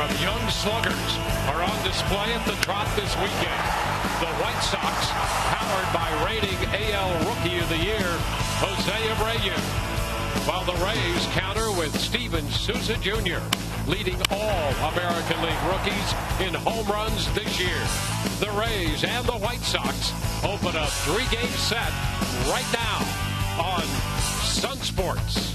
of young sluggers are on display at the Trop this weekend. The White Sox, powered by reigning AL Rookie of the Year, Jose Abreu, while the Rays counter with Steven Souza Jr., leading all American League rookies in home runs this year. The Rays and the White Sox open a three-game set right now on Sun Sports.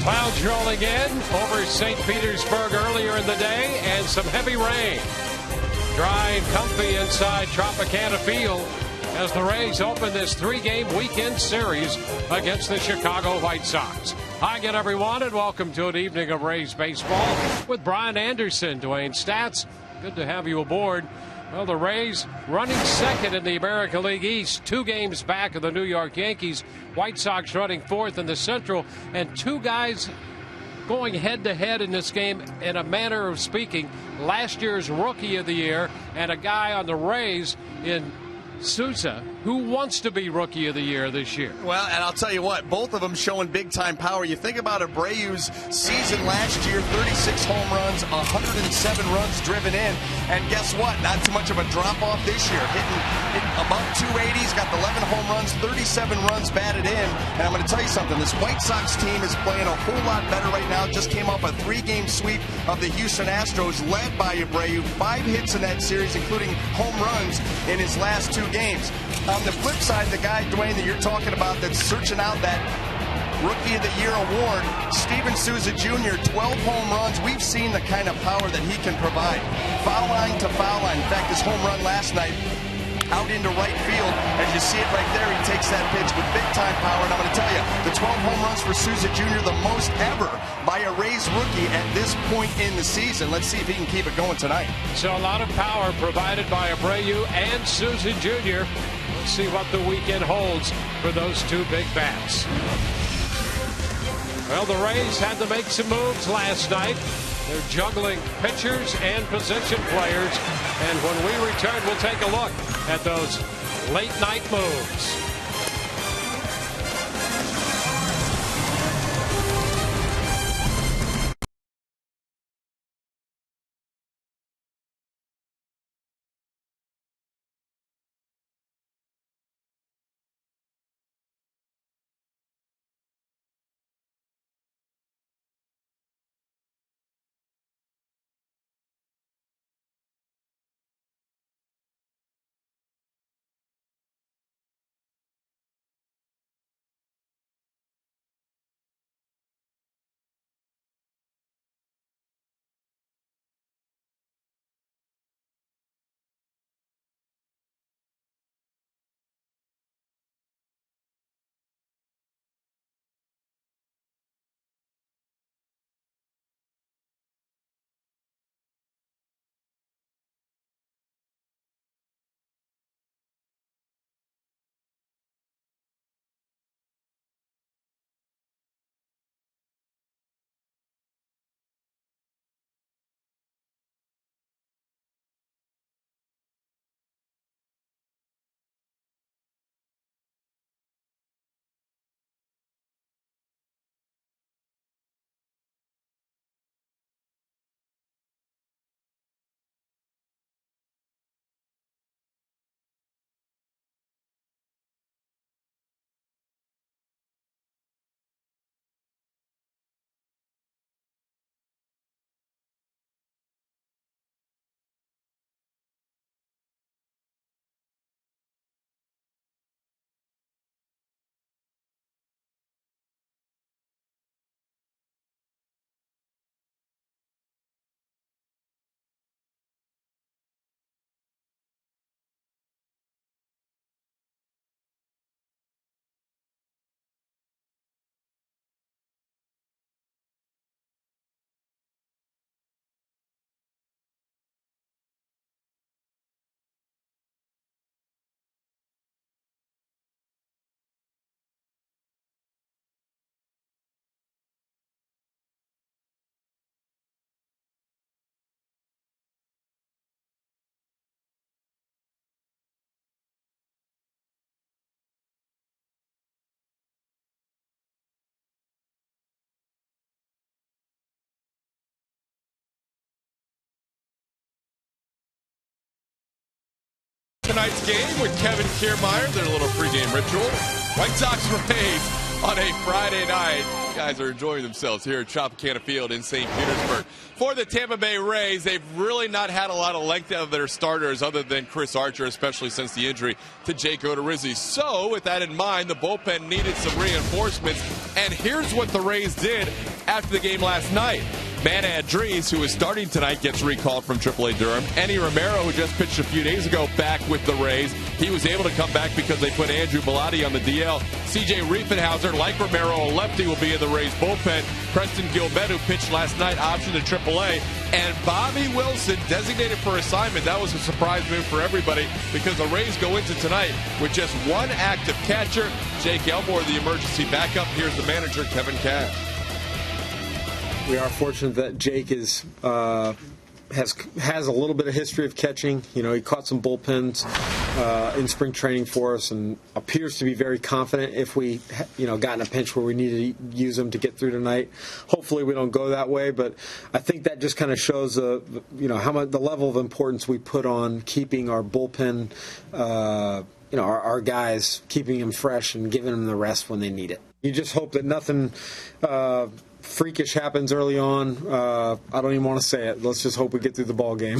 Clouds rolling in over St. Petersburg earlier in the day, and some heavy rain. Dry and comfy inside Tropicana Field as the Rays open this three-game weekend series against the Chicago White Sox. Hi again, everyone, and welcome to an evening of Rays baseball with Brian Anderson, Dwayne Stats. Good to have you aboard. Well, the Rays running second in the American League East, 2 games back of the New York Yankees. White Sox running fourth in the Central, and two guys going head-to-head in this game in a manner of speaking. Last year's Rookie of the Year and a guy on the Rays in Souza, who wants to be Rookie of the Year this year. Well, and I'll tell you what, both of them showing big-time power. You think about Abreu's season last year, 36 home runs, 107 runs driven in, and guess what? Not too much of a drop-off this year. Hitting above 280, he's got 11 home runs, 37 runs batted in, and I'm going to tell you something, this White Sox team is playing a whole lot better right now. Just came off a 3-game sweep of the Houston Astros, led by Abreu. 5 hits in that series, including home runs in his last 2 games. On the flip side, the guy, Dwayne, that you're talking about that's searching out that Rookie of the Year award, Steven Souza Jr., 12 home runs. We've seen the kind of power that he can provide. Foul line to foul line. In fact, his home run last night out into right field. As you see it right there, he takes that pitch with big-time power. And I'm going to tell you, the 12 home runs for Souza Jr., the most ever by a Rays rookie at this point in the season. Let's see if he can keep it going tonight. So a lot of power provided by Abreu and Souza Jr. Let's see what the weekend holds for those two big bats. Well, the Rays had to make some moves last night. They're juggling pitchers and position players. And when we return, we'll take a look at those late night moves. tonight's game with Kevin Kiermaier, their little pregame ritual. White Sox Rays on a Friday night. You guys are enjoying themselves here at Tropicana Field in St. Petersburg. For the Tampa Bay Rays, they've really not had a lot of length of their starters other than Chris Archer, especially since the injury to Jake Odorizzi. So, with that in mind, the bullpen needed some reinforcements. And here's what the Rays did after the game last night. Matt Andrees, who is starting tonight, gets recalled from AAA Durham. Enny Romero, who just pitched a few days ago, back with the Rays. He was able to come back because they put Andrew Bellotti on the DL. C.J. Riefenhauser, like Romero, a lefty, will be in the Rays bullpen. Preston Gilbert, who pitched last night, optioned to AAA. And Bobby Wilson, designated for assignment. That was a surprise move for everybody because the Rays go into tonight with just one active catcher. Jake Elmore, the emergency backup. Here's the manager, Kevin Cash. We are fortunate that Jake has a little bit of history of catching. You know, he caught some bullpens in spring training for us and appears to be very confident if we, got in a pinch where we needed to use him to get through tonight. Hopefully we don't go that way, but I think that just kind of shows, how much the level of importance we put on keeping our bullpen, our guys, keeping them fresh and giving them the rest when they need it. You just hope that nothing freakish happens early on. I don't even want to say it. Let's just hope we get through the ball game.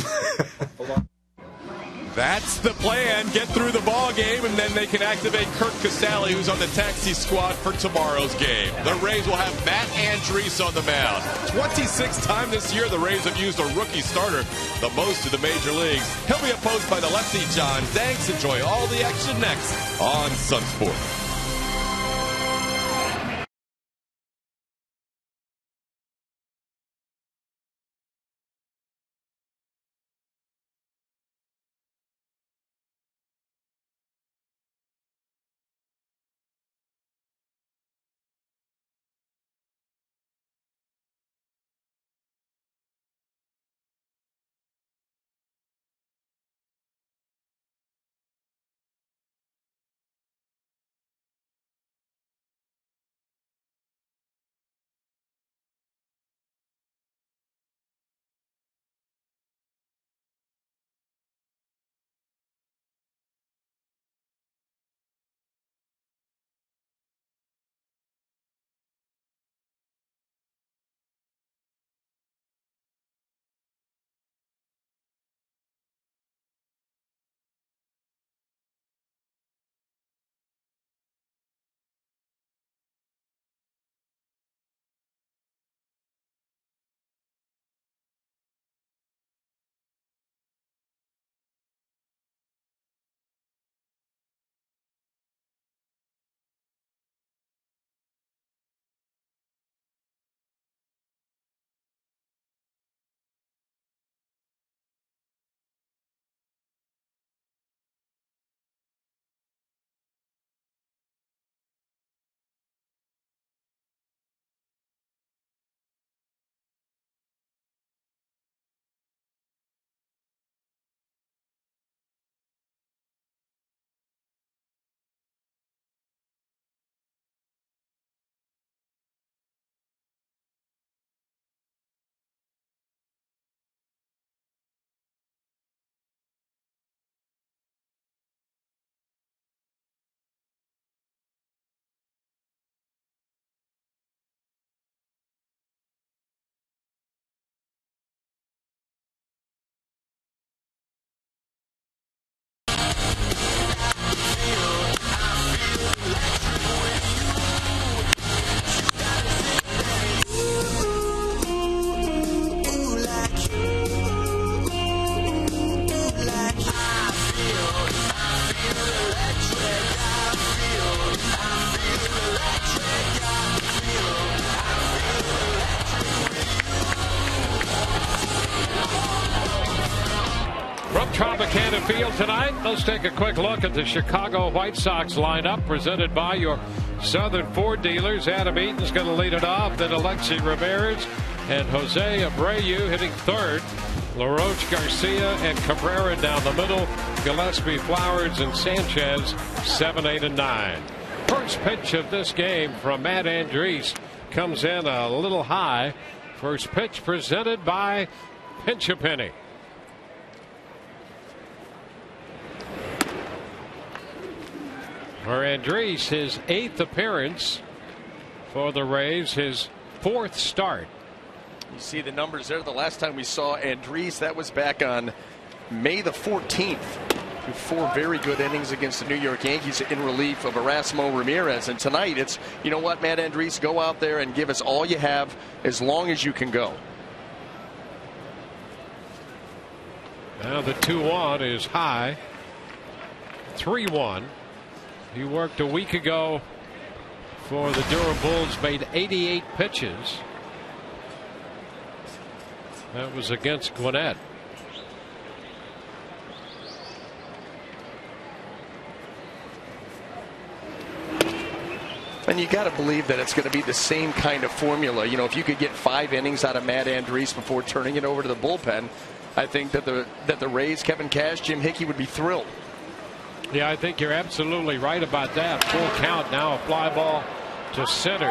That's the plan. Get through the ball game, and then they can activate Kirk Casale, who's on the taxi squad for tomorrow's game. The Rays will have Matt Andrees on the mound. 26th time this year the Rays have used a rookie starter, the most in the major leagues. He'll be opposed by the lefty John Danks. Enjoy all the action next on Sunsport. Tropicana Field tonight. Let's take a quick look at the Chicago White Sox lineup presented by your Southern Ford dealers. Adam Eaton's going to lead it off. Then Alexi Ramirez and Jose Abreu hitting third. LaRoche, Garcia, and Cabrera down the middle. Gillespie, Flowers, and Sanchez 7, 8, and 9. First pitch of this game from Matt Andrees comes in a little high. First pitch presented by Pinch a Penny. For Andres, his 8th appearance for the Rays, his 4th start. You see the numbers there. The last time we saw Andres, that was back on May the 14th. 4 very good innings against the New York Yankees in relief of Erasmo Ramirez. And tonight it's, you know what, Matt Andres, go out there and give us all you have as long as you can go. Now the 2-1 is high. 3-1. He worked a week ago for the Durham Bulls, made 88 pitches. That was against Gwinnett. And you got to believe that it's going to be the same kind of formula. You know, if you could get 5 innings out of Matt Andres before turning it over to the bullpen, I think that the Rays, Kevin Cash, Jim Hickey would be thrilled. Yeah, I think you're absolutely right about that. Full count now, a fly ball to center.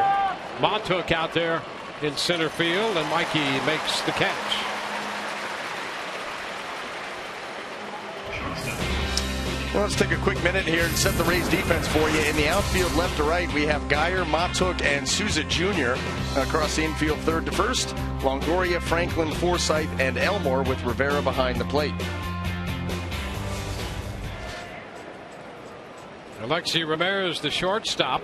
Montook out there in center field, and Mikey makes the catch. Well, let's take a quick minute here and set the Rays defense for you. In the outfield, left to right, we have Geyer, Montook, and Souza Jr. Across the infield, third to first, Longoria, Franklin, Forsythe, and Elmore with Rivera behind the plate. Alexi Ramirez, the shortstop.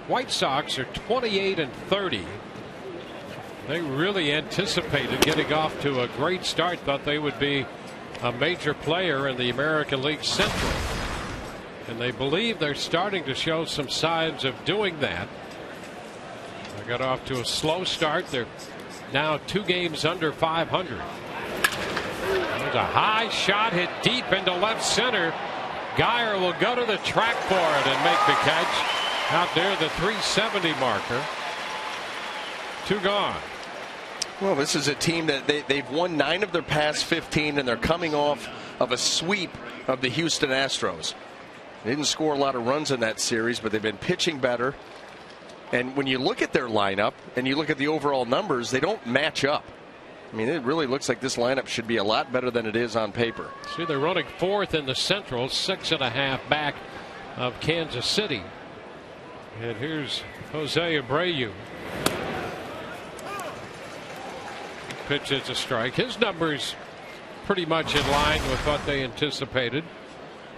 White Sox are 28-30. They really anticipated getting off to a great start. Thought they would be a major player in the American League Central. And they believe they're starting to show some signs of doing that. They got off to a slow start. They're now 2 games under 500. There's a high shot hit deep into left center. Geyer will go to the track for it and make the catch out there, the 370 marker. 2 gone. Well, this is a team that they've won 9 of their past 15, and they're coming off of a sweep of the Houston Astros. They didn't score a lot of runs in that series, but they've been pitching better. And when you look at their lineup and you look at the overall numbers, they don't match up. I mean, it really looks like this lineup should be a lot better than it is on paper. See, they're running 4th in the Central, 6.5 back of Kansas City. And here's Jose Abreu. Pitch is a strike. His numbers pretty much in line with what they anticipated.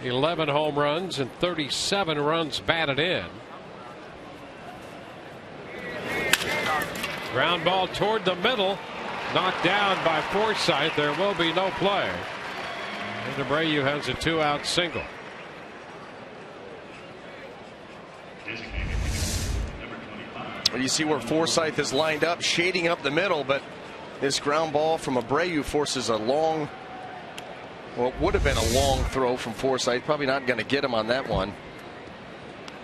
11 home runs and 37 runs batted in. Ground ball toward the middle. Knocked down by Forsythe. There will be no play. And Abreu has a 2-out single. Well, you see where Forsythe is lined up, shading up the middle, but this ground ball from Abreu forces a long, well, it would have been a long throw from Forsythe. Probably not going to get him on that one.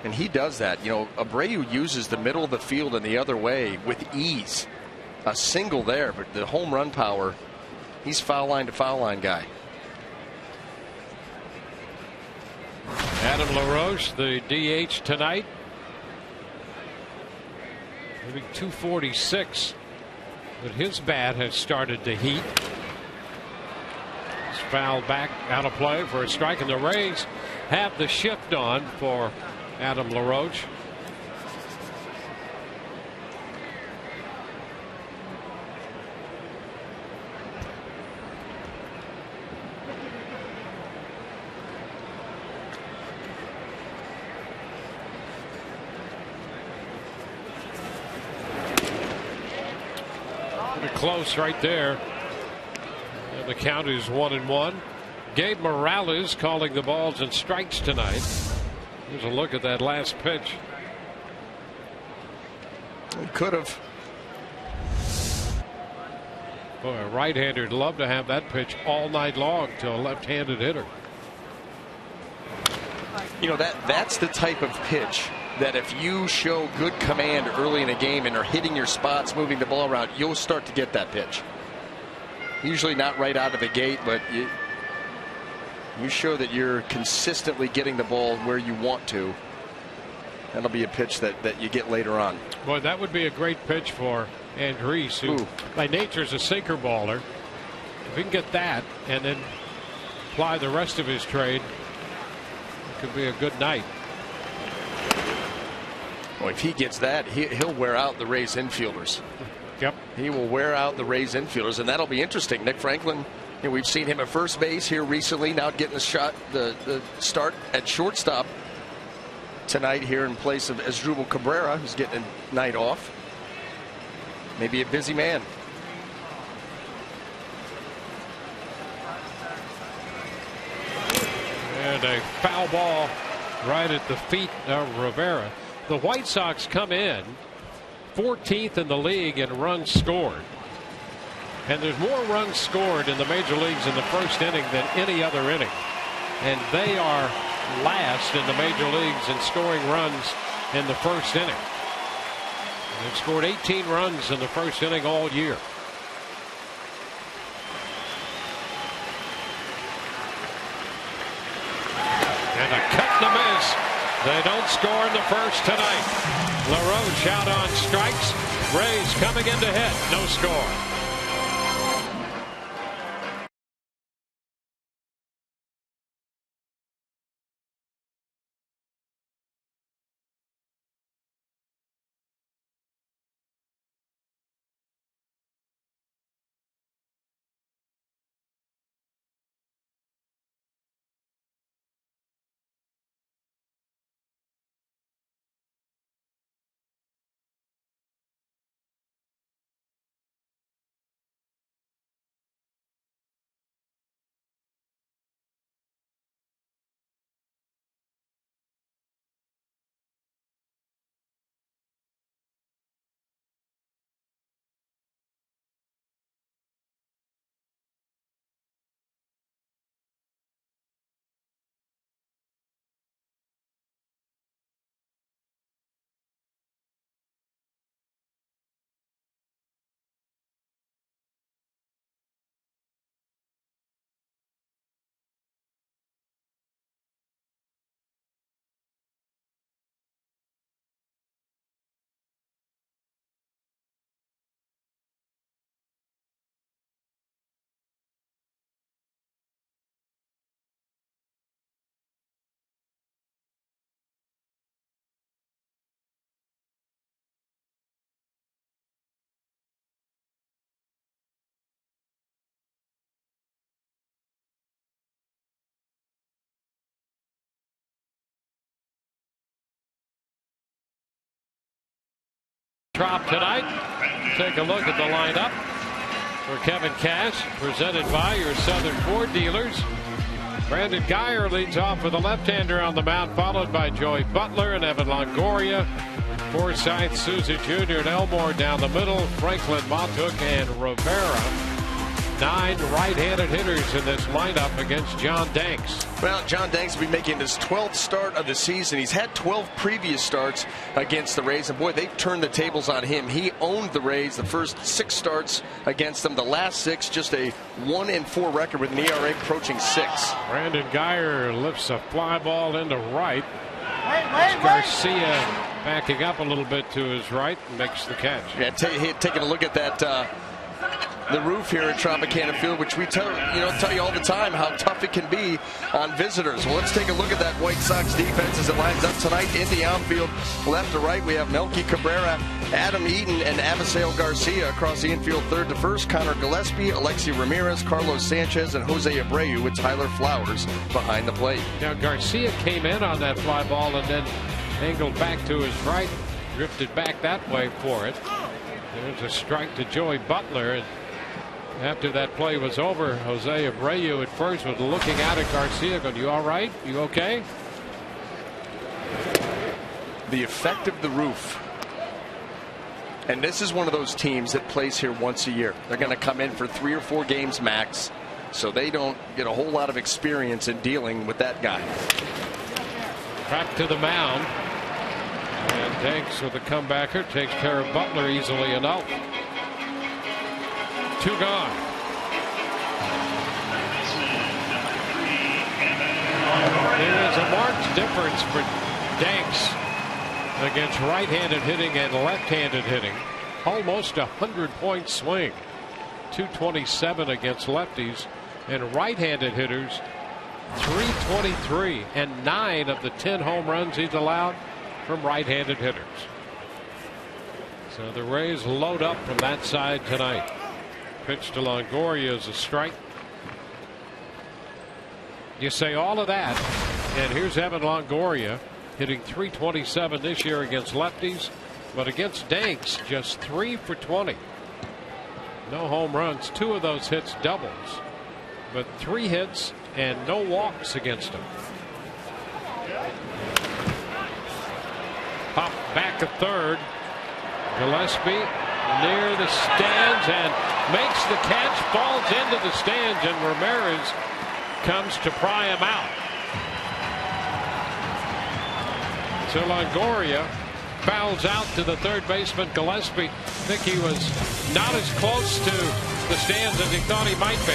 And he does that. You know, Abreu uses the middle of the field and the other way with ease. A single there, but the home run power, he's foul line to foul line guy. Adam LaRoche, the DH tonight. Maybe 246. But his bat has started to heat. He's fouled back out of play for a strike, and the Rays have the shift on for Adam LaRoche. Close right there. And the count is 1-1. Gabe Morales calling the balls and strikes tonight. Here's a look at that last pitch. He could have. Boy, a right-hander'd love to have that pitch all night long to a left-handed hitter. You know, that's the type of pitch that if you show good command early in a game and are hitting your spots, moving the ball around, you'll start to get that pitch. Usually not right out of the gate, but you show that you're consistently getting the ball where you want to. That'll be a pitch that you get later on. Boy, that would be a great pitch for Andres, who by nature is a sinker baller. If he can get that and then apply the rest of his trade, could be a good night. Well, if he gets that, he'll wear out the Rays infielders. Yep. He will wear out the Rays infielders, and that'll be interesting. Nick Franklin, we've seen him at first base here recently, now getting the start at shortstop tonight here in place of Asdrubal Cabrera, who's getting a night off. Maybe a busy man. And a foul ball right at the feet of Rivera. The White Sox come in 14th in the league in runs scored. And there's more runs scored in the major leagues in the first inning than any other inning. And they are last in the major leagues in scoring runs in the first inning. They've scored 18 runs in the first inning all year. And a cut and a miss. They don't score in the first tonight. LaRoche out on strikes. Rays coming in to hit. No score. Drop tonight. Take a look at the lineup for Kevin Cash, presented by your Southern Ford dealers. Brandon Geyer leads off with a left-hander on the mound, followed by Joey Butler and Evan Longoria. Forsythe, Souza Jr. and Elmore down the middle. Franklin, Montook, and Rivera. 9 right-handed hitters in this lineup against John Danks. Well, John Danks will be making his 12th start of the season. He's had 12 previous starts against the Rays, and boy, they've turned the tables on him. He owned the Rays the first 6 starts against them. The last 6, just a 1-4 record with an ERA approaching 6. Brandon Geyer lifts a fly ball into right. Garcia backing up a little bit to his right and makes the catch. Yeah, taking a look at that. The roof here at Tropicana Field, which we tell you all the time how tough it can be on visitors. Well, let's take a look at that White Sox defense as it lines up tonight in the outfield. Left to right, we have Melky Cabrera, Adam Eaton, and Abisail Garcia. Across the infield, third to first, Connor Gillespie, Alexi Ramirez, Carlos Sanchez, and Jose Abreu with Tyler Flowers behind the plate. Now, Garcia came in on that fly ball and then angled back to his right, drifted back that way for it. There's a strike to Joey Butler, and after that play was over, Jose Abreu at first was looking out at Garcia going, "You all right? You okay?" The effect of the roof. And this is one of those teams that plays here once a year. They're going to come in for 3 or 4 games max, so they don't get a whole lot of experience in dealing with that guy. Back to the mound. And Danks with a comebacker takes care of Butler easily enough. 2 gone. There is a marked difference for Danks against right-handed hitting and left-handed hitting. Almost a 100-point swing. 227 against lefties, and right-handed hitters .323, and 9 of the 10 home runs he's allowed from right-handed hitters. So the Rays load up from that side tonight. Pitch to Longoria is a strike. You say all of that, and here's Evan Longoria hitting .327 this year against lefties, but against Danks just 3 for 20. No home runs, 2 of those hits doubles, but 3 hits and no walks against him. Pop back at third. Gillespie near the stands and makes the catch, falls into the stands, and Ramirez comes to pry him out. So Longoria fouls out to the third baseman Gillespie. I think he was not as close to the stands as he thought he might be.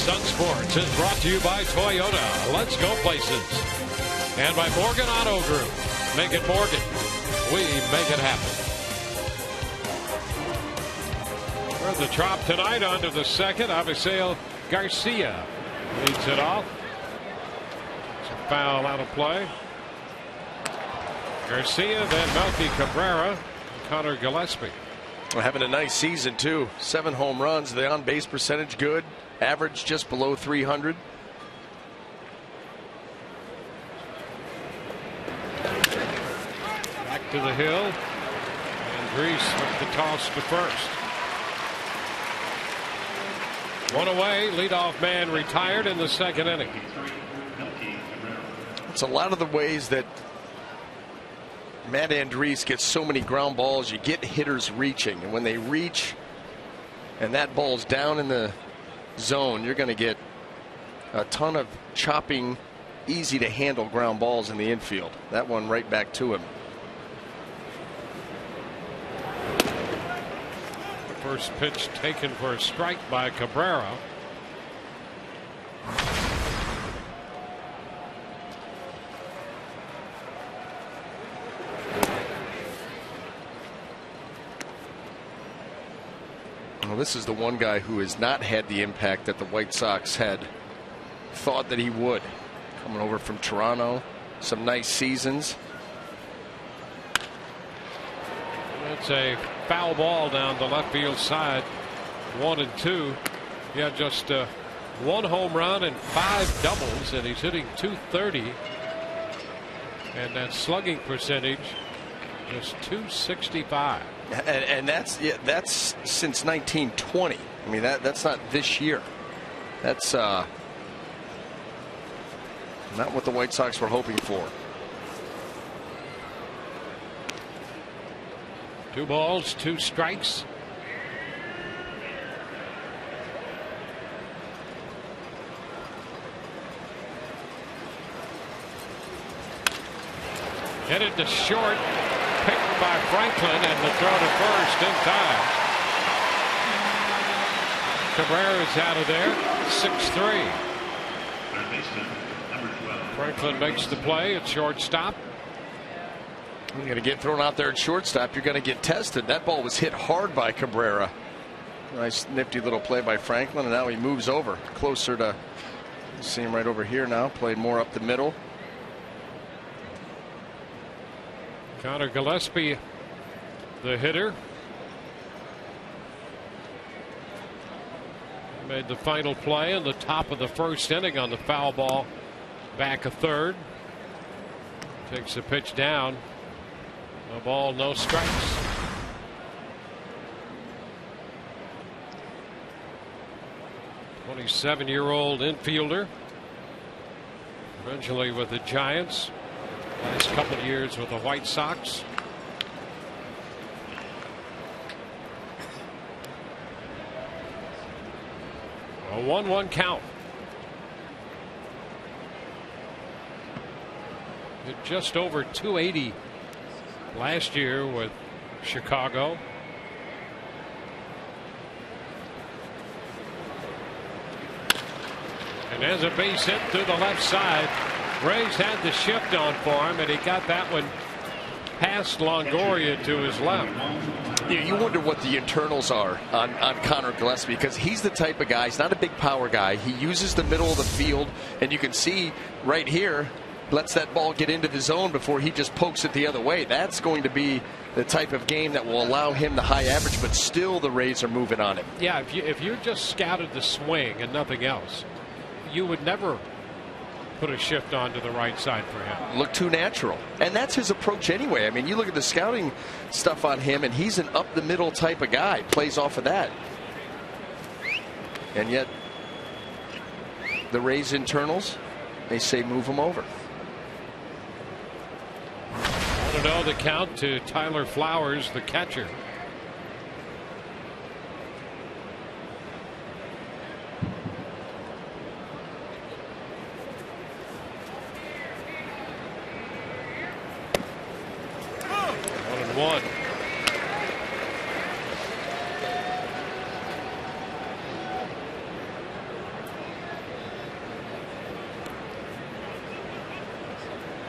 Sun Sports is brought to you by Toyota. Let's go places. And by Morgan Auto Group. Make it Morgan. We make it happen. For the Trop tonight, on to the second. Avisail Garcia leads it off. It's a foul out of play. Garcia, then Melky Cabrera, and Connor Gillespie. Well, having a nice season, too. 7 home runs. The on-base percentage good. Average just below 300. Back to the hill. And Reese with the toss to first. 1 away. Leadoff man retired in the second inning. It's a lot of the ways that Matt Andriese gets so many ground balls. You get hitters reaching, and when they reach and that ball's down in the zone, you're going to get a ton of chopping, easy to handle ground balls in the infield. That one right back to him. The first pitch taken for a strike by Cabrera. Well, this is the one guy who has not had the impact that the White Sox had thought that he would. Coming over from Toronto, some nice seasons. That's a foul ball down the left field side. 1 and 2. He had just 1 home run and 5 doubles, and he's hitting .230. And that slugging percentage just .265. And that's since 1920. I mean, that's not this year. That's not what the White Sox were hoping for. 2 balls, 2 strikes. Headed to short, picked by Franklin, and the throw to first in time. Cabrera's out of there, 6-3. Franklin makes the play at shortstop. You're going to get thrown out there at shortstop. You're going to get tested. That ball was hit hard by Cabrera. Nice nifty little play by Franklin, and now he moves over closer to. You see him right over here now. Played more up the middle. Connor Gillespie, the hitter, made the final play in the top of the first inning on the foul ball back a third. Takes the pitch down. No ball, no strikes. '27-year-old infielder, originally with the Giants, last couple of years with the White Sox. A 1-1 count. Hit just over 280 last year with Chicago. And as a base hit through the left side, Rays had the shift on for him, and he got that one past Longoria to his left. Yeah, you wonder what the internals are on Connor Gillespie, because he's the type of guy, he's not a big power guy. He uses the middle of the field, and you can see right here, lets that ball get into the zone before he just pokes it the other way. That's going to be the type of game that will allow him the high average, but still the Rays are moving on him. Yeah, if you just scouted the swing and nothing else, you would never put a shift on to the right side for him. Look too natural. And that's his approach anyway. I mean, you look at the scouting stuff on him, and he's an up the middle type of guy. Plays off of that. And yet, the Rays internals, they say move him over. 1-0 the count to Tyler Flowers, the catcher. One.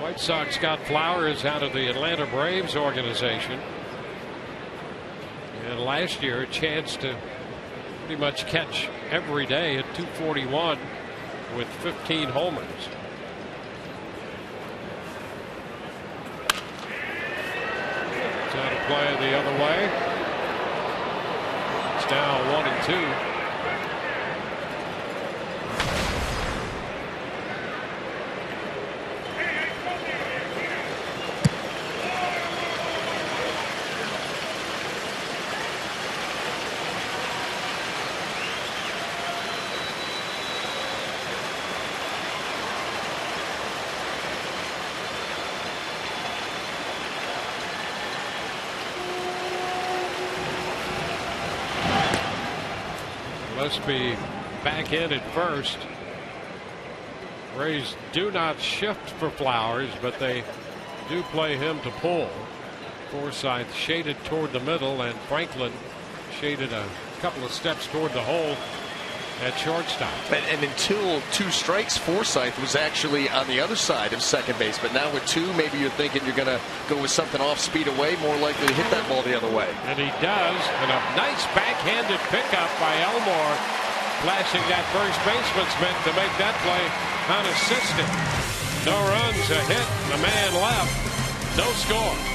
White Sox got Flowers out of the Atlanta Braves organization, and last year a chance to pretty much catch every day at 241 with 15 homers. Out of play the other way. It's now 1-2. Gillespie back in at first. Rays do not shift for Flowers, but they do play him to pull. Forsythe shaded toward the middle, and Franklin shaded a couple of steps toward the hole at shortstop. And until 2 strikes, Forsythe was actually on the other side of second base. But now with 2, maybe you're thinking you're going to go with something off speed away, more likely to hit that ball the other way. And he does. And a nice backhanded pickup by Elmore, flashing that first baseman's mitt to make that play unassisted. No runs, a hit, and a man left. No score.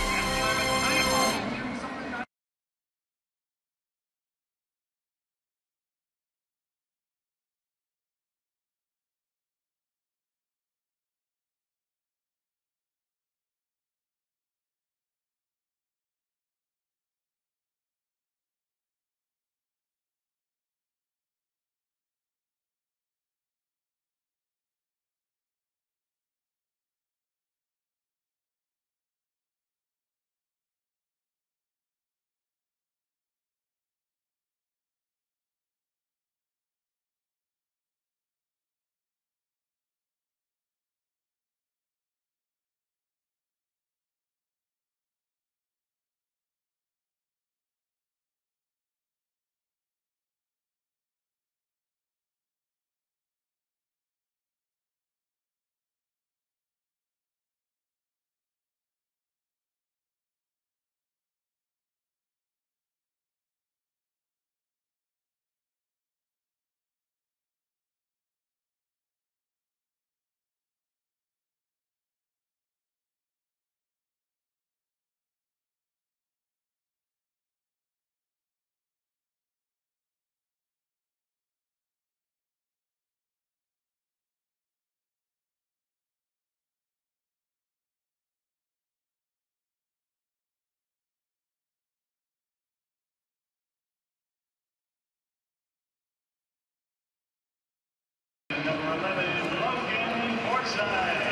number 11, Logan Forsythe.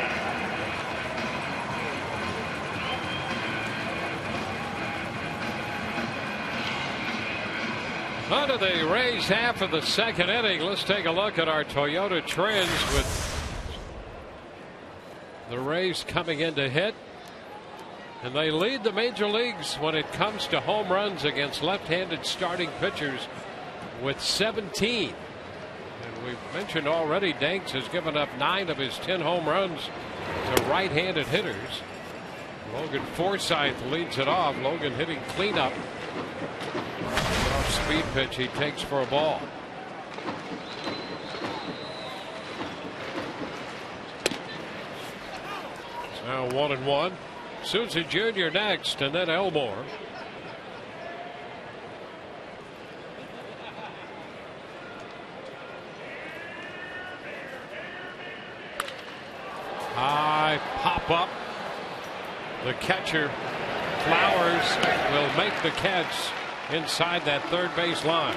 On to the Rays half of the second inning. Let's take a look at our Toyota trends with the Rays coming in to hit. And they lead the major leagues when it comes to home runs against left-handed starting pitchers with 17. And we've mentioned already Danks has given up 9 of his 10 home runs to right-handed hitters. Logan Forsythe leads it off. Logan hitting cleanup. Off speed pitch he takes for a ball. It's now 1-1. Souza Jr. next, and then Elmore. High pop up. The catcher Flowers will make the catch inside that third base line.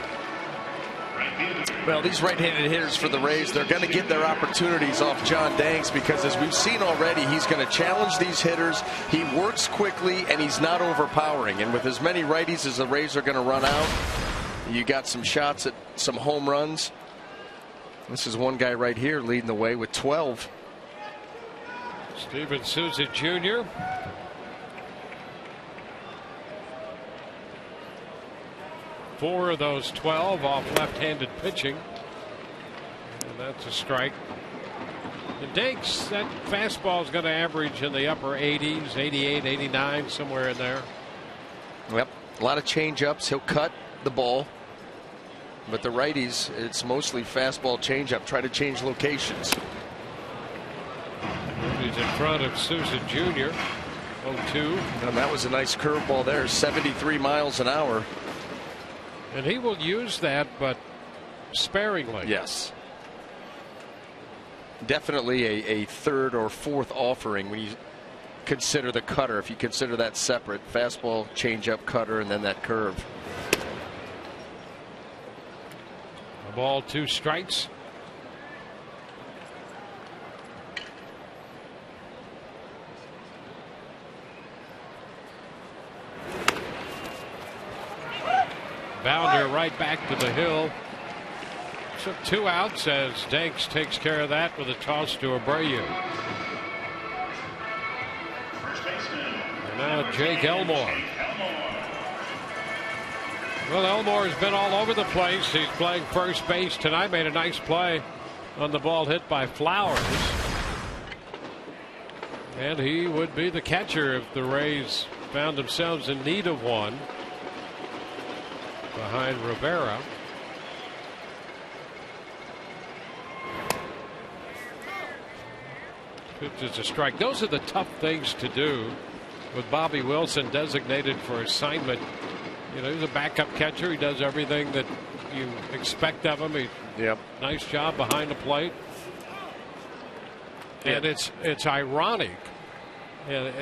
Well, these right-handed hitters for the Rays, they're going to get their opportunities off John Danks because, as we've seen already, he's going to challenge these hitters. He works quickly, and he's not overpowering. And with as many righties as the Rays are going to run out, you got some shots at some home runs. This is one guy right here leading the way with 12. Steven Souza Jr. Four of those 12 off left-handed pitching. And that's a strike. And Danks, that fastball is going to average in the upper 80s, 88, 89, somewhere in there. Yep, a lot of change-ups. He'll cut the ball. But the righties, it's mostly fastball change-up. Try to change locations. He's in front of Souza Jr. 0-2. And that was a nice curveball there, 73 miles an hour. And he will use that, but sparingly. Yes. Definitely a third or fourth offering when you consider the cutter. If you consider that separate, fastball, changeup, cutter, and then that curve. A ball, 2 strikes. Bounder right back to the hill. Took 2 outs as Danks takes care of that with a toss to Abreu. And now Jake Elmore. Well, Elmore has been all over the place. He's playing first base tonight. Made a nice play on the ball hit by Flowers. And he would be the catcher if the Rays found themselves in need of one. Behind Rivera. Pitch is a strike. Those are the tough things to do with Bobby Wilson designated for assignment. You know, he's a backup catcher. He does everything that you expect of him. Nice job behind the plate. And it's ironic. And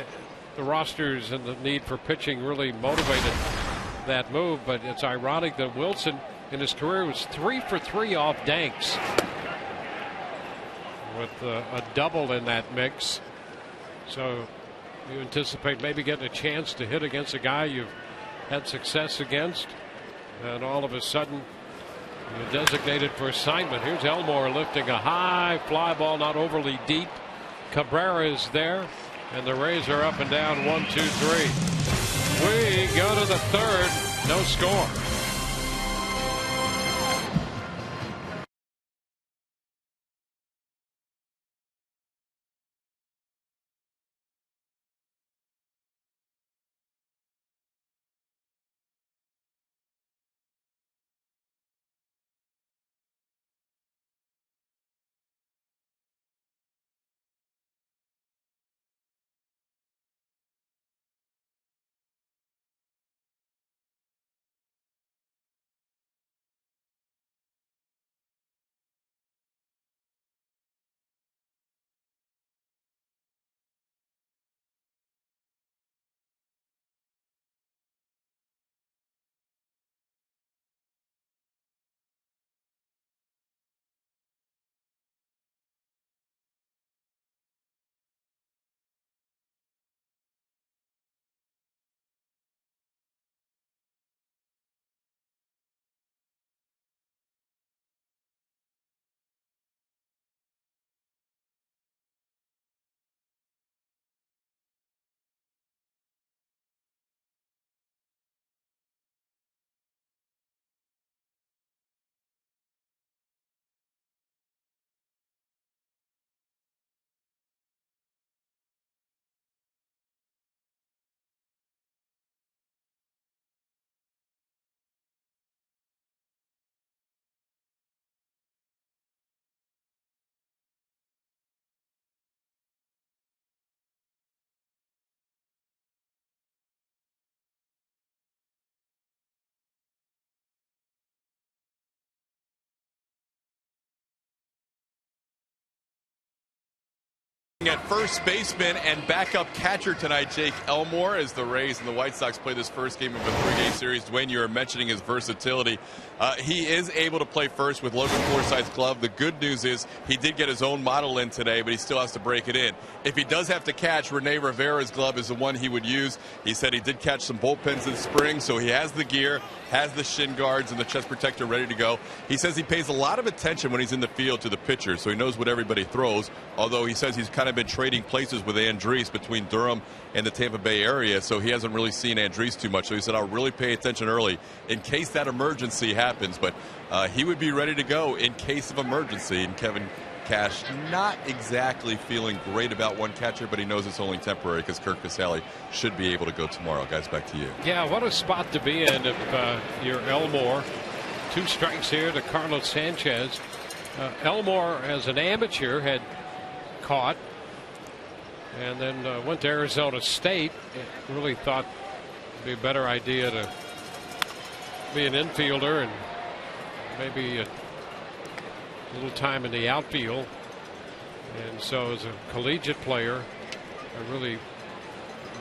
the rosters and the need for pitching really motivated that move, but it's ironic that Wilson in his career was 3 for 3 off Danks with a double in that mix. So you anticipate maybe getting a chance to hit against a guy you've had success against, and all of a sudden you're designated for assignment. Here's Elmore lifting a high fly ball, not overly deep. Cabrera is there, and the Rays are up and down 1, 2, 3. We go to the third, no score. At first baseman and backup catcher tonight, Jake Elmore, as the Rays and the White Sox play this first game of a 3-game series. Dwayne, you were mentioning his versatility. He is able to play first with Logan Forsythe's glove. The good news is he did get his own model in today, but he still has to break it in. If he does have to catch, Rene Rivera's glove is the one he would use. He said he did catch some bullpens in spring, so he has the gear, has the shin guards and the chest protector ready to go. He says he pays a lot of attention when he's in the field to the pitcher, so he knows what everybody throws, although he says he's kind of been trading places with Andres between Durham and the Tampa Bay area, so he hasn't really seen Andres too much. So he said, I'll really pay attention early in case that emergency happens, but he would be ready to go in case of emergency. And Kevin Cash not exactly feeling great about one catcher, but he knows it's only temporary because Kirk Casale should be able to go tomorrow. Guys, back to you. Yeah, what a spot to be in if you're Elmore. 2 strikes here to Carlos Sanchez. Elmore, as an amateur, had caught and then went to Arizona State. Really thought it'd be a better idea to be an infielder and maybe a little time in the outfield. And so as a collegiate player, I really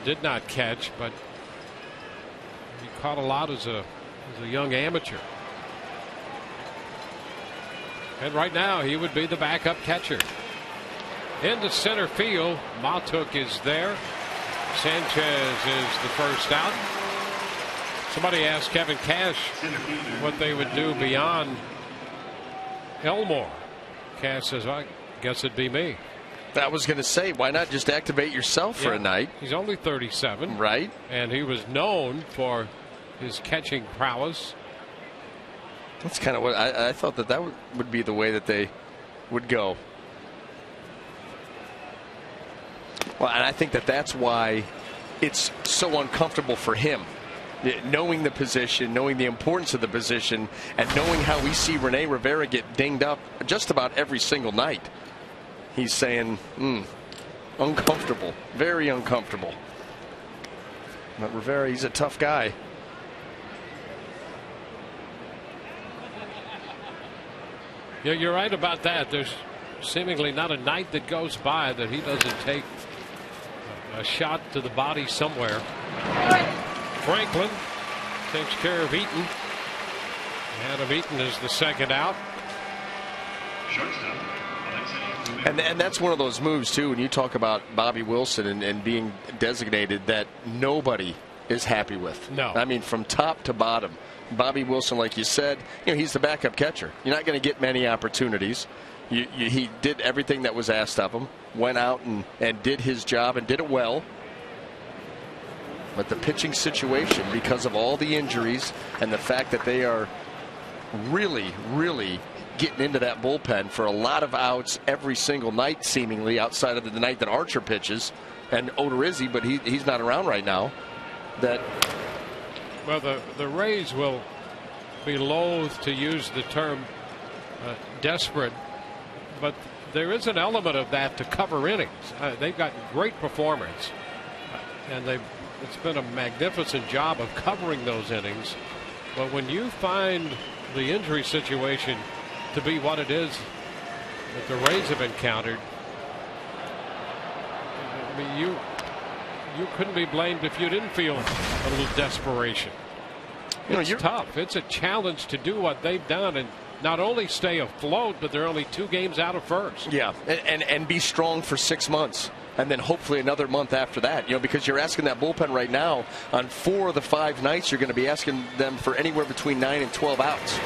did not catch, but he caught a lot as a young amateur. And right now he would be the backup catcher. Into center field, Matuk is there. Sanchez is the first out. Somebody asked Kevin Cash what they would do beyond Elmore. Cash says, I guess it'd be me. I was going to say, why not just activate yourself for a night? He's only 37. Right. And he was known for his catching prowess. That's kind of what I thought that would be the way that they would go. Well, and I think that's why it's so uncomfortable for him. Knowing the position, knowing the importance of the position, and knowing how we see Rene Rivera get dinged up just about every single night. He's saying, uncomfortable, very uncomfortable. But Rivera, he's a tough guy. Yeah, you're right about that. There's seemingly not a night that goes by that he doesn't take a shot to the body somewhere. Franklin takes care of Eaton. Adam Eaton is the second out. And that's one of those moves, too, when you talk about Bobby Wilson and being designated, that nobody is happy with. No. I mean, from top to bottom. Bobby Wilson, like you said, he's the backup catcher. You're not going to get many opportunities. He did everything that was asked of him, went out and did his job and did it well. But the pitching situation, because of all the injuries and the fact that they are really, really getting into that bullpen for a lot of outs every single night, seemingly, outside of the night that Archer pitches, and Odorizzi, but he's not around right now. Well, the Rays will be loath to use the term desperate, but there is an element of that to cover innings. They've got great performance, and it's been a magnificent job of covering those innings. But when you find the injury situation to be what it is that the Rays have encountered, I mean, you couldn't be blamed if you didn't feel a little desperation. It's tough. It's a challenge to do what they've done and not only stay afloat, but they're only 2 games out of first. Yeah, and be strong for 6 months. And then hopefully another month after that, because you're asking that bullpen right now on 4 of the 5 nights, you're going to be asking them for anywhere between 9 and 12 outs.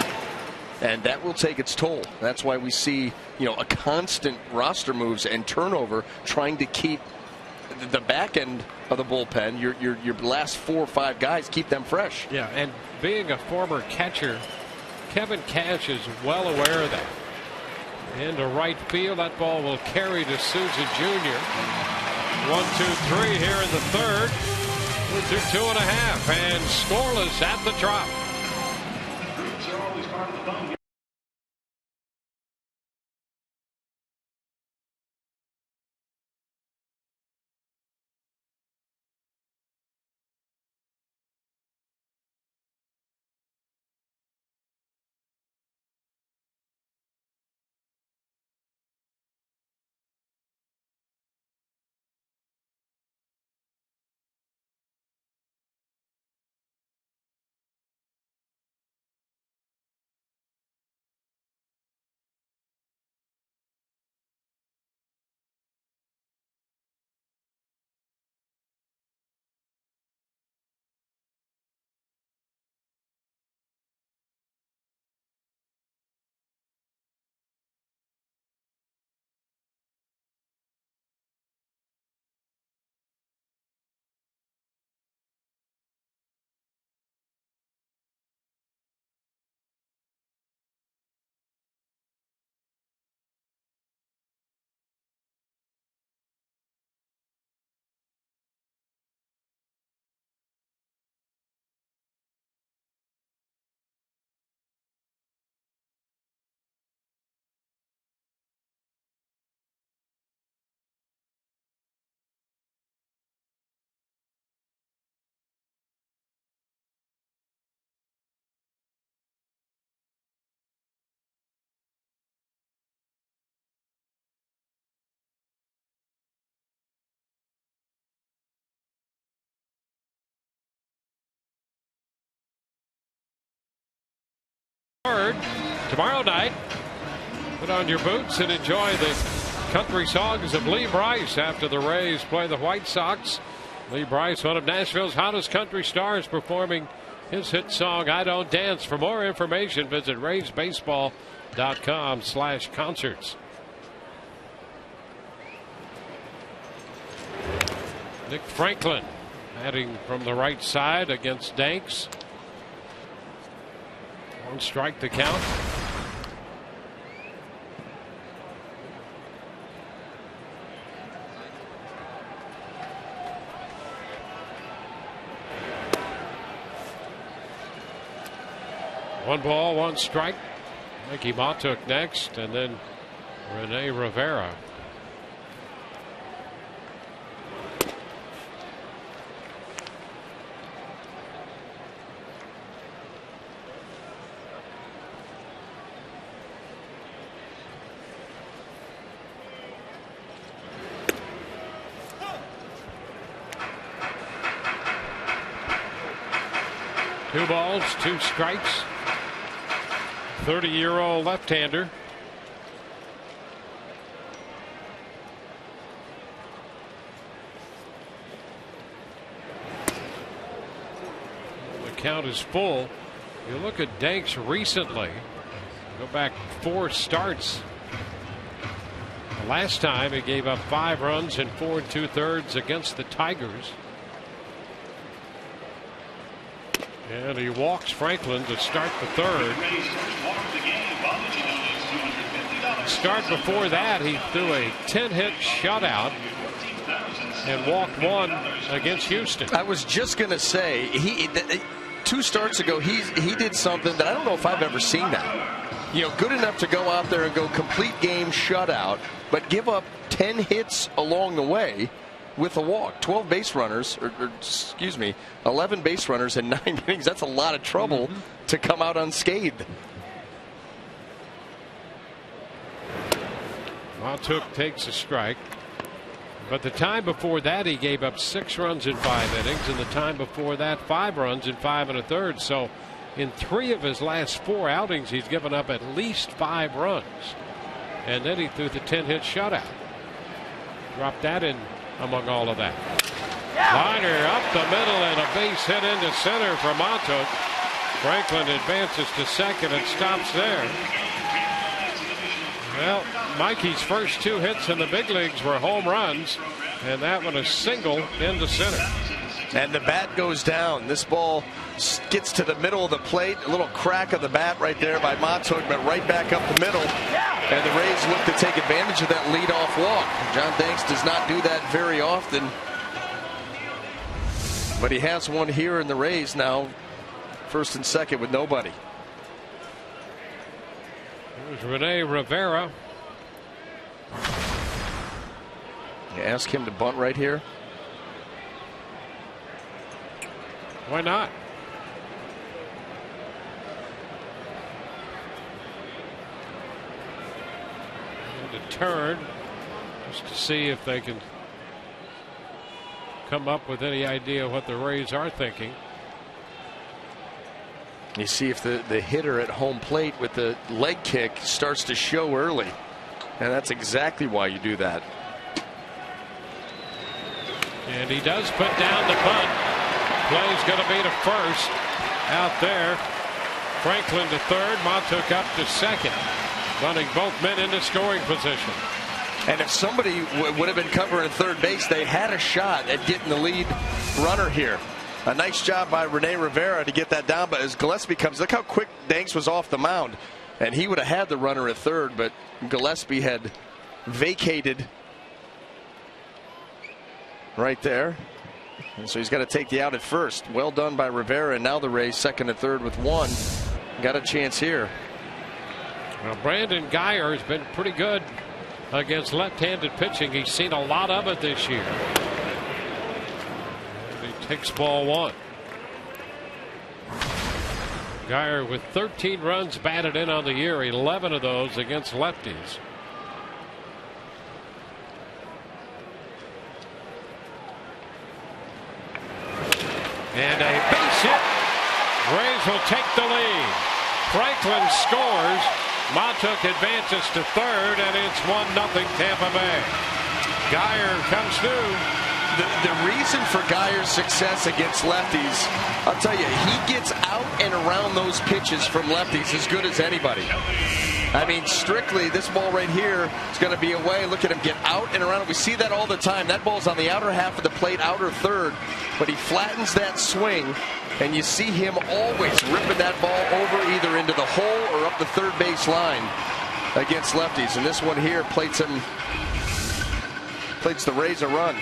And that will take its toll. That's why we see, a constant roster moves and turnover trying to keep the back end of the bullpen, your last 4 or 5 guys, keep them fresh. Yeah, and being a former catcher, Kevin Cash is well aware of that. Into right field, that ball will carry to Souza Jr. 1, 2, 3 here in the third. We're through 2.5 and scoreless at the drop. Third, tomorrow night, put on your boots and enjoy the country songs of Lee Brice after the Rays play the White Sox. Lee Brice, one of Nashville's hottest country stars, performing his hit song I Don't Dance. For more information, visit raysbaseball.com/concerts. Nick Franklin batting from the right side against Danks. 1 strike to count. One ball, 1 strike. Mickey Montook next, and then Rene Rivera. Two balls, 2 strikes. 30-year-old left-hander. The count is full. You look at Danks recently. Go back 4 starts. The last time he gave up 5 runs in 4 2/3 against the Tigers. And he walks Franklin to start the 3rd. Start before that, he threw a 10-hit shutout and walked 1 against Houston. I was just going to say, 2 starts ago, he did something that I don't know if I've ever seen that. You know, good enough to go out there and go complete game shutout, but give up 10 hits along the way with a walk. 12 base runners, or excuse me, 11 base runners in 9 innings. That's a lot of trouble to come out unscathed. Montook takes a strike. But the time before that, he gave up 6 runs in 5 innings, and the time before that, 5 runs in 5 1/3. So in 3 of his last 4 outings, he's given up at least 5 runs. And then he threw the 10-hit shutout. Dropped that in among all of that. Liner up the middle and a base hit into center for Montook. Franklin advances to second and stops there. Well, Mikey's first 2 hits in the big leagues were home runs, and that one a single into center. And the bat goes down. This ball gets to the middle of the plate. A little crack of the bat right there by Montook, but right back up the middle. And the Rays look to take advantage of that leadoff walk. John Danks does not do that very often. But he has one here in the Rays now. 1st and 2nd with nobody. There's Rene Rivera. You ask him to bunt right here. Why not? And a turn just to see if they can come up with any idea what the Rays are thinking. You see if the hitter at home plate with the leg kick starts to show early. And that's exactly why you do that. And he does put down the bunt. Play's going to be to first. Out there. Franklin to third. Montook up to second. Running both men into scoring position. And if somebody would have been covering third base, they had a shot at getting the lead runner here. A nice job by Rene Rivera to get that down. But as Gillespie comes, look how quick Danks was off the mound. And he would have had the runner at third, but Gillespie had vacated right there. And so he's got to take the out at first. Well done by Rivera, and now the Rays second and third with 1. Got a chance here. Well, Brandon Guyer has been pretty good against left-handed pitching. He's seen a lot of it this year. And he takes ball 1. Guyer with 13 runs batted in on the year, 11 of those against lefties. And a base hit. Rays will take the lead. Franklin scores. Montook advances to third, and it's 1-0 Tampa Bay. Geyer comes through. The reason for Geyer's success against lefties, I'll tell you, he gets out and around those pitches from lefties as good as anybody. I mean, strictly, this ball right here is going to be away. Look at him get out and around. We see that all the time. That ball's on the outer half of the plate, outer third, but he flattens that swing, and you see him always ripping that ball over either into the hole or up the third base line against lefties. And this one here plates the Rays a run.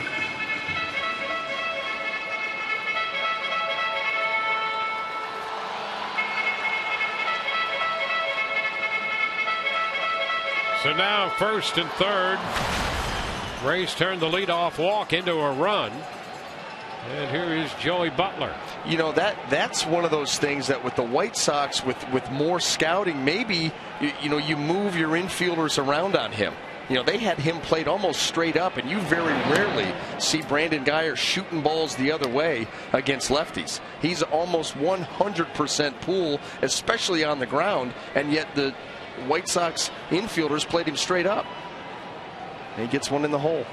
So now first and third. Rays turn the leadoff walk into a run. And here is Joey Butler. You know, that's one of those things that with the White Sox, with more scouting, maybe you move your infielders around on him. You know, they had him played almost straight up, and you very rarely see Brandon Geyer shooting balls the other way against lefties. He's almost 100% pull, especially on the ground, and yet the White Sox infielders played him straight up. And he gets one in the hole.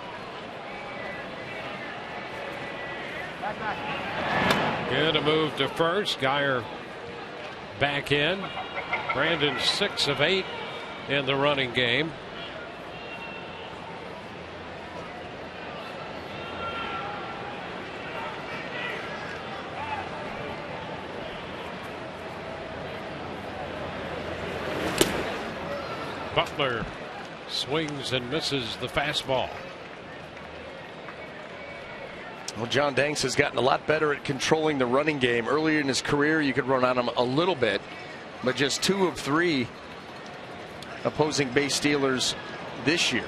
Good a move to first. Geyer back in. Brandon 6 of 8 in the running game. Butler swings and misses the fastball. Well, John Danks has gotten a lot better at controlling the running game. Earlier in his career, you could run on him a little bit, but just 2 of 3 opposing base stealers this year.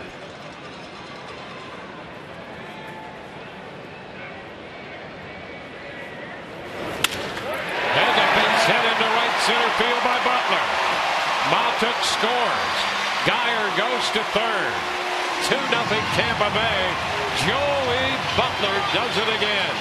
And a base hit into right center field by Butler. Montook scores. Geyer goes to third. 2-0 Tampa Bay. Joey Butler does it again.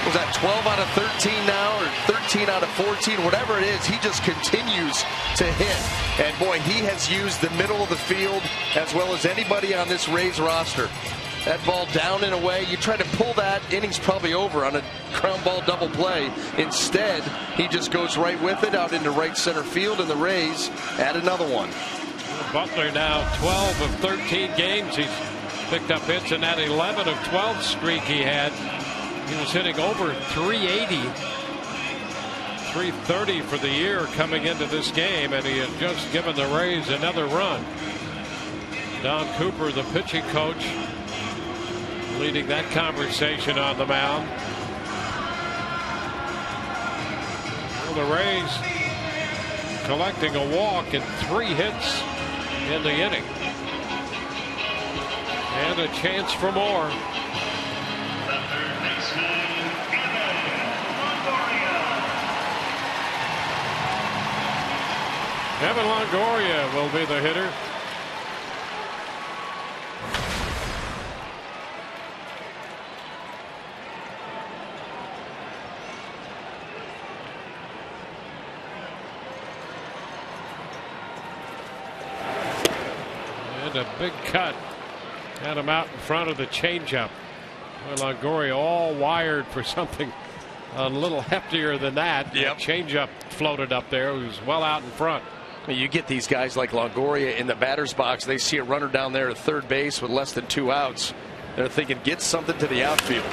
Was that 12 out of 13 now, or 13 out of 14, whatever it is? He just continues to hit. And boy, he has used the middle of the field as well as anybody on this Rays roster. That ball down and away. You try to pull that, inning's probably over on a ground ball double play. Instead, he just goes right with it out into right center field, and the Rays add another one. Butler now 12 of 13 games. He's picked up hits in that 11 of 12 streak he had. He was hitting over 380, 330 for the year coming into this game, and he had just given the Rays another run. Don Cooper, the pitching coach, leading that conversation on the mound. Well, the Rays collecting a walk and 3 hits in the inning. And a chance for more. Evan Longoria will be the hitter. And a big cut. Had him out in front of the changeup. Well, Longoria all wired for something a little heftier than that. Yep. The changeup floated up there. He was well out in front. You get these guys like Longoria in the batter's box. They see a runner down there at third base with less than 2 outs. They're thinking, get something to the outfield.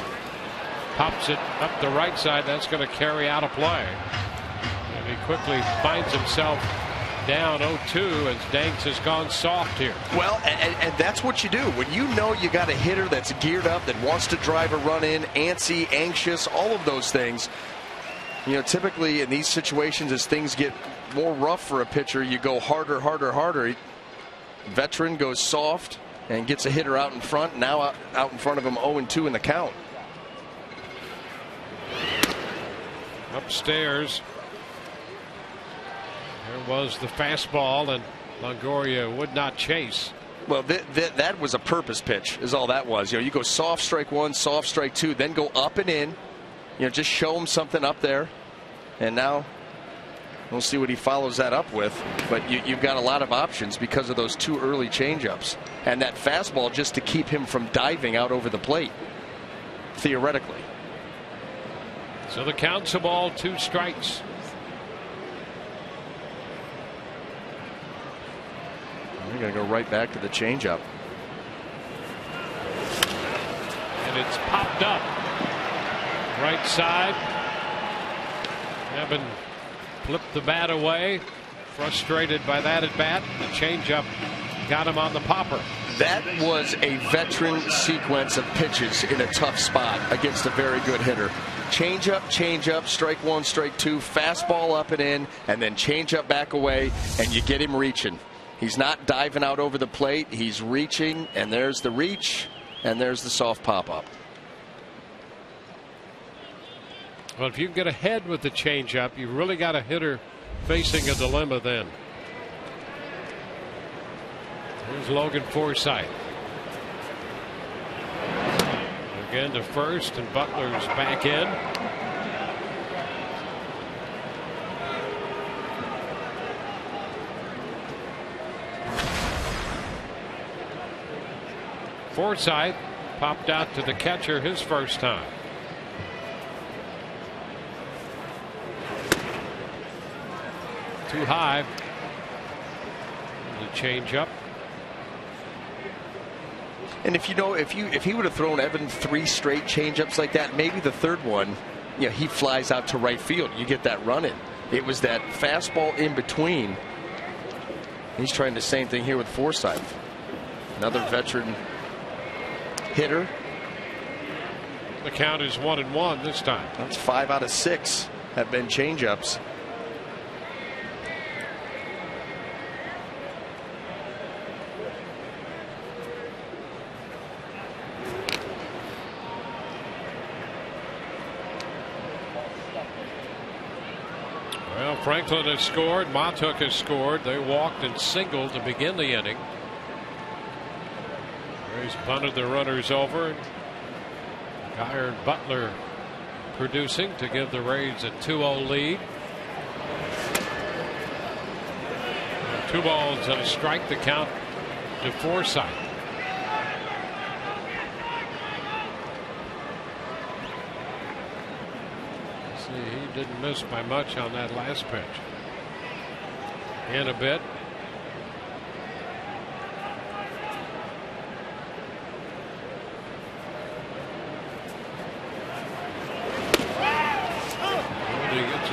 Pops it up the right side. That's going to carry out a play. And he quickly finds himself down 0-2 as Danks has gone soft here. Well, and that's what you do. When you know you got a hitter that's geared up, that wants to drive a run in, antsy, anxious, all of those things. You know, typically in these situations, as things get more rough for a pitcher, you go harder, harder, harder. Veteran goes soft and gets a hitter out in front. Now out in front of him, 0-2 in the count. Upstairs. There was the fastball, and Longoria would not chase. Well, that was a purpose pitch, is all that was. You know, you go soft strike 1, soft strike 2, then go up and in. You know, just show him something up there. And now We'll see what he follows that up with. But you've got a lot of options because of those 2 early changeups. And that fastball just to keep him from diving out over the plate, theoretically. So the count's a ball, 2 strikes. We're going to go right back to the changeup. And it's popped up. Right side. Evan flipped the bat away. Frustrated by that at bat. The changeup got him on the popper. That was a veteran sequence of pitches in a tough spot against a very good hitter. Changeup, strike 1, strike 2, fastball up and in, and then changeup back away, and you get him reaching. He's not diving out over the plate. He's reaching, and there's the reach, and there's the soft pop-up. Well, if you can get ahead with the changeup, you've really got a hitter facing a dilemma then. Here's Logan Forsythe. Again to first, and Butler's back in. Forsythe popped out to the catcher his first time. Too high. The changeup. And if he would have thrown Evan 3 straight changeups like that, maybe the third one, he flies out to right field. You get that run in. It was that fastball in between. He's trying the same thing here with Forsythe. Another veteran hitter. The count is 1-1 this time. That's 5 out of 6 have been changeups. Well, Franklin has scored. Matuk has scored. They walked and singled to begin the inning. He's punted the runners over. Geyer and Butler producing to give the Rays a 2-0 lead. 2 balls and a strike, the count to Forsythe. See, he didn't miss by much on that last pitch. In a bit.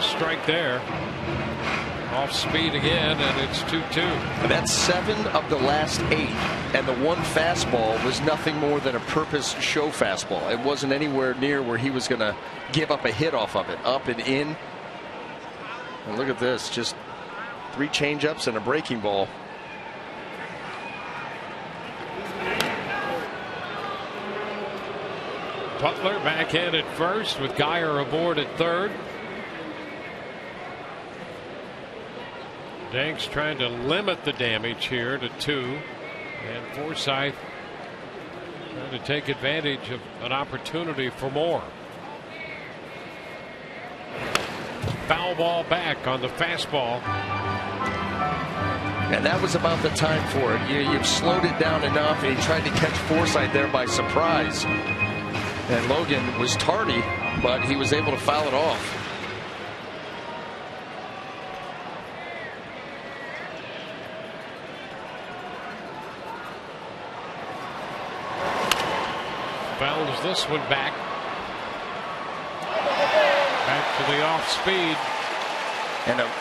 Strike there. Off speed again, and it's 2-2. That's 7 of the last 8, and the one fastball was nothing more than a purpose show fastball. It wasn't anywhere near where he was going to give up a hit off of it. Up and in. And look at this, just 3 changeups and a breaking ball. Butler back in at first with Geyer aboard at third. Danks trying to limit the damage here to 2, and Forsythe trying to take advantage of an opportunity for more. Foul ball back on the fastball. And that was about the time for it. You've slowed it down enough, and he tried to catch Forsythe there by surprise. And Logan was tardy, but he was able to foul it off. Fouls this one back. Back to the off speed.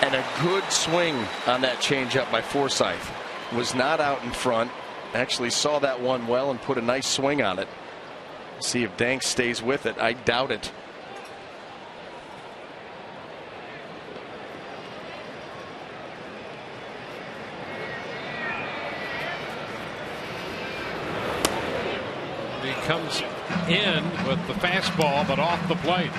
And a good swing on that changeup by Forsythe. Was not out in front. Actually saw that one well and put a nice swing on it. See if Danks stays with it. I doubt it. He comes in with the fastball, but off the plate.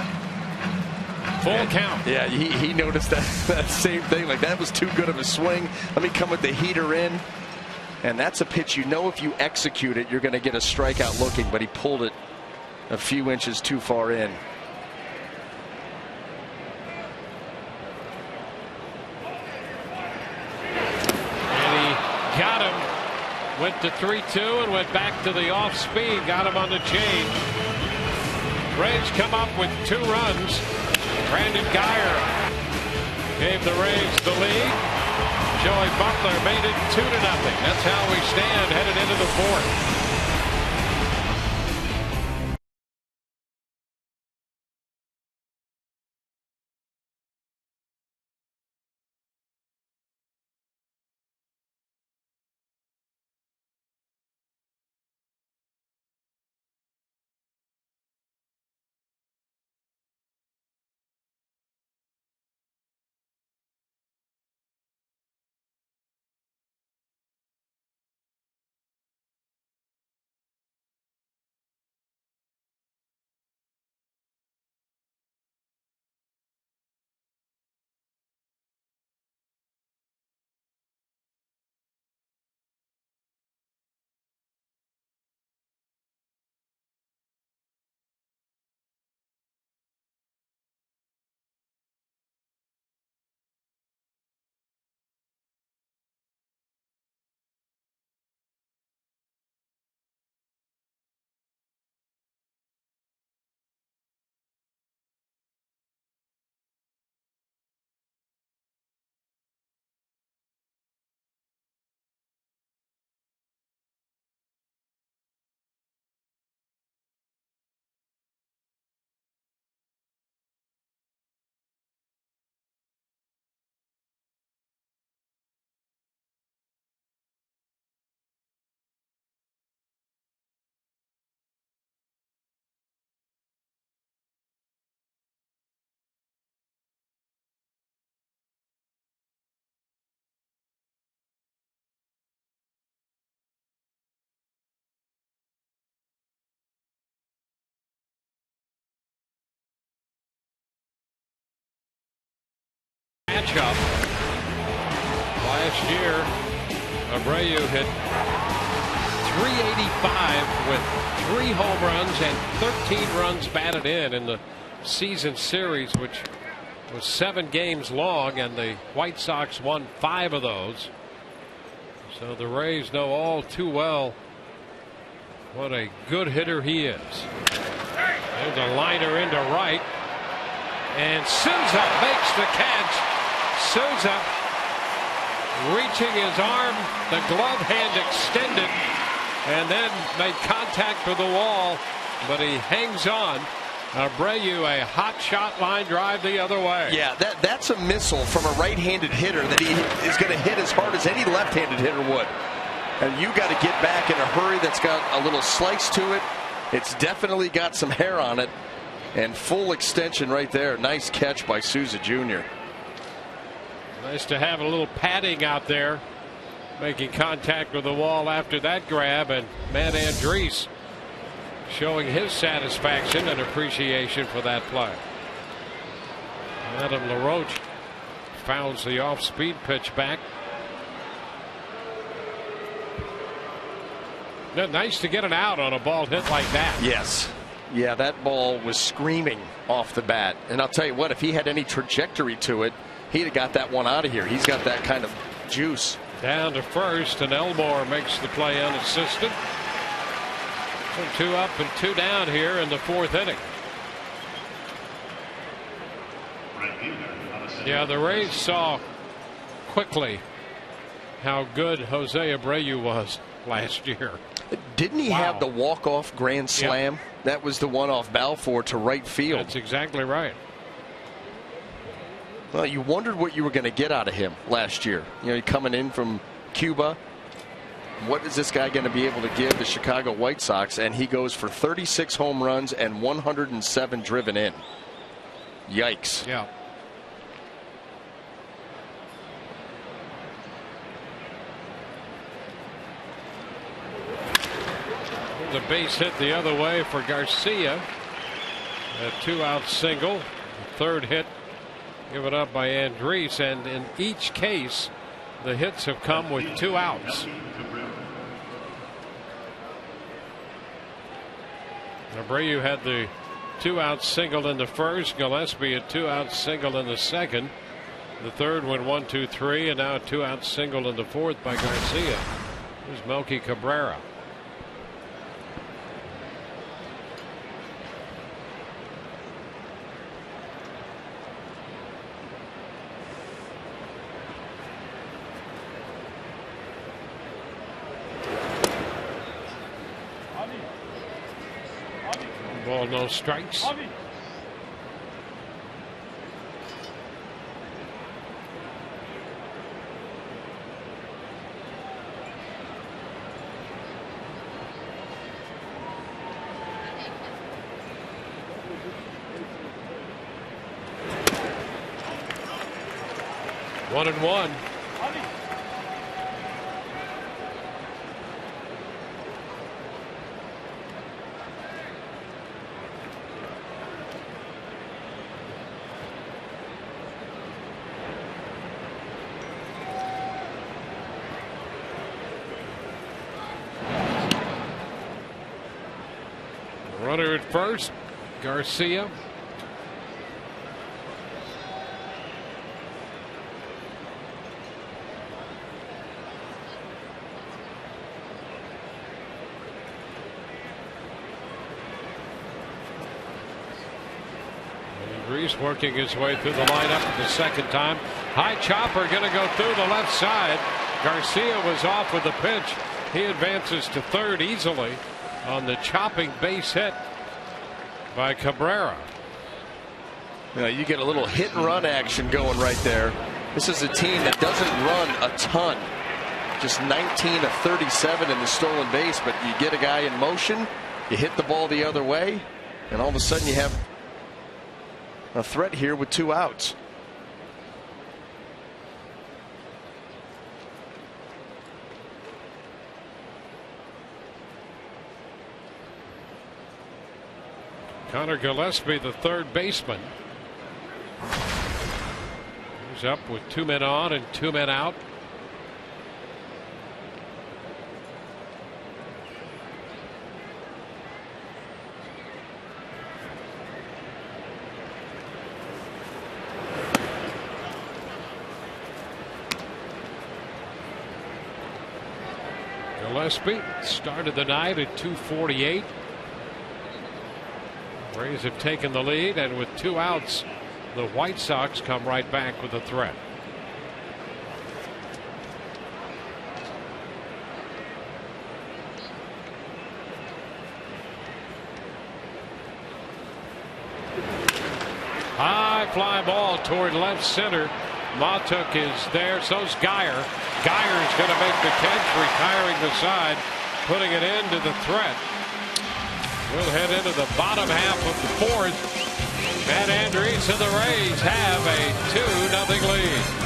Full count. Yeah, he noticed that same thing. Like, that was too good of a swing. Let me come with the heater in. And that's a pitch you know if you execute it, you're going to get a strikeout looking, but he pulled it a few inches too far in. Went to 3-2 and went back to the off speed. Got him on the change. Rays come up with 2 runs. Brandon Guyer gave the Rays the lead. Joey Butler made it 2-0. That's how we stand headed into the 4th. Matchup. Last year, Abreu hit .385 with 3 home runs and 13 runs batted in the season series, which was 7 games long, and the White Sox won 5 of those. So the Rays know all too well what a good hitter he is. There's a liner into right, and Souza makes the catch. Souza reaching his arm, the glove hand extended, and then made contact with the wall, but he hangs on. Abreu, a hot shot line drive the other way. Yeah, that's a missile from a right-handed hitter that he is going to hit as hard as any left-handed hitter would. And you got to get back in a hurry. That's got a little slice to it. It's definitely got some hair on it, and full extension right there. Nice catch by Souza Jr. Nice to have a little padding out there, making contact with the wall after that grab, and Matt Andriese showing his satisfaction and appreciation for that play. Adam LaRoche fouls the off-speed pitch back. Nice to get an out on a ball hit like that. Yes. Yeah, that ball was screaming off the bat. And I'll tell you what, if he had any trajectory to it, he'd have got that one out of here. He's got that kind of juice. Down to first, and Elmore makes the play unassisted. So 2 up and 2 down here in the 4th inning. Yeah, the Rays saw quickly how good Jose Abreu was last year. Didn't he have the walk-off grand slam? Yep. That was the one off Balfour to right field. That's exactly right. Well, you wondered what you were going to get out of him last year. You know, coming in from Cuba. What is this guy going to be able to give the Chicago White Sox? And he goes for 36 home runs and 107 driven in. Yikes. Yeah. There's a base hit the other way for Garcia. A 2-out single. The 3rd hit given up by Andriese, and in each case the hits have come with 2 outs. Abreu had the 2-out single in the first. Gillespie a 2-out single in the second. The third went 1-2-3, and now a 2-out single in the fourth by Garcia. Here's Melky Cabrera. Ball, no strikes. One and one. Runner at first, Garcia. Reese working his way through the lineup for the second time. High chopper going to go through the left side. Garcia was off with the pitch. He advances to third easily on the chopping base hit by Cabrera. You get a little hit and run action going right there. This is a team that doesn't run a ton. Just 19 of 37 in the stolen base, but you get a guy in motion, you hit the ball the other way, and all of a sudden you have a threat here with 2 outs. Connor Gillespie, the third baseman. He's up with 2 men on and 2 men out. Gillespie started the night at 248. Rays have taken the lead, and with 2 outs, the White Sox come right back with a threat. High fly ball toward left center. Matuk is there, so's Geyer. Geyer's going to make the catch, retiring the side, putting it into the threat. We'll head into the bottom half of the fourth. Matt Andrees and the Rays have a 2-0 lead.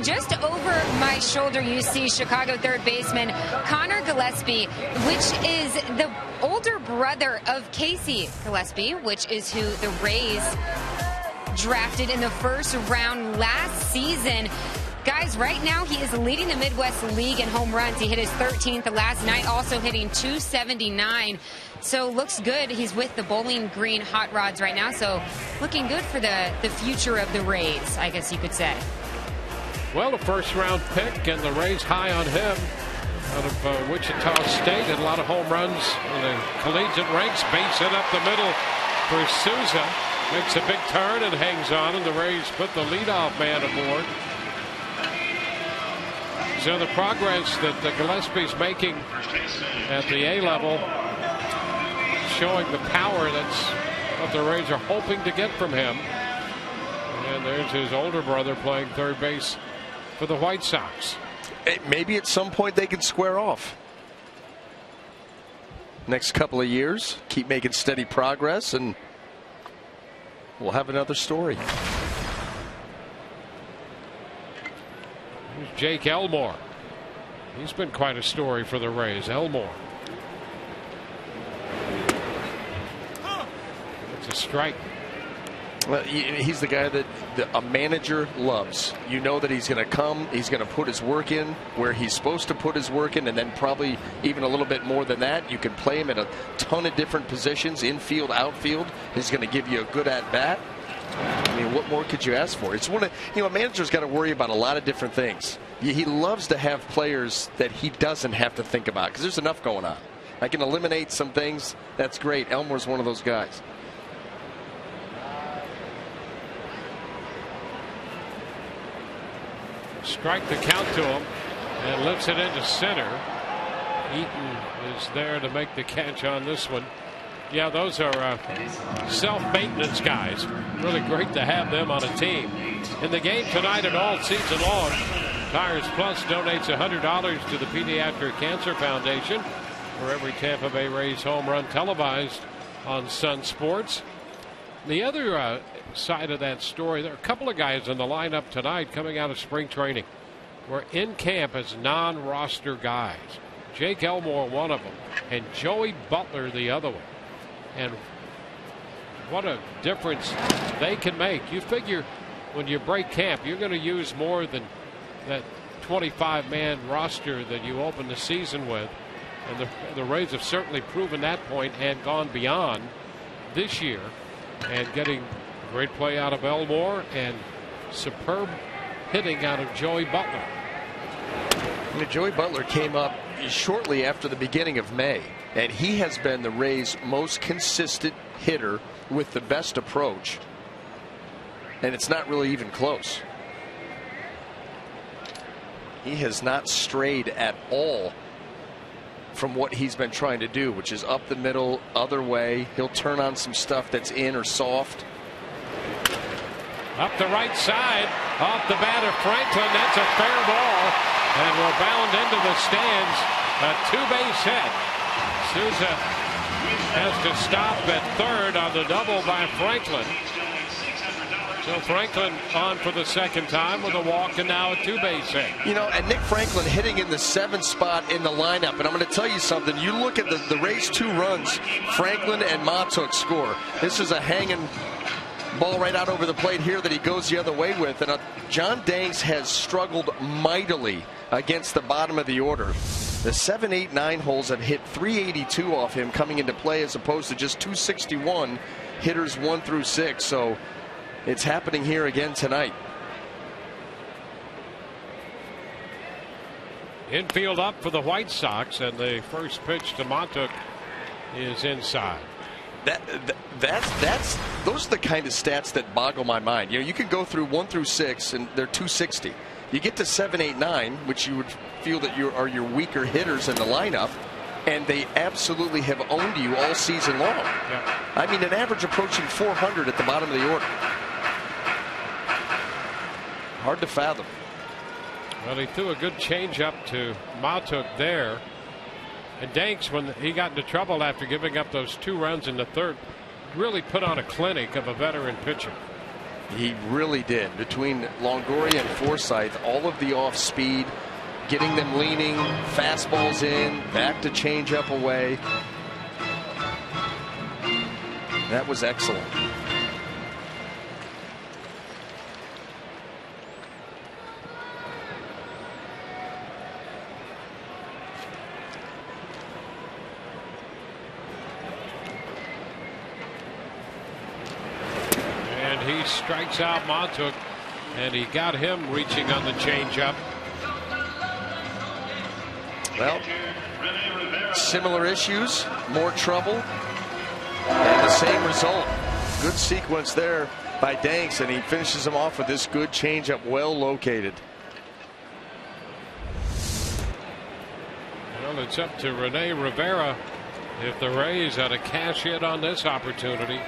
Just over my shoulder, you see Chicago third baseman Connor Gillespie, which is the older brother of Casey Gillespie, which is who the Rays drafted in the first round last season. Guys, right now he is leading the Midwest League in home runs. He hit his 13th last night, also hitting 279. So looks good. He's with the Bowling Green Hot Rods right now, so looking good for the future of the Rays, I guess you could say. Well, a first-round pick, and the Rays high on him out of Wichita State. Had a lot of home runs in the collegiate ranks. Base hit up the middle for Souza. Makes a big turn and hangs on, and the Rays put the leadoff man aboard. So the progress that Gillespie's making at the A level, showing the power that's what the Rays are hoping to get from him. And there's his older brother playing third base for the White Sox. Maybe at some point they can square off. Next couple of years, keep making steady progress, and we'll have another story. Here's Jake Elmore. He's been quite a story for the Rays. Elmore. It's a strike. Well, he's the guy that a manager loves. You know that he's going to come, he's going to put his work in where he's supposed to put his work in, and then probably even a little bit more than that. You can play him at a ton of different positions, infield, outfield. He's going to give you a good at-bat. I mean, what more could you ask for? It's one of, a manager's got to worry about a lot of different things. He loves to have players that he doesn't have to think about because there's enough going on. I can eliminate some things. That's great. Elmore's one of those guys. Strike the count to him and lifts it into center. Eaton is there to make the catch on this one. Yeah, those are self-maintenance guys. Really great to have them on a team. In the game tonight and all season long, Tires Plus donates $100 to the Pediatric Cancer Foundation for every Tampa Bay Rays home run televised on Sun Sports. The other side of that story, there are a couple of guys in the lineup tonight coming out of spring training. We're in camp as non-roster guys. Jake Elmore, one of them, and Joey Butler, the other one. And what a difference they can make. You figure when you break camp, you're going to use more than that 25-man roster that you open the season with. And the Rays have certainly proven that point and gone beyond this year. And getting great play out of Elmore and superb hitting out of Joey Butler. Joey Butler came up shortly after the beginning of May, and he has been the Rays' most consistent hitter with the best approach, and it's not really even close. He has not strayed at all from what he's been trying to do, which is up the middle, other way. He'll turn on some stuff that's in or soft. Up the right side, off the bat of Franklin. That's a fair ball, and will bound into the stands. A two-base hit. Souza has to stop at third on the double by Franklin. So Franklin on for the second time with a walk and now a two-base hit. And Nick Franklin hitting in the 7th spot in the lineup. And I'm going to tell you something. You look at the Rays' 2 runs Franklin and Matuk score. This is a hanging ball right out over the plate here that he goes the other way with. And John Danks has struggled mightily against the bottom of the order. The 7, 8, 9 holes have hit 382 off him coming into play as opposed to just 261 hitters 1 through 6. So it's happening here again tonight. Infield up for the White Sox, and the first pitch to Matuk is inside. Those are the kind of stats that boggle my mind. You can go through 1 through 6 and they're 260. You get to 7, 8, 9, which you would feel that are your weaker hitters in the lineup, and they absolutely have owned you all season long. Yeah. I mean, an average approaching 400 at the bottom of the order. Hard to fathom. Well, he threw a good changeup to Matuk there. And Danks, when he got into trouble after giving up those 2 runs in the third, really put on a clinic of a veteran pitcher. He really did. Between Longoria and Forsythe, all of the off speed, getting them leaning, fastballs in, back to changeup away. That was excellent. He strikes out Montook, and he got him reaching on the changeup. Well, similar issues, more trouble, and the same result. Good sequence there by Danks, and he finishes him off with this good changeup, well located. Well, it's up to Rene Rivera if the Rays had to cash in on this opportunity.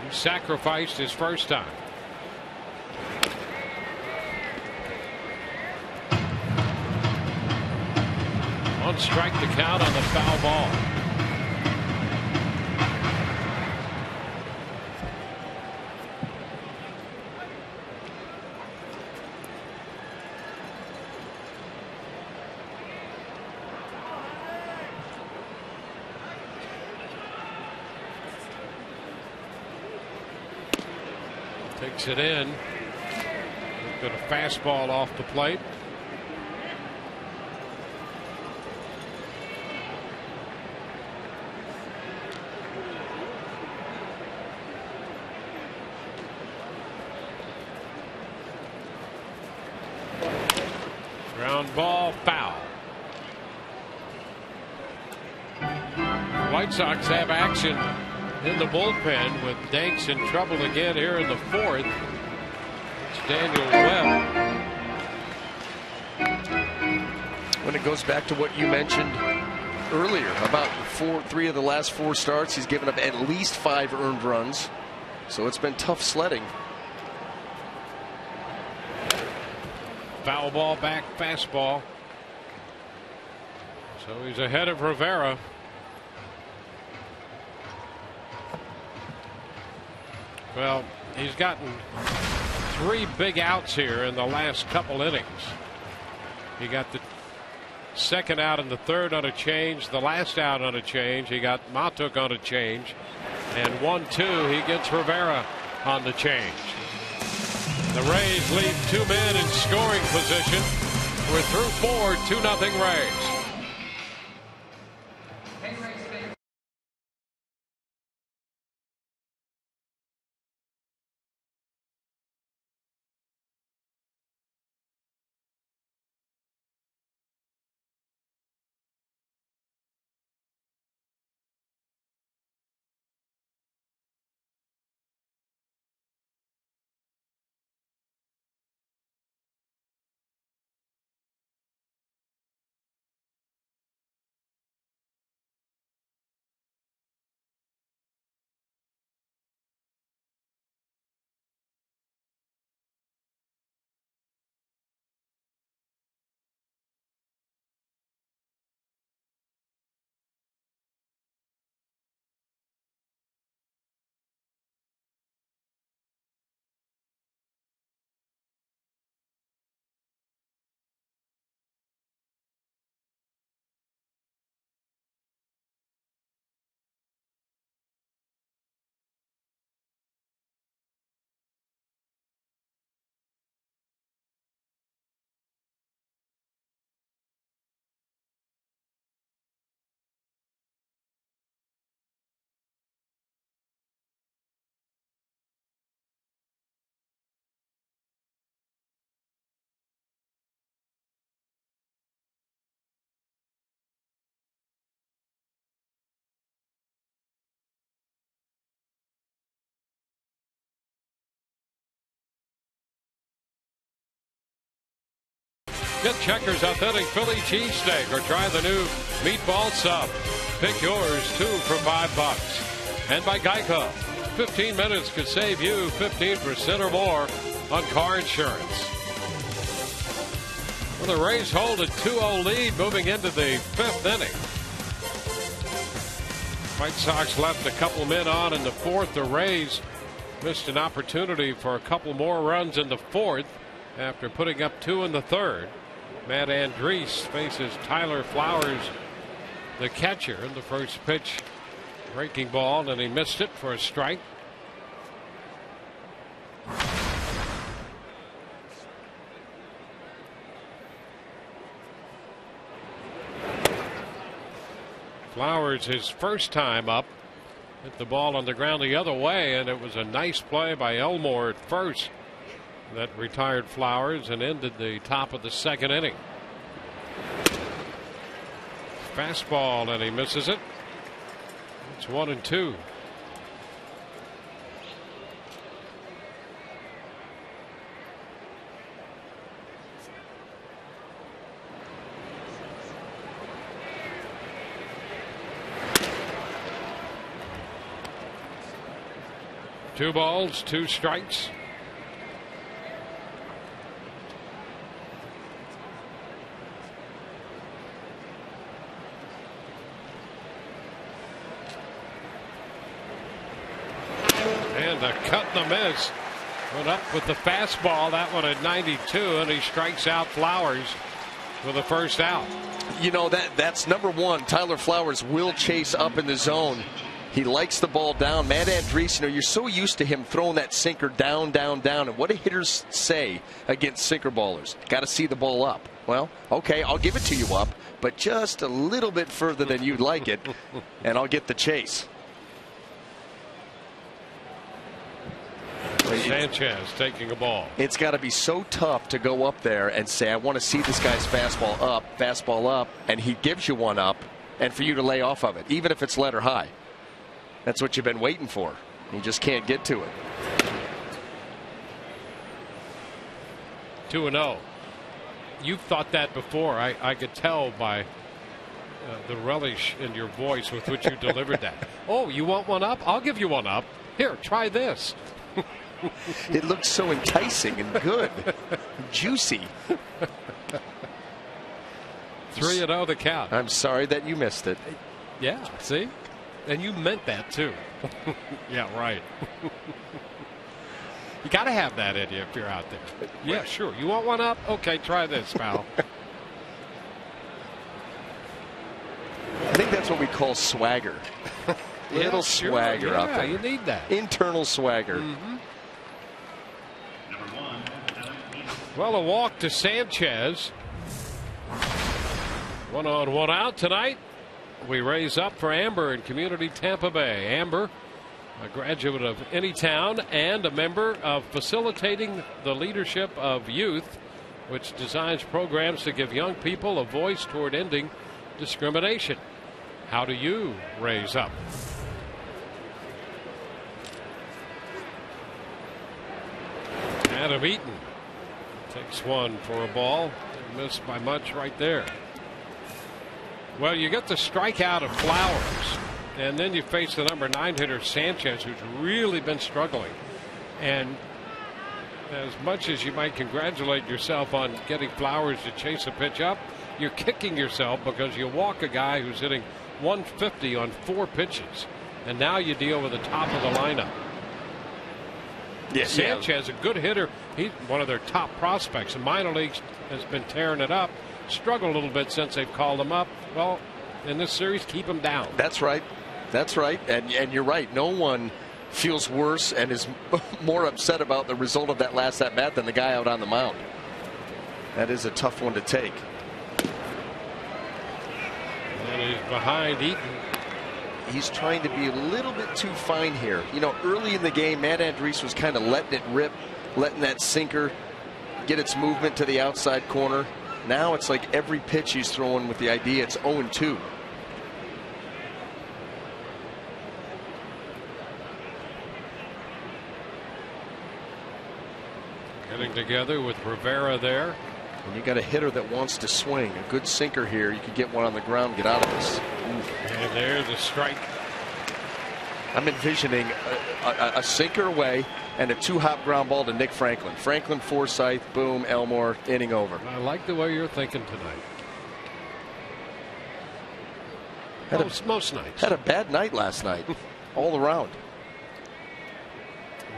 Sacrificed his first time. One strike to count on the foul ball. Takes it in. Got a fastball off the plate. Ground ball, foul. White Sox have action in the bullpen with Danks in trouble again here in the fourth. It's Daniel Webb. When it goes back to what you mentioned earlier about three of the last four starts, he's given up at least 5 earned runs. So it's been tough sledding. Foul ball back, fastball. So he's ahead of Rivera. Well, he's gotten 3 big outs here in the last couple innings. He got the second out in the third on a change, the last out on a change. He got Montook on a change, and 1-2 he gets Rivera on the change. The Rays leave 2 men in scoring position. We're through 4, 2-0 Rays. Get Checkers Authentic Philly Cheesesteak or try the new Meatball Sub. Pick yours, 2 for $5. And by Geico. 15 minutes could save you 15% or more on car insurance. Well, the Rays hold a 2-0 lead moving into the 5th inning. White Sox left a couple men on in the 4th. The Rays missed an opportunity for a couple more runs in the fourth after putting up 2 in the third. Matt Andriese faces Tyler Flowers, the catcher, in the first pitch. Breaking ball, and he missed it for a strike. Flowers, his first time up, hit the ball on the ground the other way, and it was a nice play by Elmore at first that retired Flowers and ended the top of the second inning. Fastball, and he misses it. It's 1-2. Two balls, 2 strikes. And a cut and a miss. Went up with the fastball, that one at 92, and he strikes out Flowers for the first out. You know, that's number one. Tyler Flowers will chase up in the zone. He likes the ball down. Matt Andriese, you know, you're so used to him throwing that sinker down, down, down. And what do hitters say against sinker ballers? Got to see the ball up. Well, okay, I'll give it to you up, but just a little bit further than you'd like it, and I'll get the chase. Sanchez taking a ball. It's got to be so tough to go up there and say, I want to see this guy's fastball up, and he gives you one up, and for you to lay off of it, even if it's letter high. That's what you've been waiting for. You just can't get to it. 2-0. You've thought that before. I could tell by the relish in your voice with which you delivered that. Oh, you want one up? I'll give you one up. Here, try this. It looks so enticing and good. Juicy. 3-0 the count. I'm sorry that you missed it. Yeah, see? And you meant that too. Yeah, right. You got to have that in you if you're out there. Yeah, sure. You want one up? Okay, try this, pal. I think that's what we call swagger. Little swagger out there. You need that. Internal swagger. Mm-hmm. Well, a walk to Sanchez. 1 on, 1 out tonight. We raise up for Amber in Community Tampa Bay. Amber, a graduate of Anytown and a member of Facilitating the Leadership of Youth, which designs programs to give young people a voice toward ending discrimination. How do you raise up? Adam Eaton takes one for a ball. Missed by much right there. Well, you get the strikeout of Flowers, and then you face the number 9 hitter Sanchez, who's really been struggling. And as much as you might congratulate yourself on getting Flowers to chase a pitch up, you're kicking yourself because you walk a guy who's hitting 150 on 4 pitches, and now you deal with the top of the lineup. Yeah, Sanchez, a good hitter. He's one of their top prospects. The minor leagues has been tearing it up. Struggled a little bit since they've called him up. Well, in this series, keep him down. That's right. That's right. And you're right. No one feels worse and is more upset about the result of that last at bat than the guy out on the mound. That is a tough one to take. And he's behind Eaton. He's trying to be a little bit too fine here. You know, early in the game, Matt Andriese was kind of letting it rip, letting that sinker get its movement to the outside corner. Now it's like every pitch he's throwing with the idea it's 0-2. Getting together with Rivera there. And you got a hitter that wants to swing. A good sinker here. You could get one on the ground, get out of this. And there's a strike. I'm envisioning a sinker away and a 2-hop ground ball to Nick Franklin. Franklin, Forsythe, boom, Elmore, inning over. I like the way you're thinking tonight. Most nights. Had a bad night last night, all around.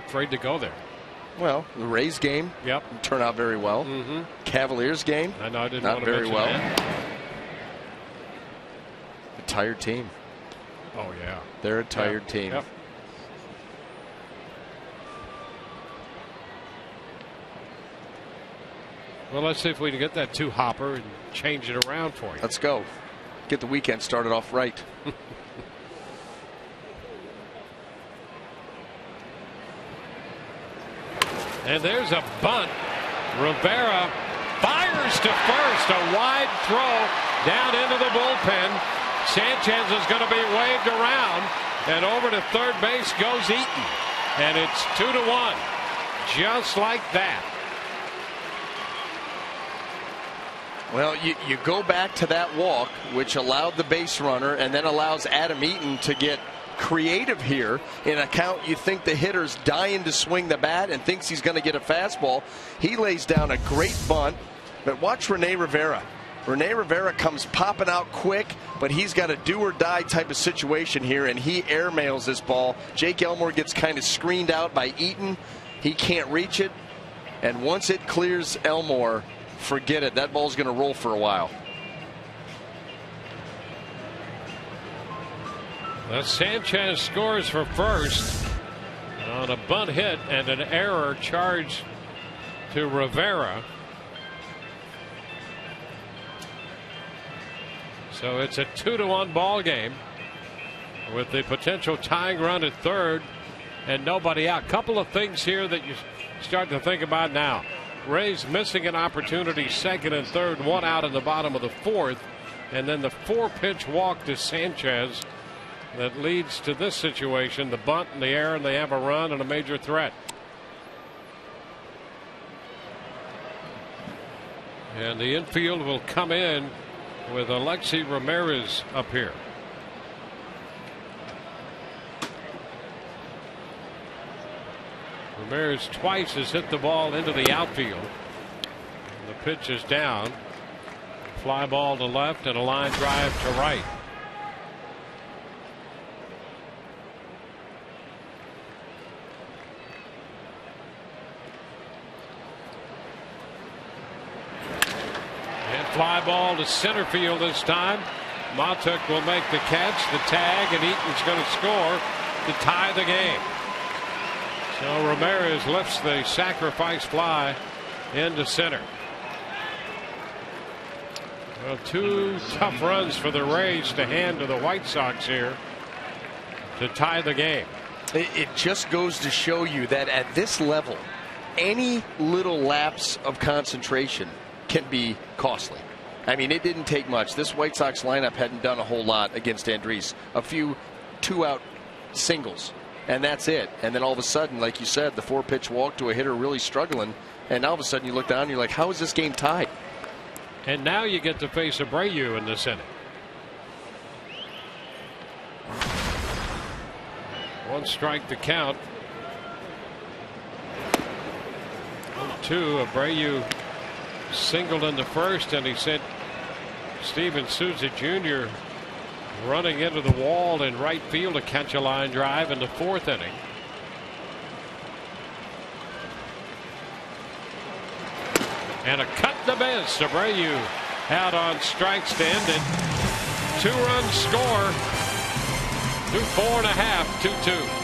afraid to go there. Well, the Rays game turned out very well. Cavaliers game, I know I didn't not want to very well. That. A tired team. Oh, yeah. They're a tired team. Yep. Well, let's see if we can get that two-hopper and change it around for you. Let's go. Get the weekend started off right. And there's a bunt. Rivera fires to first. A wide throw down into the bullpen. Sanchez is going to be waved around. And over to third base goes Eaton. And it's 2-1. Just like that. Well, you go back to that walk, which allowed the base runner and then allows Adam Eaton to get creative here in a count. You think the hitter's dying to swing the bat and thinks he's going to get a fastball. He lays down a great bunt. But watch Rene Rivera. Rene Rivera comes popping out quick, but he's got a do-or-die type of situation here, and he airmails this ball. Jake Elmore gets kind of screened out by Eaton. He can't reach it. And once it clears Elmore, forget it. That ball's going to roll for a while. Sanchez scores for first on a bunt hit and an error charged to Rivera. So it's a 2-1 ball game with the potential tying run at third and nobody out. Couple of things here that you start to think about now. Rays missing an opportunity second and third, one out in the bottom of the fourth, and then the 4-pitch walk to Sanchez that leads to this situation, the bunt in the air, and they have a run and a major threat. And the infield will come in with Alexi Ramirez up here. Ramirez twice has hit the ball into the outfield. And the pitch is down. Fly ball to left and a line drive to right. And fly ball to center field this time. Matuk will make the catch, the tag, and Eaton's going to score to tie the game. So Ramirez lifts the sacrifice fly into center. Well, two tough runs for the Rays to hand to the White Sox here to tie the game. It just goes to show you that at this level, any little lapse of concentration can be costly. I mean, it didn't take much. This White Sox lineup hadn't done a whole lot against Andres. A few two-out singles. And that's it. And then all of a sudden, like you said, the 4-pitch walk to a hitter really struggling. And all of a sudden you look down and you're like, how is this game tied? And now you get to face Abreu in this inning. 1 strike to count. 0-2. Abreu singled in the first, and he sent Steven Souza Jr. running into the wall in right field to catch a line drive in the 4th inning. And a cut to miss. Abreu out on strikes to end it. 2-run score. Through 4.5. 2-2.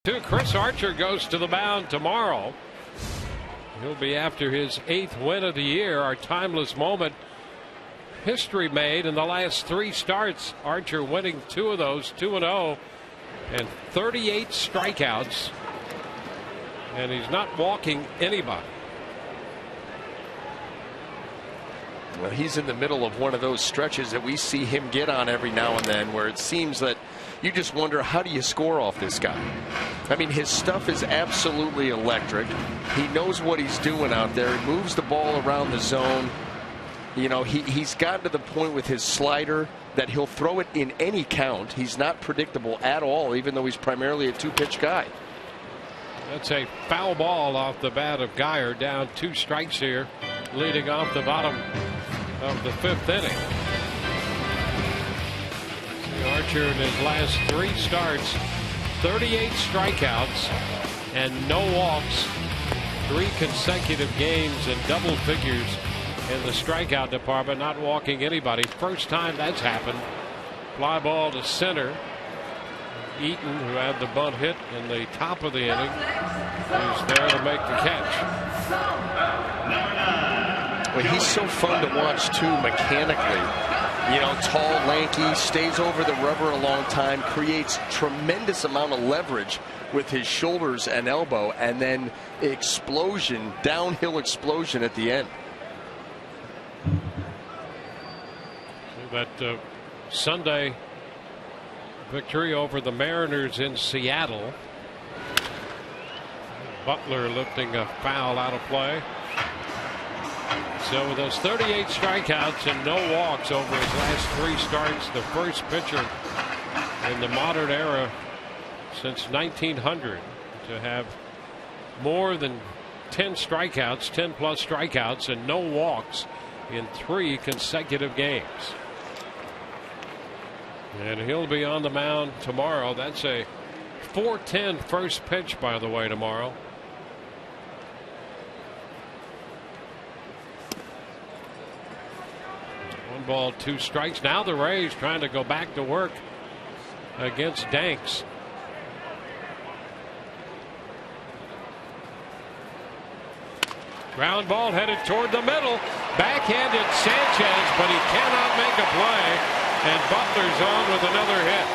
Chris Archer goes to the mound tomorrow. He'll be after his 8th win of the year. Our timeless moment. History made in the last 3 starts. Archer winning 2 of those, 2-0, and 38 strikeouts. And he's not walking anybody. Well, he's in the middle of one of those stretches that we see him get on every now and then, where it seems that you just wonder, how do you score off this guy? I mean, his stuff is absolutely electric. He knows what he's doing out there. He moves the ball around the zone. You know, he's gotten to the point with his slider that he'll throw it in any count. He's not predictable at all, even though he's primarily a 2-pitch guy. That's a foul ball off the bat of Geyer. Down 2 strikes here, leading off the bottom of the 5th inning. Archer in his last 3 starts, 38 strikeouts and no walks. 3 consecutive games in double figures in the strikeout department, not walking anybody. First time that's happened. Fly ball to center. Eaton, who had the bunt hit in the top of the inning, is there to make the catch. Well, he's so fun to watch too, mechanically. You know, tall, lanky, stays over the rubber a long time, creates tremendous amount of leverage with his shoulders and elbow, and then explosion, downhill explosion at the end. That Sunday victory over the Mariners in Seattle. Butler lifting a foul out of play. So with those 38 strikeouts and no walks over his last 3 starts, the first pitcher in the modern era since 1900 to have more than 10 strikeouts, 10 plus strikeouts, and no walks in 3 consecutive games. And he'll be on the mound tomorrow. That's a 4:10 first pitch, by the way, tomorrow. One ball, 2 strikes. Now the Rays trying to go back to work against Danks. Ground ball headed toward the middle. Backhanded Sanchez, but he cannot make a play. And Butler's on with another hit.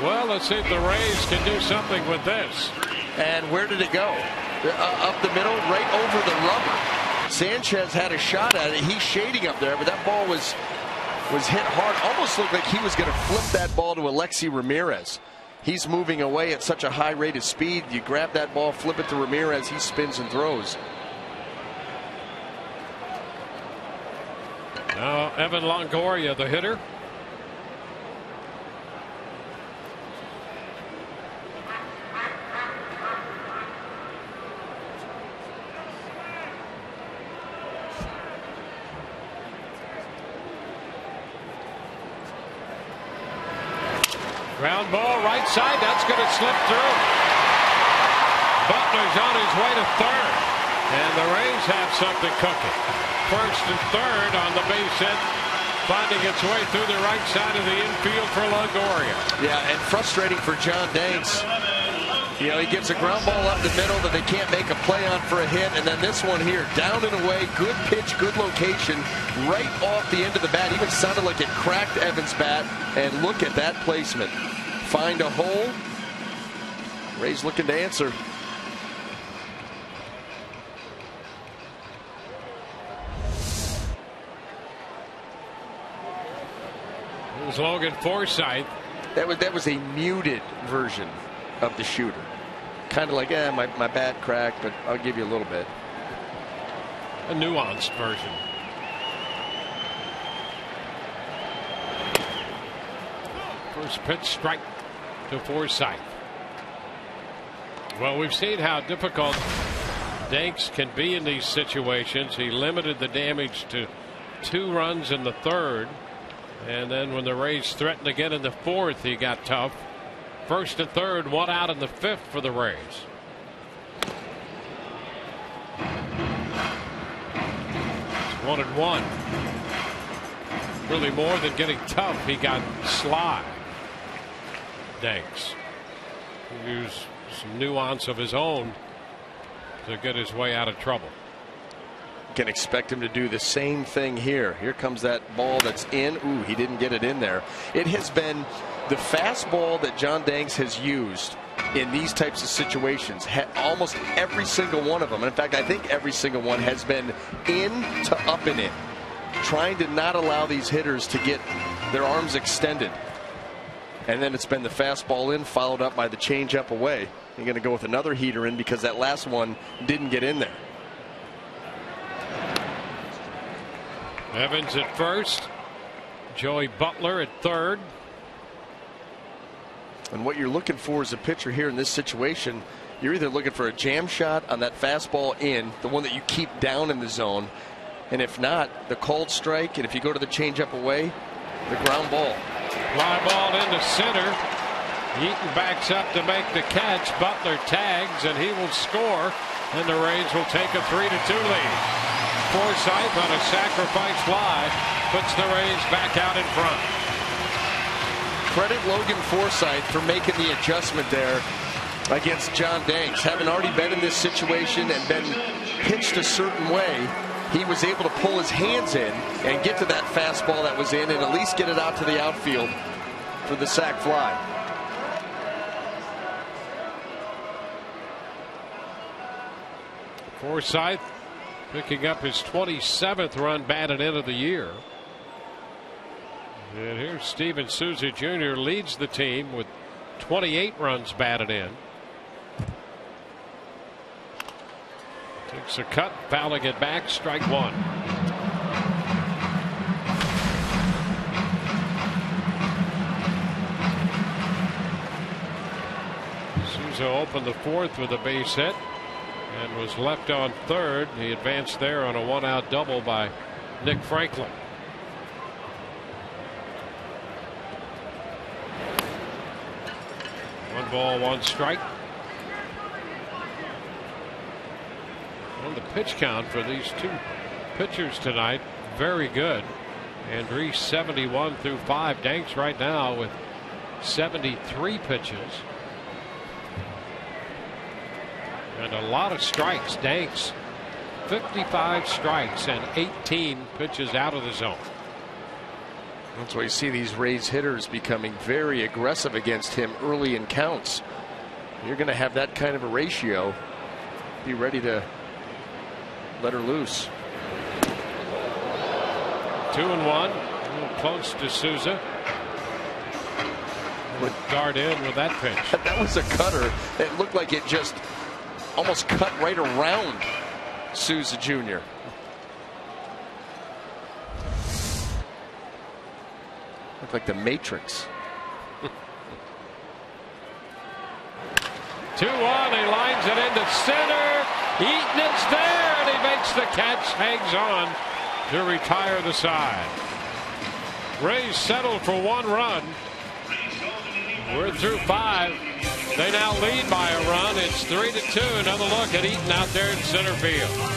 Well, let's see if the Rays can do something with this. And where did it go? Up the middle, right over the rubber. Sanchez had a shot at it. He's shading up there, but that ball was hit hard. Almost looked like he was going to flip that ball to Alexi Ramirez. He's moving away at such a high rate of speed. You grab that ball, flip it to Ramirez. He spins and throws. Now Evan Longoria, the hitter. Ground ball right side. That's going to slip through. Butler's on his way to third. And the Rays have something cooking. First and third on the base hit, finding its way through the right side of the infield for Longoria. Yeah, and frustrating for John Danks. You know, he gets a ground ball up the middle that they can't make a play on for a hit, and then this one here, down and away, good pitch, good location, right off the end of the bat. Even sounded like it cracked Evans' bat, and look at that placement. Find a hole. Rays looking to answer. Logan Forsythe. That was a muted version of the shooter. Kind of like, my bat cracked, but I'll give you a little bit. A nuanced version. First pitch strike to Forsythe. Well, we've seen how difficult Danks can be in these situations. He limited the damage to 2 runs in the 3rd. And then when the Rays threatened again in the 4th, he got tough. 1st and 3rd, 1 out in the 5th for the Rays. It's 1-1. Really more than getting tough, he got sly. Danks used some nuance of his own to get his way out of trouble. Can expect him to do the same thing here. Here comes that ball that's in. Ooh, he didn't get it in there. It has been the fastball that John Danks has used in these types of situations. Almost every single one of them. And in fact, I think every single one has been in to up and in, trying to not allow these hitters to get their arms extended. And then it's been the fastball in, followed up by the changeup away. You're going to go with another heater in because that last one didn't get in there. Evans at first. Joey Butler at third. And what you're looking for as a pitcher here in this situation, you're either looking for a jam shot on that fastball in, the one that you keep down in the zone, and if not, the called strike, and if you go to the changeup away, the ground ball. Fly ball into center. Eaton backs up to make the catch. Butler tags, and he will score, and the Rays will take a 3-2 lead. Forsythe on a sacrifice fly puts the Rays back out in front. Credit Logan Forsythe for making the adjustment there against John Danks. Having already been in this situation and been pitched a certain way, he was able to pull his hands in and get to that fastball that was in and at least get it out to the outfield for the sac fly. Forsythe picking up his 27th run batted in of the year. And here's Steven Souza Jr. leads the team with 28 runs batted in. Takes a cut, fouling it back, strike one. Souza opened the fourth with a base hit and was left on third. He advanced there on a one-out double by Nick Franklin. One ball, one strike. And the pitch count for these two pitchers tonight, very good. Andriese 71 through 5. Danks right now with 73 pitches. And a lot of strikes. Danks 55 strikes and 18 pitches out of the zone. That's why you see these Rays hitters becoming very aggressive against him early in counts. You're going to have that kind of a ratio. Be ready to let her loose. 2-1. A little close to Souza. Would dart in with that pitch. That was a cutter. It looked like it just almost cut right around Souza Jr. Looked like the Matrix. 2-1. He lines it into center. Eaton is there, and he makes the catch. Hangs on to retire the side. Rays settled for one run. We're through 5. They now lead by a run. It's 3-2. Another look at Eaton out there in center field.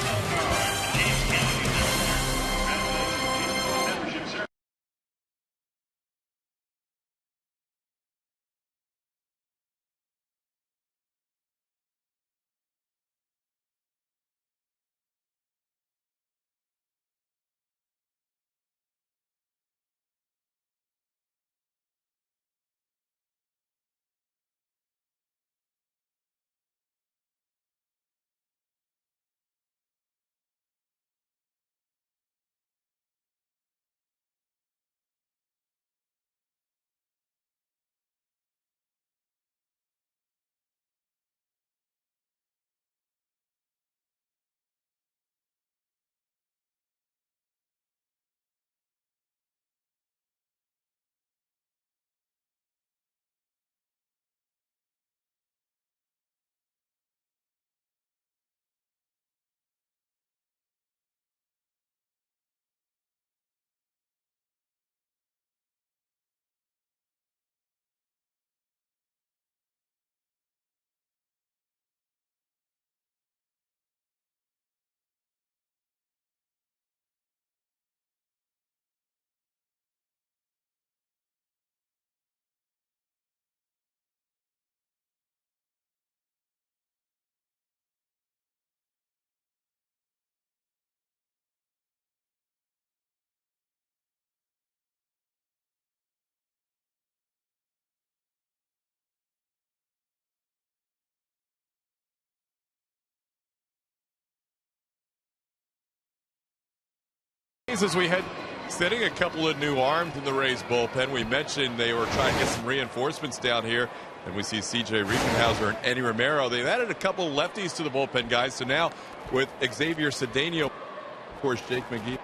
As we head, sitting a couple of new arms in the Rays bullpen. We mentioned they were trying to get some reinforcements down here. And we see C.J. Riepenhauser and Eddie Romero. They've added a couple lefties to the bullpen, guys. So now with Xavier Cedeno, of course, Jake McGee,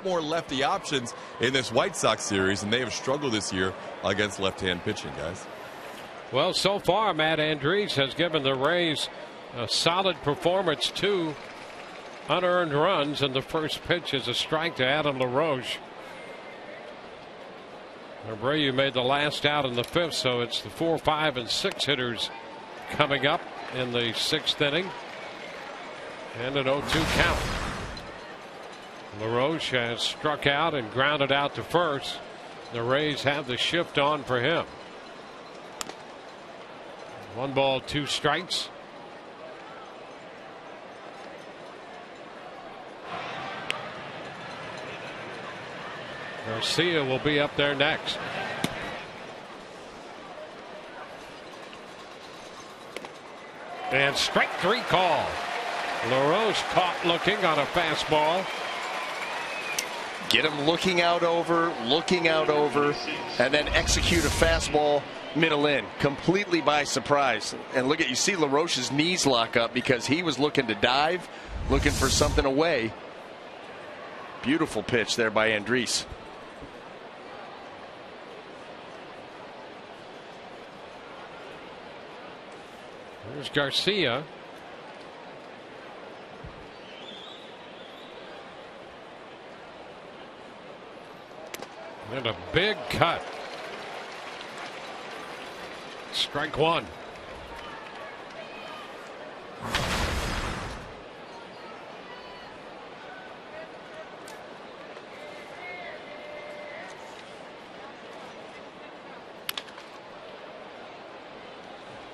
more lefty options in this White Sox series. And they have struggled this year against left-hand pitching, guys. Well, so far, Matt Andriese has given the Rays a solid performance. 2 unearned runs, and the first pitch is a strike to Adam LaRoche. Abreu made the last out in the 5th, so it's the 4, 5, and 6 hitters coming up in the 6th inning. And an 0-2 count. LaRoche has struck out and grounded out to first. The Rays have the shift on for him. 1 ball, 2 strikes. Garcia will be up there next. And strike 3 call. LaRoche caught looking on a fastball. Get him looking out over, and then execute a fastball middle in, completely by surprise. And look at, you see LaRoche's knees lock up because he was looking to dive, looking for something away. Beautiful pitch there by Andriese. Here's Garcia. And a big cut. Strike 1.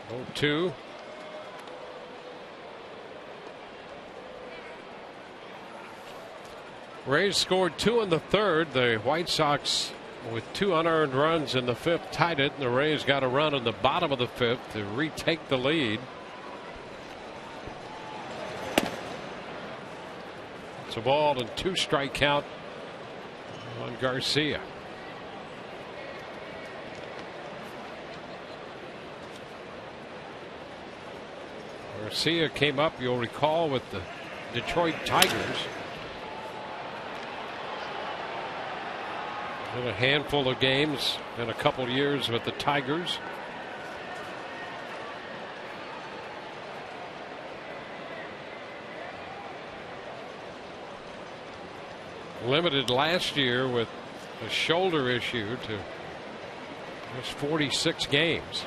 Oh, 2. Rays scored 2 in the 3rd. The White Sox, with 2 unearned runs in the 5th, tied it. And the Rays got a run in the bottom of the 5th to retake the lead. It's a ball and 2 strike count on Garcia. Garcia came up, you'll recall, with the Detroit Tigers. In a handful of games in a couple years with the Tigers. Limited last year with a shoulder issue to just 46 games.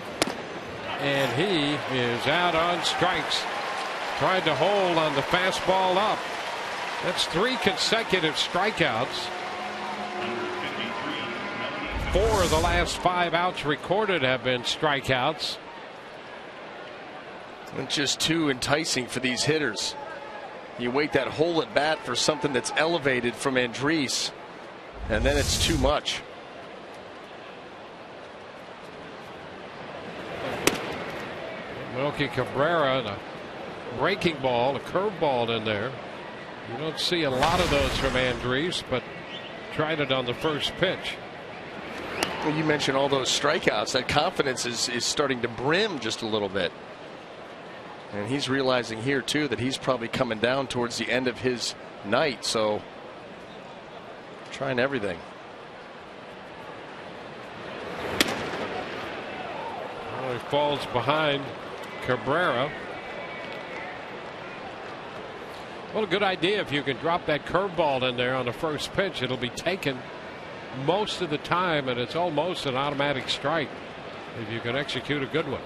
And he is out on strikes. Tried to hold on the fastball up. That's 3 consecutive strikeouts. 4 of the last 5 outs recorded have been strikeouts. And just too enticing for these hitters. You wait that hole at bat for something that's elevated from Andriese, and then it's too much. Melky Cabrera, and a breaking ball, a curveball in there. You don't see a lot of those from Andriese, but tried it on the first pitch. Well, you mentioned all those strikeouts. That confidence is starting to brim just a little bit. And he's realizing here, too, that he's probably coming down towards the end of his night. So, trying everything. Well, he falls behind Cabrera. Well, a good idea if you can drop that curveball in there on the first pitch. It'll be taken most of the time, and it's almost an automatic strike if you can execute a good one.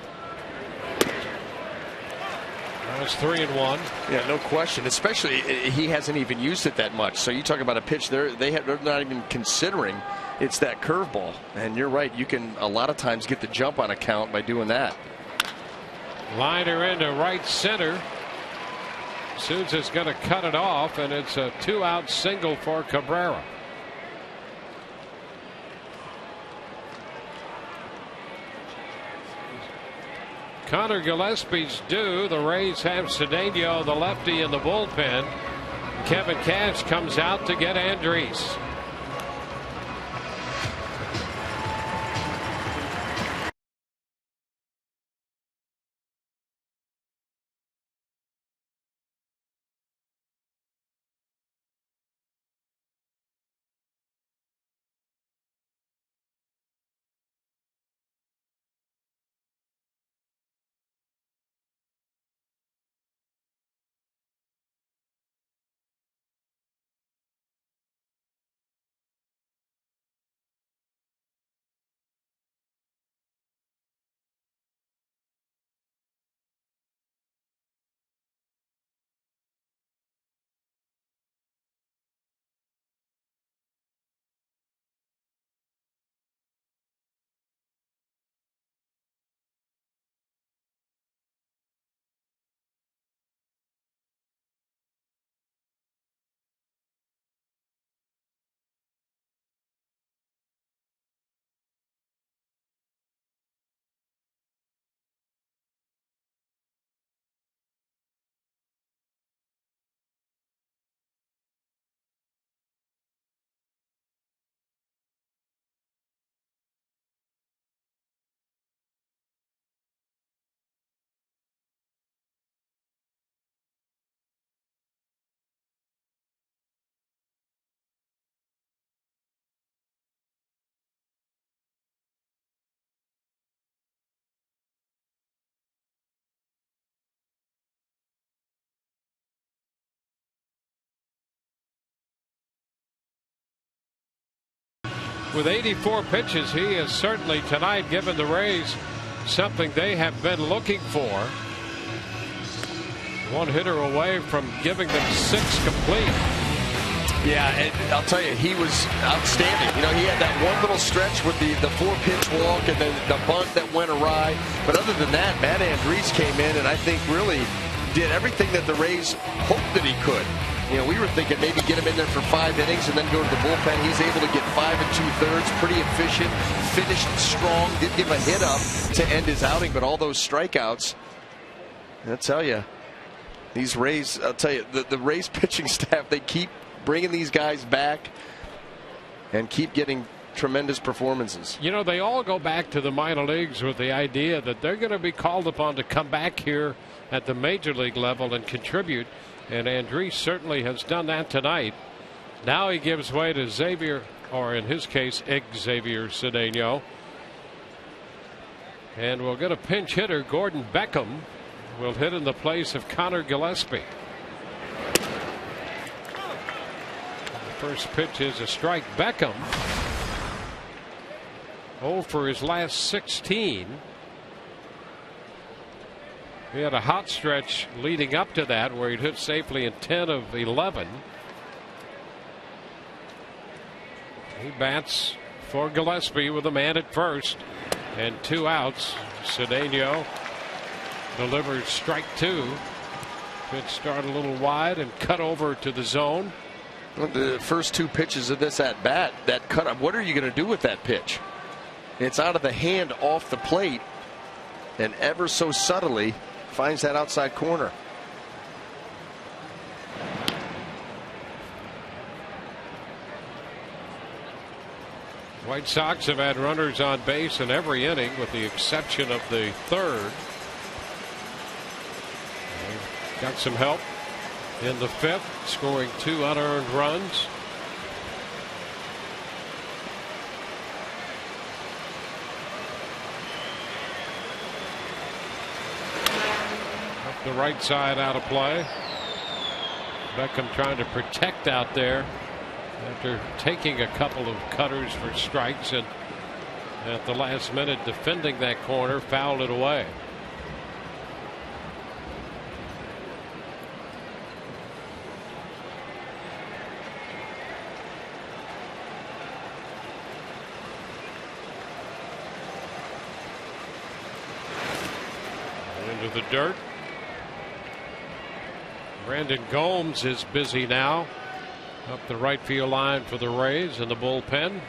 That's 3-1. Yeah, no question. Especially he hasn't even used it that much. So you talk about a pitch they're not even considering. It's that curveball, and you're right. You can a lot of times get the jump on a count by doing that. Liner into right center. Souza's going to cut it off, and it's a 2-out single for Cabrera. Connor Gillespie's due. The Rays have Cedeno, the lefty, in the bullpen. Kevin Cash comes out to get Andriese. With 84 pitches, he has certainly tonight given the Rays something they have been looking for. One hitter away from giving them 6 complete. Yeah, and I'll tell you, he was outstanding. You know, he had that one little stretch with the 4-pitch walk and then the bunt that went awry. But other than that, Matt Andriese came in and I think really did everything that the Rays hoped that he could. You know, we were thinking maybe get him in there for 5 innings and then go to the bullpen. He's able to get 5 2/3, pretty efficient, finished strong, did give a hit up to end his outing, but all those strikeouts, I'll tell you, these Rays, I'll tell you, the Rays pitching staff, they keep bringing these guys back and keep getting tremendous performances. You know, they all go back to the minor leagues with the idea that they're going to be called upon to come back here at the major league level and contribute. And Andriese certainly has done that tonight. Now he gives way to Xavier, or in his case, Xavier Cedeno. And we'll get a pinch hitter. Gordon Beckham will hit in the place of Connor Gillespie. The first pitch is a strike. Beckham 0 for his last 16. He had a hot stretch leading up to that where he'd hit safely in 10 of 11. He bats for Gillespie with a man at first and 2 outs. Cedeno delivers strike 2. Pitch started a little wide and cut over to the zone. The first 2 pitches of this at bat, that cut up, what are you going to do with that pitch? It's out of the hand off the plate and ever so subtly finds that outside corner. White Sox have had runners on base in every inning with the exception of the 3rd. They've got some help in the 5th, scoring 2 unearned runs. Up the right side, out of play. Beckham trying to protect out there after taking a couple of cutters for strikes, and at the last minute defending that corner, fouled it away. Into the dirt. Brandon Gomes is busy now up the right field line for the Rays in the bullpen.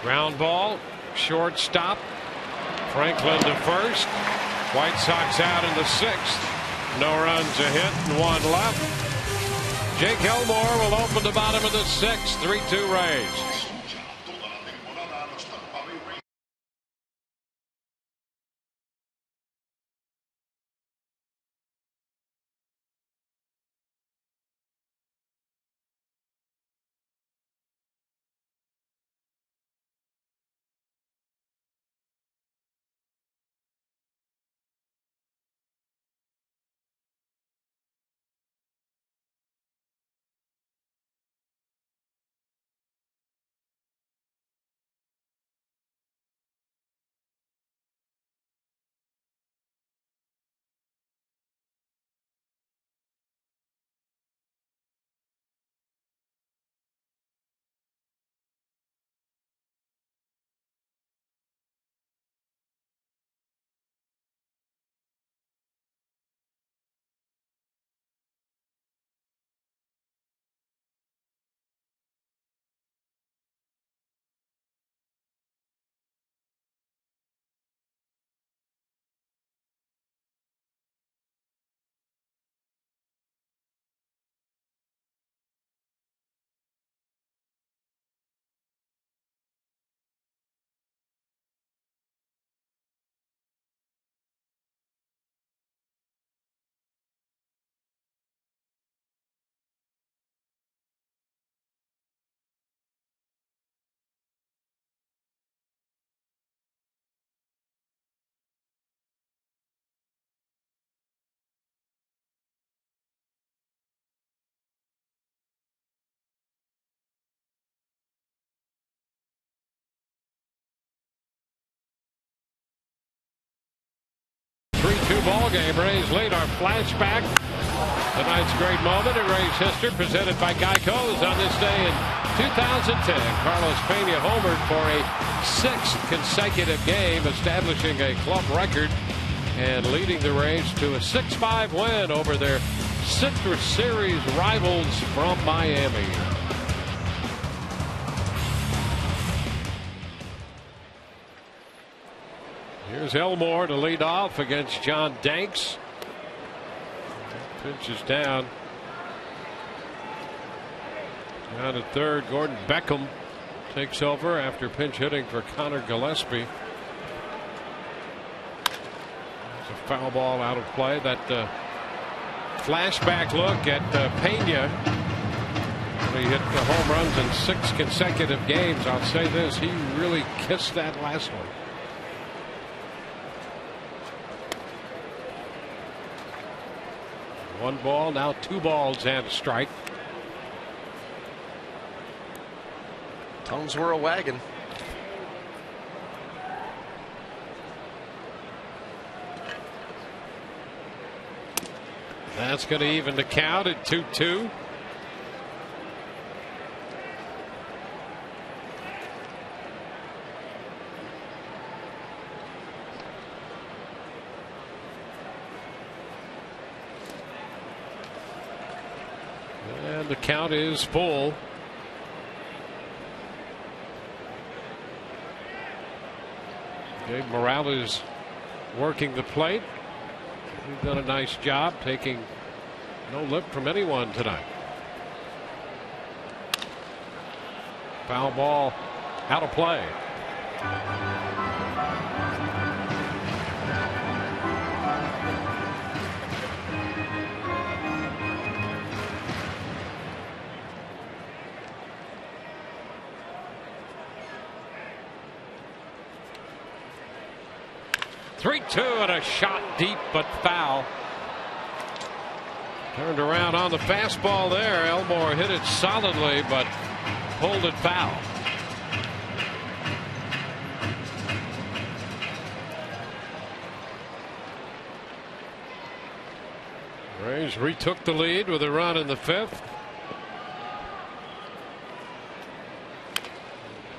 Ground ball, shortstop. Franklin to first. White Sox out in the 6th. No runs, a hit, and 1 left. Jake Elmore will open the bottom of the 6th. 3-2 Rays. Ball game. Rays lead. Our flashback. Tonight's great moment in Rays history, presented by Geico's on this day in 2010. Carlos Pena homered for a 6th consecutive game, establishing a club record and leading the Rays to a 6-5 win over their Citrus Series rivals from Miami. Here's Elmore to lead off against John Danks. Pitch is down. Down at third, Gordon Beckham takes over after pinch hitting for Connor Gillespie. It's a foul ball out of play. That flashback look at Pena. He hit the home runs in 6 consecutive games. I'll say this, he really kissed that last one. One ball, now 2 balls and a strike. Tongues were a wagon. That's going to even the count at 2-2. And the count is full. Gabe Morales working the plate. He's done a nice job taking no lip from anyone tonight. Foul ball out of play. Three-two and a shot deep but foul. Turned around on the fastball there. Elmore hit it solidly but pulled it foul. Rays retook the lead with a run in the 5th.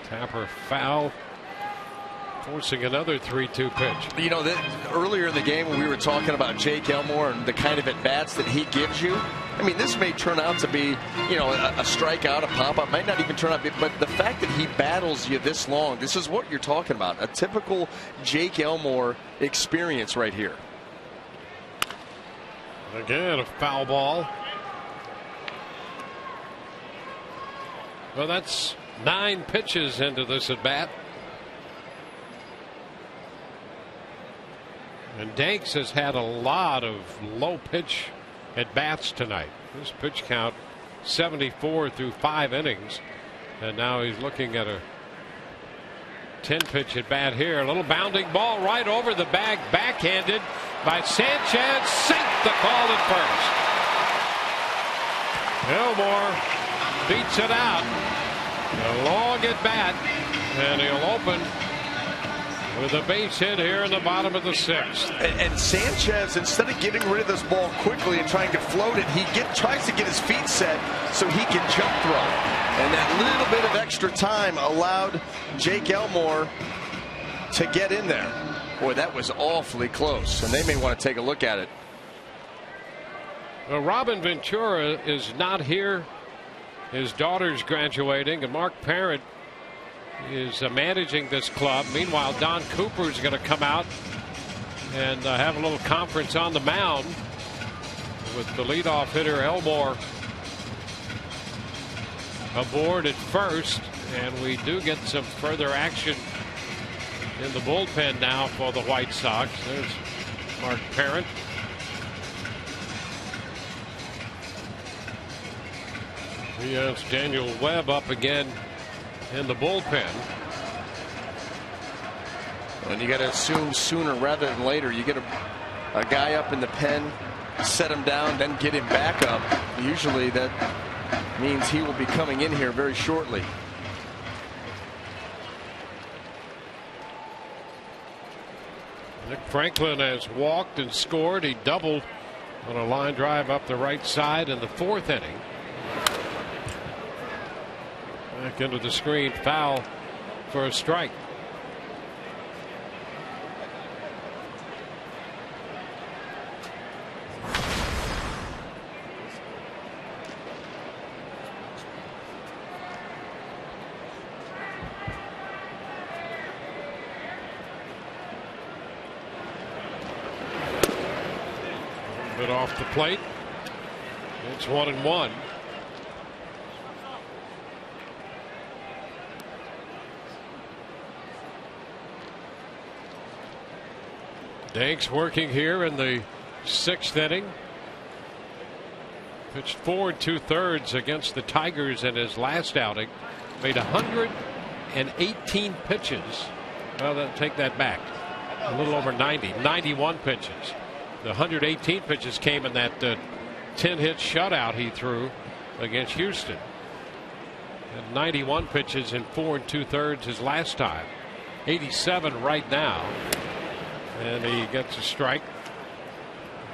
Tapper foul, forcing another 3-2 pitch. You know, earlier in the game when we were talking about Jake Elmore and the kind of at-bats that he gives you, I mean, this may turn out to be, you know, a strikeout, a pop-up, might not even turn out, but the fact that he battles you this long, this is what you're talking about. A typical Jake Elmore experience right here. Again, a foul ball. Well, that's 9 pitches into this at bat. And Danks has had a lot of low pitch at bats tonight. His pitch count 74 through 5 innings. And now he's looking at a 10 pitch at bat here. A little bounding ball right over the bag, backhanded by Sanchez. Safe the call at first. Elmore beats it out. A long at bat, and he'll open with a base hit here in the bottom of the 6th. And Sanchez, instead of getting rid of this ball quickly and trying to float it, he tries to get his feet set so he can jump throw. And that little bit of extra time allowed Jake Elmore to get in there. Boy, that was awfully close, and they may want to take a look at it. Well, Robin Ventura is not here. His daughter's graduating, and Mark Parent is managing this club. Meanwhile, Don Cooper is going to come out and have a little conference on the mound with the leadoff hitter Elmore aboard at first, and we do get some further action in the bullpen now for the White Sox. There's Mark Parent. He has Daniel Webb up again in the bullpen. And you got to assume sooner rather than later. You get a guy up in the pen, set him down, then get him back up. Usually that means he will be coming in here very shortly. Nick Franklin has walked and scored. He doubled on a line drive up the right side in the 4th inning. Back into the screen, foul for a strike. A bit off the plate. It's 1-1. Danks working here in the 6th inning. Pitched 4 2/3 against the Tigers in his last outing. Made 118 pitches. Well, take that back. A little over 91 pitches. The 118 pitches came in that 10-hit shutout he threw against Houston. And 91 pitches in 4 2/3 his last time. 87 right now. And he gets a strike.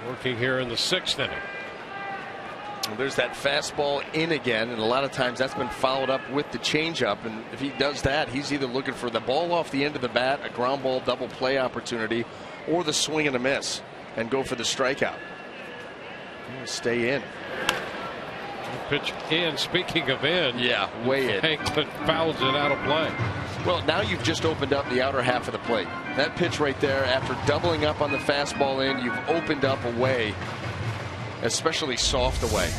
Working here in the 6th inning. Well, there's that fastball in again, and a lot of times that's been followed up with the changeup. And if he does that, he's either looking for the ball off the end of the bat, a ground ball double play opportunity, or the swing and a miss, and go for the strikeout. Stay in. Pitch in. Speaking of in, yeah, way in. Franklin fouls it out of play. Well, now you've just opened up the outer half of the plate. That pitch right there, after doubling up on the fastball in, you've opened up a way, especially soft away.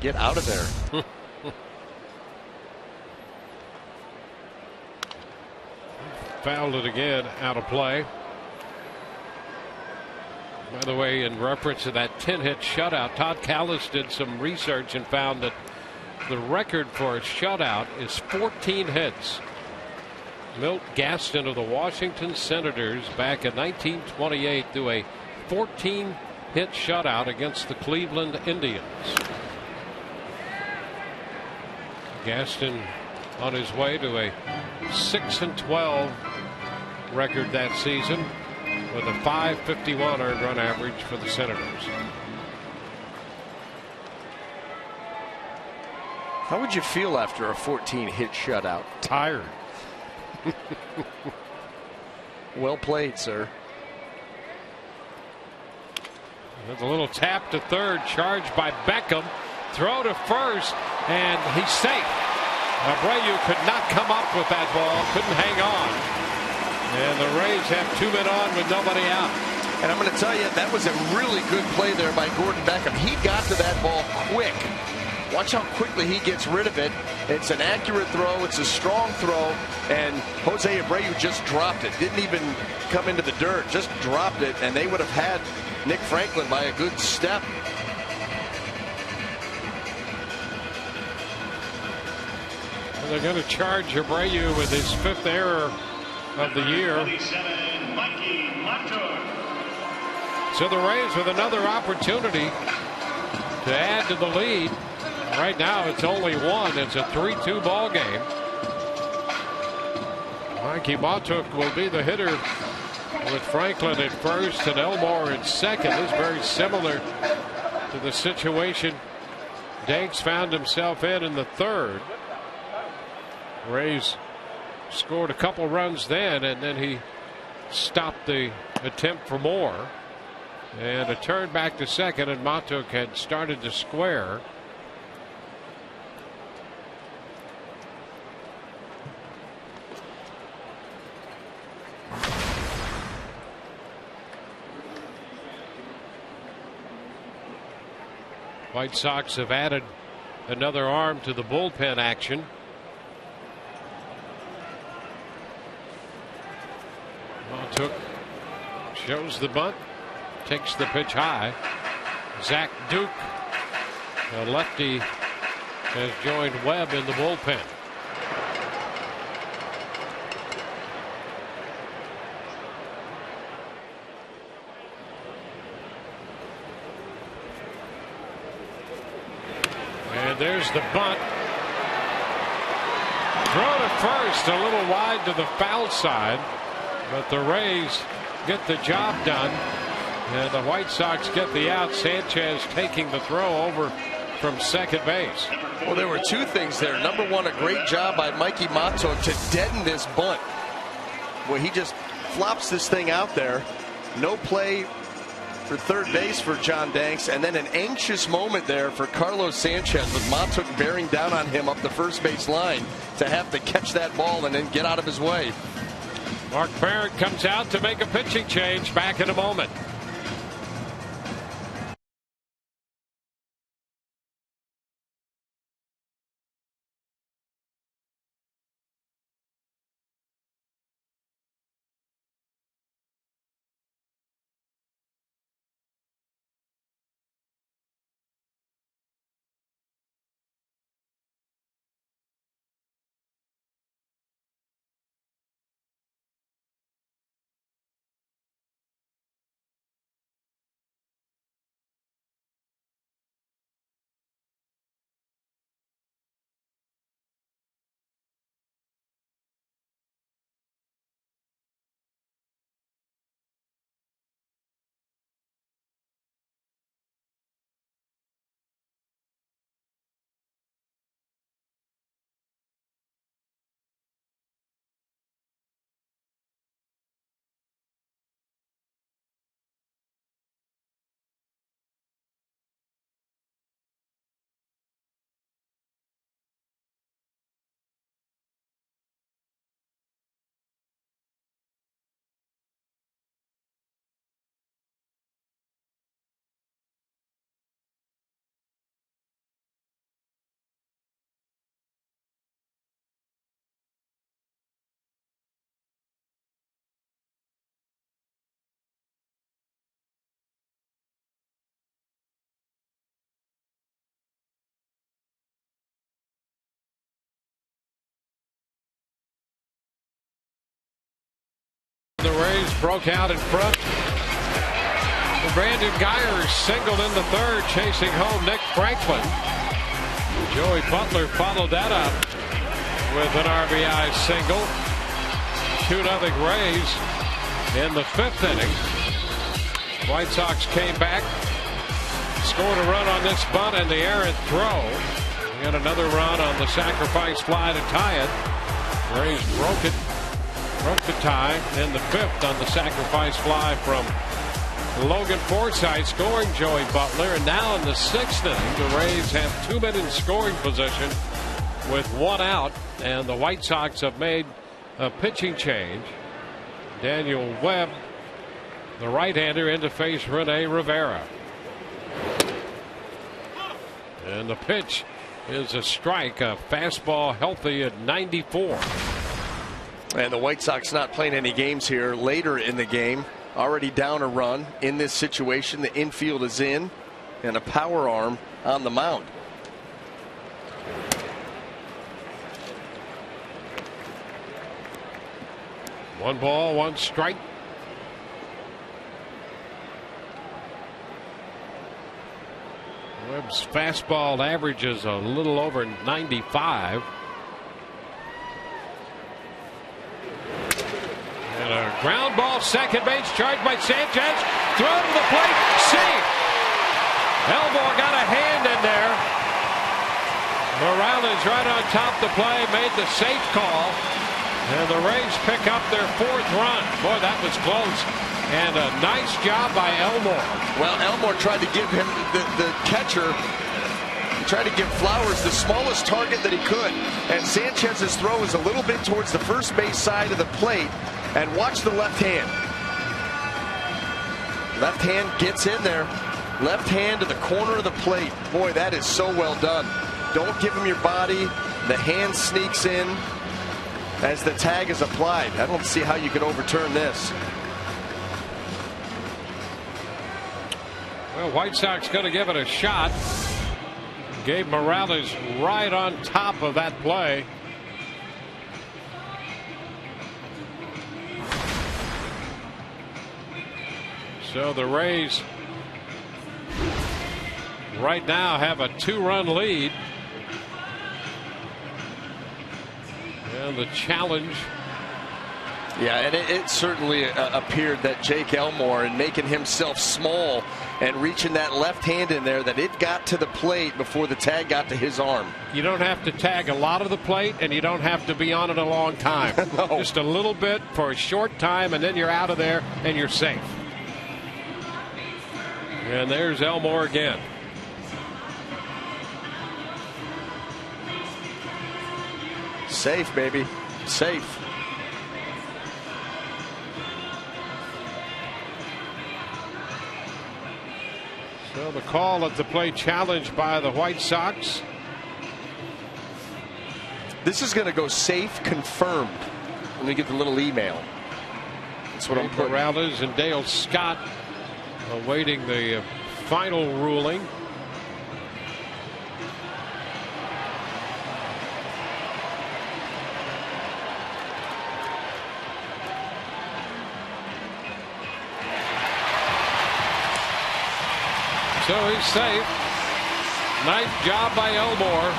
Get out of there. Fouled it again, out of play. By the way, in reference to that 10-hit shutout, Todd Callis did some research and found that the record for a shutout is 14 hits. Milt Gaston of the Washington Senators back in 1928 threw a 14-hit shutout against the Cleveland Indians. Gaston on his way to a 6-12 record that season, with a .551 earned run average for the Senators. How would you feel after a 14-hit shutout? Tired. Well played, sir. With a little tap to third, charged by Beckham. Throw to first, and he's safe. Abreu could not come up with that ball, couldn't hang on. And the Rays have 2 men on with nobody out. And I'm going to tell you, that was a really good play there by Gordon Beckham. He got to that ball quick. Watch how quickly he gets rid of it. It's an accurate throw. It's a strong throw. And Jose Abreu just dropped it. Didn't even come into the dirt. Just dropped it. And they would have had Nick Franklin by a good step. They're going to charge Abreu with his 5th error of the year. So the Rays with another opportunity to add to the lead. Right now it's only 1. It's a 3-2 ball game. Mikey Matuk will be the hitter with Franklin at first and Elmore at second. This is very similar to the situation Danks found himself in the 3rd. Rays scored a couple runs then, and then he stopped the attempt for more. And a turn back to second, and Matuk had started to square. White Sox have added another arm to the bullpen action. Matuk shows the bunt, takes the pitch high. Zach Duke, a lefty, has joined Webb in the bullpen. And there's the bunt. Throw to first, a little wide to the foul side. But the Rays get the job done, and the White Sox get the out. Sanchez taking the throw over from second base. Well, there were 2 things there. Number 1, a great job by Mikey Matuk to deaden this bunt, where he just flops this thing out there. No play for third base for John Danks, and then an anxious moment there for Carlos Sanchez with Matuk bearing down on him up the first base line to have to catch that ball and then get out of his way. Mark Barrett comes out to make a pitching change. Back in a moment. The Rays broke out in front. Brandon Geyer singled in the 3rd, chasing home Nick Franklin. Joey Butler followed that up with an RBI single. 2-0 Rays in the 5th inning. White Sox came back, scored a run on this bunt and the errant throw. And another run on the sacrifice fly to tie it. Rays broke the tie in the 5th on the sacrifice fly from Logan Forsythe scoring Joey Butler. And now in the 6th inning, the Rays have 2 men in scoring position with 1 out. And the White Sox have made a pitching change. Daniel Webb, the right-hander, in to face Rene Rivera. And the pitch is a strike, a fastball, healthy at 94. And the White Sox not playing any games here later in the game. Already down a run in this situation. The infield is in, and a power arm on the mound. One ball, one strike. Webb's fastball averages a little over 95. And a ground ball, second base, charged by Sanchez. Throw to the plate, safe. Elmore got a hand in there. Morales right on top of the play, made the safe call. And the Rays pick up their 4th run. Boy, that was close. And a nice job by Elmore. Well, Elmore tried to give him the catcher. He tried to give Flowers the smallest target that he could. And Sanchez's throw is a little bit towards the first base side of the plate. And watch the left hand. Left hand gets in there. Left hand to the corner of the plate. Boy, that is so well done. Don't give him your body. The hand sneaks in as the tag is applied. I don't see how you could overturn this. Well, White Sox going to give it a shot. Gabe Morales right on top of that play. So the Rays right now have a 2-run lead. And the challenge. Yeah, and it certainly appeared that Jake Elmore, and making himself small and reaching that left hand in there, that it got to the plate before the tag got to his arm. You don't have to tag a lot of the plate, and you don't have to be on it a long time. No. Just a little bit for a short time, and then you're out of there and you're safe. And there's Elmore again. Safe, baby. Safe. So the call at the plate, challenged by the White Sox. This is going to go safe, confirmed. Let me get the little email. That's what I'm putting. Morales and Dale Scott awaiting the final ruling. So he's safe. Nice job by Elmore.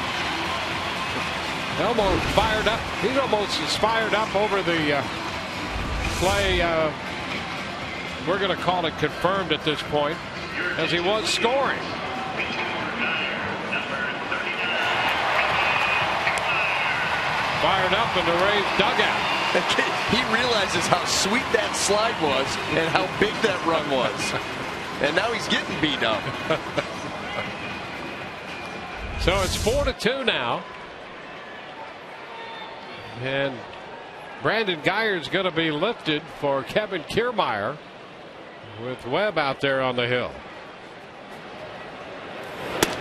Elmore fired up. He's almost as fired up over the play. We're going to call it confirmed at this point, as he was scoring. Fired up in the Rays dugout. He realizes how sweet that slide was and how big that run was. And now he's getting beat up. So it's 4-2 now. And Brandon Geyer's going to be lifted for Kevin Kiermaier, with Webb out there on the hill.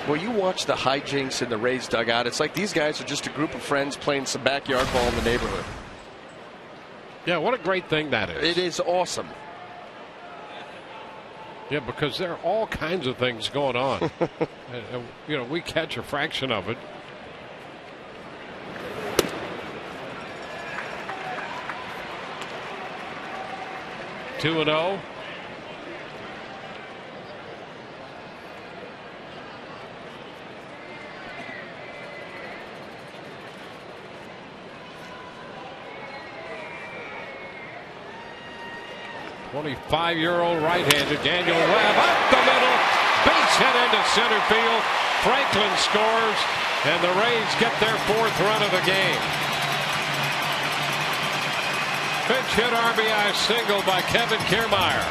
Well, you watch the hijinks in the Rays dugout. It's like these guys are just a group of friends playing some backyard ball in the neighborhood. Yeah, what a great thing that is. It is awesome. Yeah, because there are all kinds of things going on. You know, we catch a fraction of it. Two and 0. .25-year-old right-hander Daniel Webb up the middle, base hit into center field. Franklin scores, and the Rays get their 4th run of the game. Pitch hit RBI single by Kevin Kiermaier.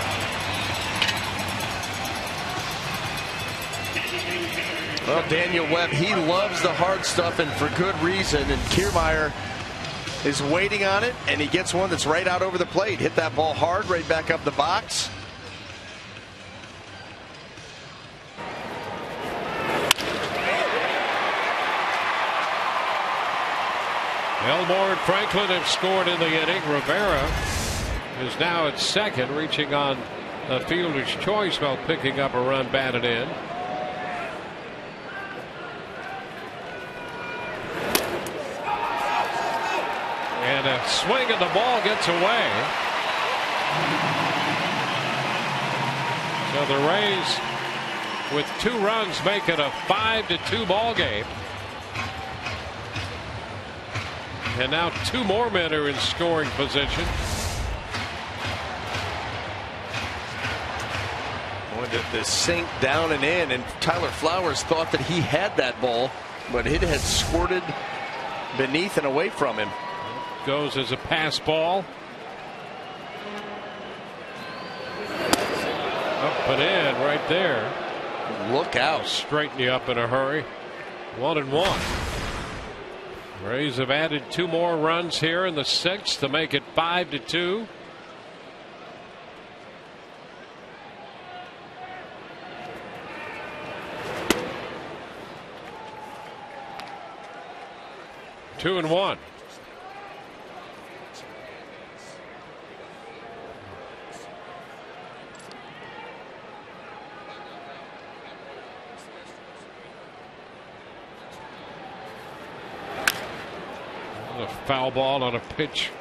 Well, Daniel Webb, he loves the hard stuff, and for good reason. And Kiermaier is waiting on it, and he gets one that's right out over the plate. Hit that ball hard, right back up the box. Elmore and Franklin have scored in the inning. Rivera is now at second, reaching on a fielder's choice while picking up a run batted in. And a swing and the ball gets away. So the Rays, with 2 runs, make it a 5-2 ball game. And now 2 more men are in scoring position. Wanted to sink down and in, and Tyler Flowers thought that he had that ball, but it had squirted beneath and away from him. Goes as a pass ball. Up and in right there. Look out. Straighten you up in a hurry. 1-1. Rays have added 2 more runs here in the 6th to make it 5-2. Two and one. A foul ball on a pitch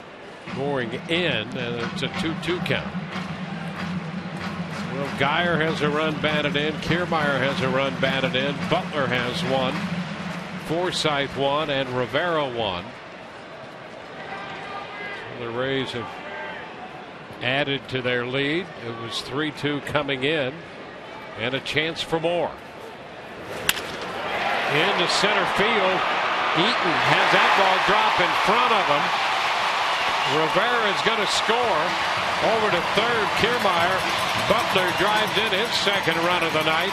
going in, and it's a 2-2 count. Well, Geyer has a run batted in. Kiermaier has a run batted in. Butler has one. Forsythe one, and Rivera one. So the Rays have added to their lead. It was 3-2 coming in, and a chance for more. Into center field. Eaton has that ball drop in front of him. Rivera is going to score. Over to third, Kiermaier. Butler drives in his 2nd run of the night.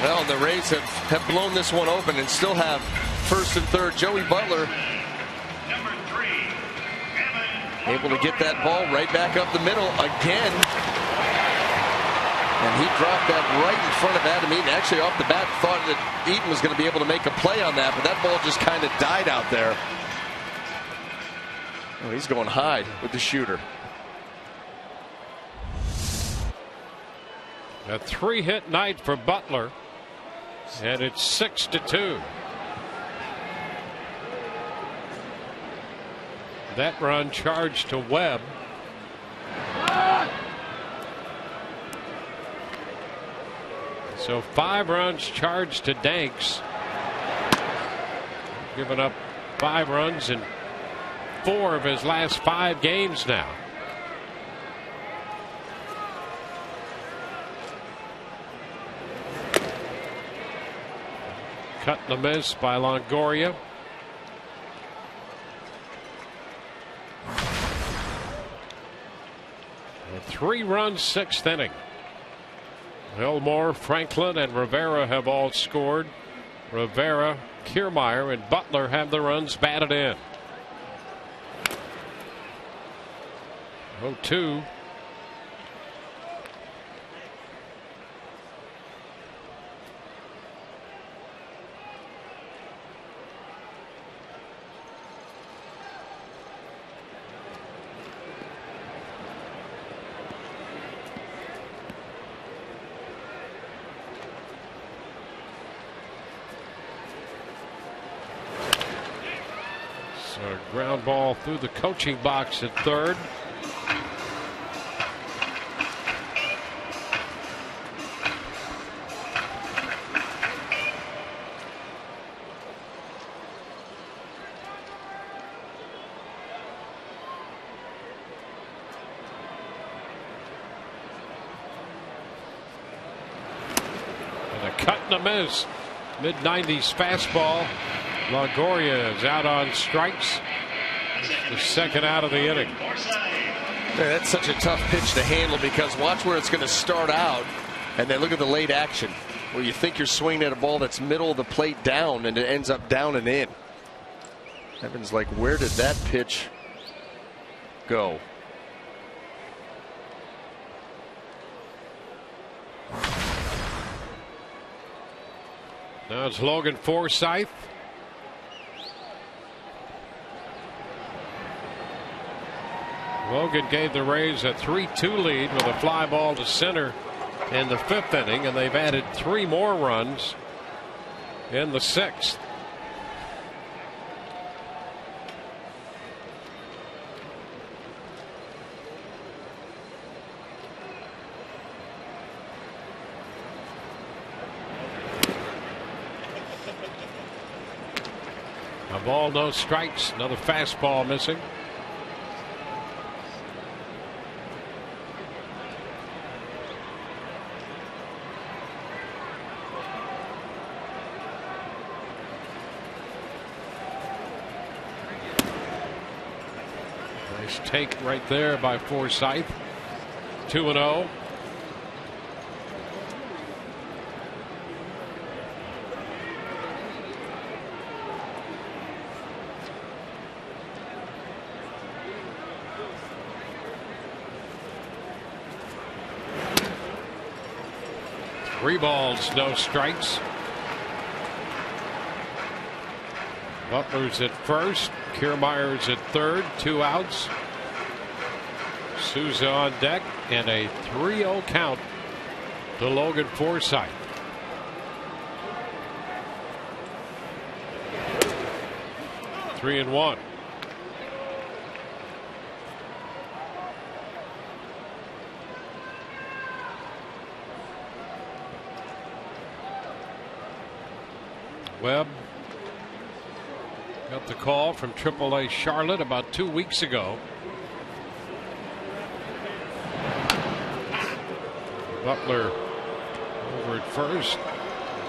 Well, the Rays have blown this one open and still have 1st and 3rd. Joey Butler able to get that ball right back up the middle again. And he dropped that right in front of Adam Eaton. Actually, off the bat, thought that Eaton was going to be able to make a play on that, but that ball just kind of died out there. Oh, he's going high with the shooter. A 3-hit night for Butler, and it's 6-2. That run charged to Webb. So 5 runs charged to Danks. Giving up 5 runs in 4 of his last 5 games now. Cut and a miss by Longoria. A 3-run 6th inning. Elmore, Franklin, and Rivera have all scored. Rivera, Kiermaier, and Butler have the runs batted in. 0-2. Ground ball through the coaching box at third. And a cut and a miss. Mid-90s fastball. Longoria is out on strikes. The 2nd out of the inning. Yeah, that's such a tough pitch to handle because watch where it's going to start out, and then look at the late action where you think you're swinging at a ball that's middle of the plate down, and it ends up down and in. Evan's like, where did that pitch go? Now it's Logan Forsythe. Logan gave the Rays a 3-2 lead with a fly ball to center in the 5th inning, and they've added 3 more runs in the 6th. A ball, no strikes. Another fastball missing. Nice take right there by Forsythe. 2-0. Three balls, no strikes. Butler's at first. Kiermaier's at third. 2 outs. Souza on deck, and a 3-0 count to Logan Forsythe. Three and one. Webb got the call from AAA Charlotte about 2 weeks ago. Butler over at first,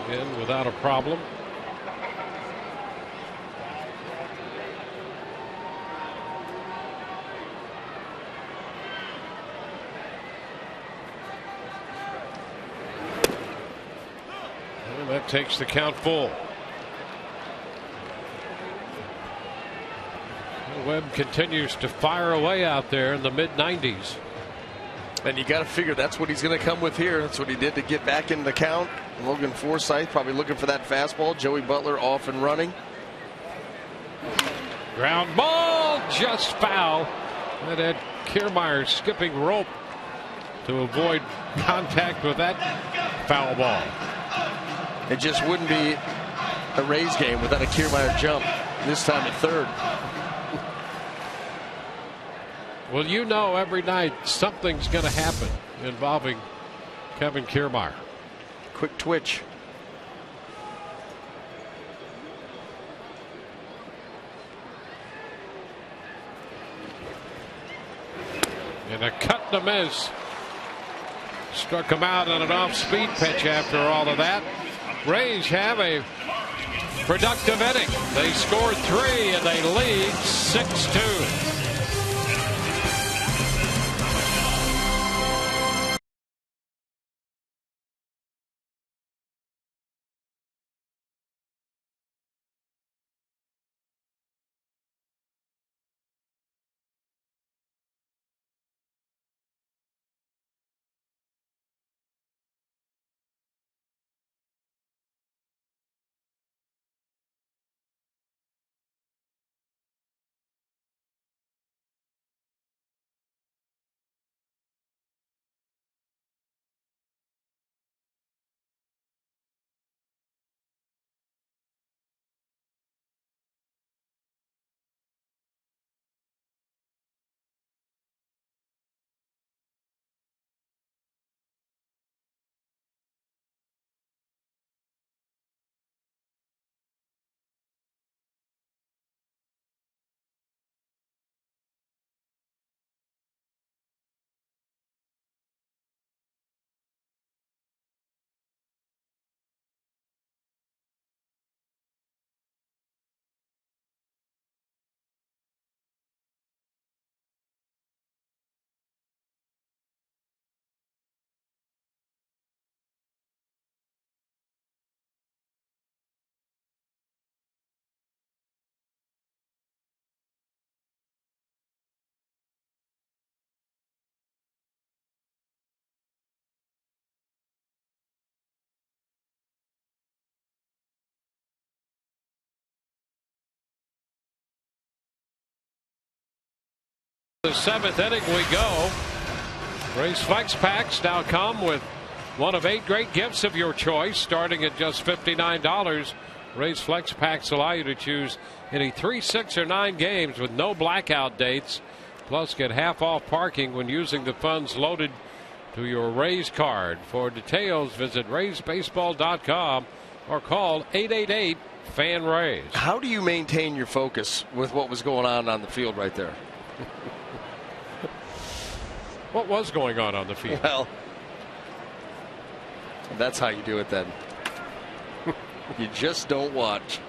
again without a problem. And that takes the count full. Webb continues to fire away out there in the mid-90s. And you got to figure that's what he's going to come with here. That's what he did to get back in the count. Logan Forsythe probably looking for that fastball. Joey Butler off and running. Ground ball, just foul. And Ed Kiermaier skipping rope to avoid contact with that foul ball. It just wouldn't be a Rays game without a Kiermaier jump. This time at third. Well, you know, every night something's going to happen involving Kevin Kiermaier. Quick twitch. And a cut and a miss. Struck him out on an off-speed pitch after all of that. Rays have a productive inning. They scored 3 and they lead 6-2. the seventh inning we go. Rays Flex Packs now come with one of 8 great gifts of your choice, starting at just $59. Rays Flex Packs allow you to choose any 3, 6, or 9 games with no blackout dates. Plus, get half off parking when using the funds loaded to your Rays card. For details, visit RaysBaseball.com or call 888-FAN-RAYS. How do you maintain your focus with what was going on the field right there? What was going on the field? Well, that's how you do it then. You just don't watch.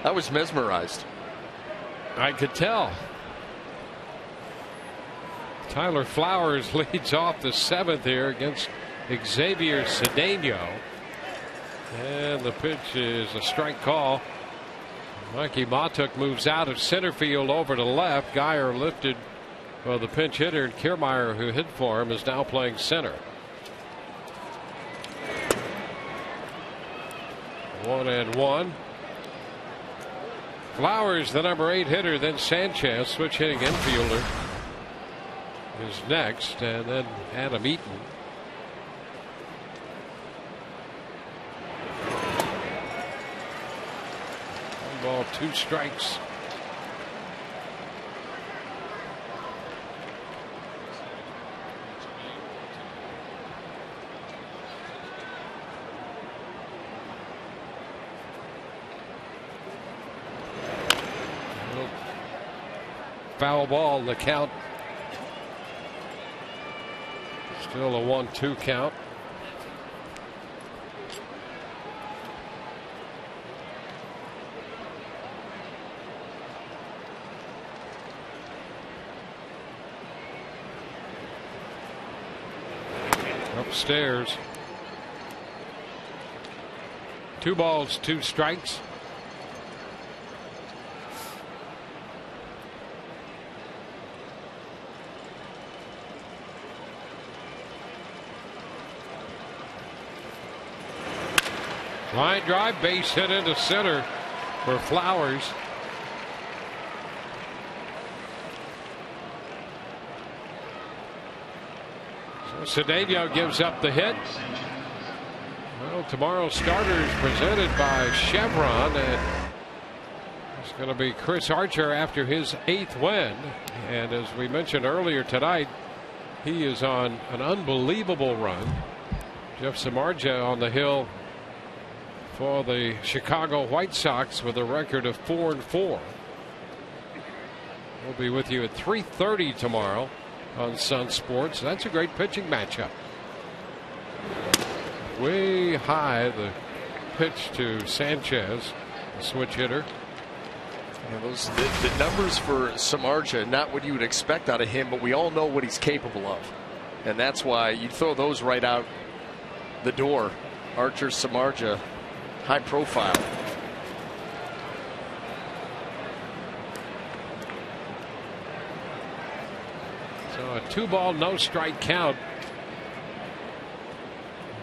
I was mesmerized. I could tell. Tyler Flowers leads off the 7th here against Xavier Cedeno. And the pitch is a strike call. Mikey Matuk moves out of center field over to left. Geyer lifted. Well, the pinch hitter, Kiermaier, who hit for him, is now playing center. 1-1. Flowers, the number 8 hitter, then Sanchez, switch hitting infielder, is next, and then Adam Eaton. 1 ball, 2 strikes. Foul ball, the count. Still a 1-2 count. Upstairs. 2 balls, 2 strikes. Line drive, base hit into center for Flowers. So Cedeno gives up the hit. Well, tomorrow's starters presented by Chevron, and it's going to be Chris Archer after his 8th win. And as we mentioned earlier tonight, he is on an unbelievable run. Jeff Samardzija on the hill for the Chicago White Sox with a record of 4-4. We'll be with you at 3:30 tomorrow on Sun Sports. That's a great pitching matchup. Way high, the pitch to Sanchez, the switch hitter. Yeah, the numbers for Samardzija, not what you would expect out of him, but we all know what he's capable of. And that's why you throw those right out the door. Archer, Samardzija, high profile. So a 2-ball, no strike count.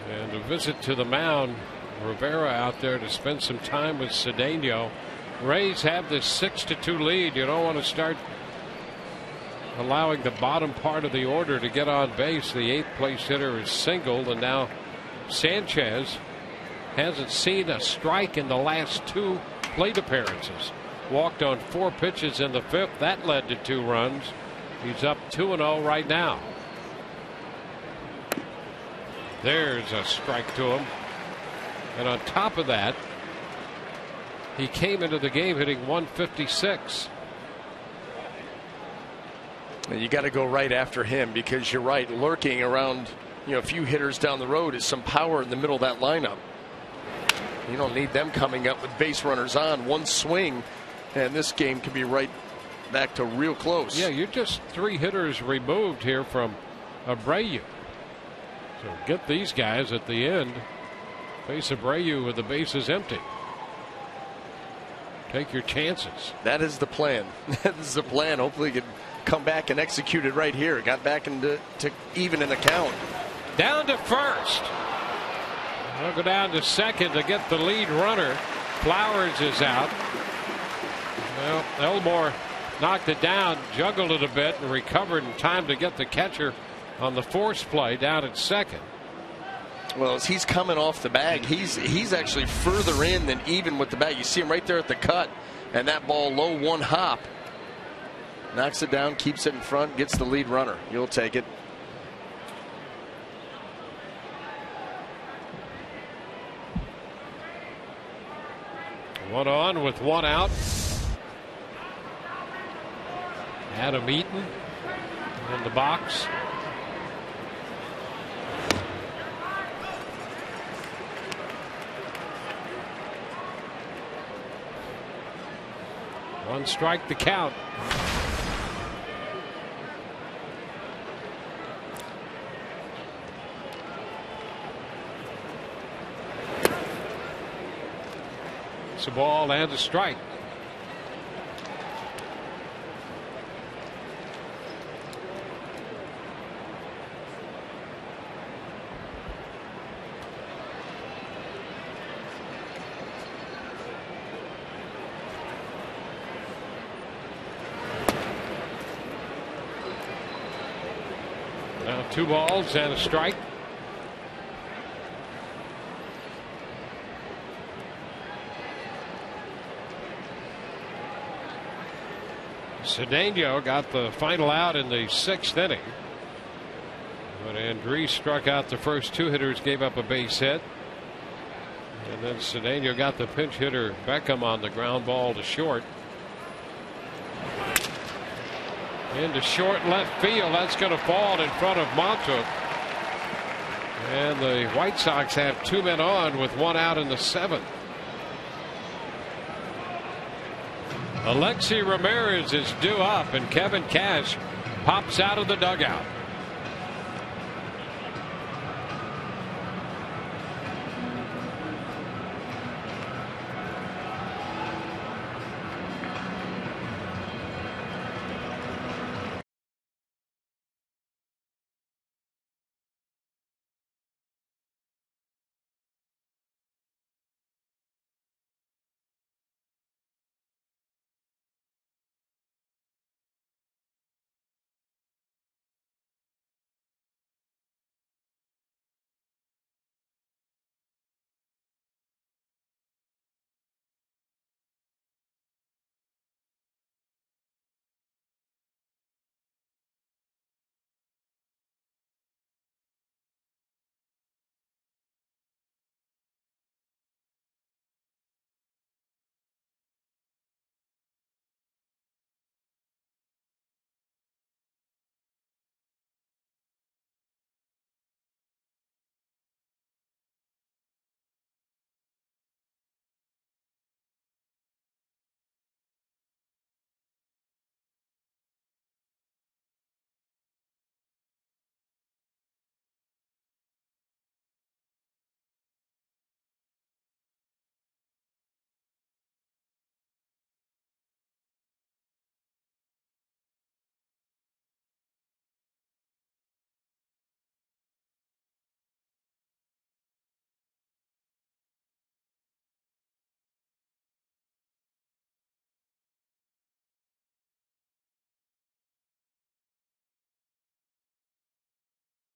And a visit to the mound. Rivera out there to spend some time with Cedeno. Rays have this 6-2 lead. You don't want to start allowing the bottom part of the order to get on base. The 8th place hitter is singled, and now Sanchez hasn't seen a strike in the last 2 plate appearances. Walked on 4 pitches in the 5th. That led to 2 runs. He's up 2-0 right now. There's a strike to him. And on top of that, he came into the game hitting 156. And you got to go right after him, because you're right, lurking around, a few hitters down the road is some power in the middle of that lineup. You don't need them coming up with base runners on. One swing and this game can be right back to real close. Yeah, you're just 3 hitters removed here from Abreu. So get these guys at the end. Face Abreu with the bases empty. Take your chances. That is the plan. That is the plan. Hopefully he can come back and execute it right here. Got back into even in the count. Down to first. We'll go down to second to get the lead runner. Flowers is out. Well, Elmore knocked it down, juggled it a bit, and recovered in time to get the catcher on the force play down at second. Well, as he's coming off the bag, he's actually further in than even with the bag. You see him right there at the cut, and that ball low, one hop. Knocks it down, keeps it in front, gets the lead runner. You'll take it. One on with one out. Adam Eaton in the box. One strike the count. It's a ball and a strike. Now 2 balls and a strike. Cedeno got the final out in the 6th inning. But Andriese struck out the first 2 hitters, gave up a base hit. And then Cedeno got the pinch hitter Beckham on the ground ball to short. Into short left field. That's going to fall in front of Montauk. And the White Sox have 2 men on with 1 out in the 7th. Alexi Ramirez is due up, and Kevin Cash pops out of the dugout.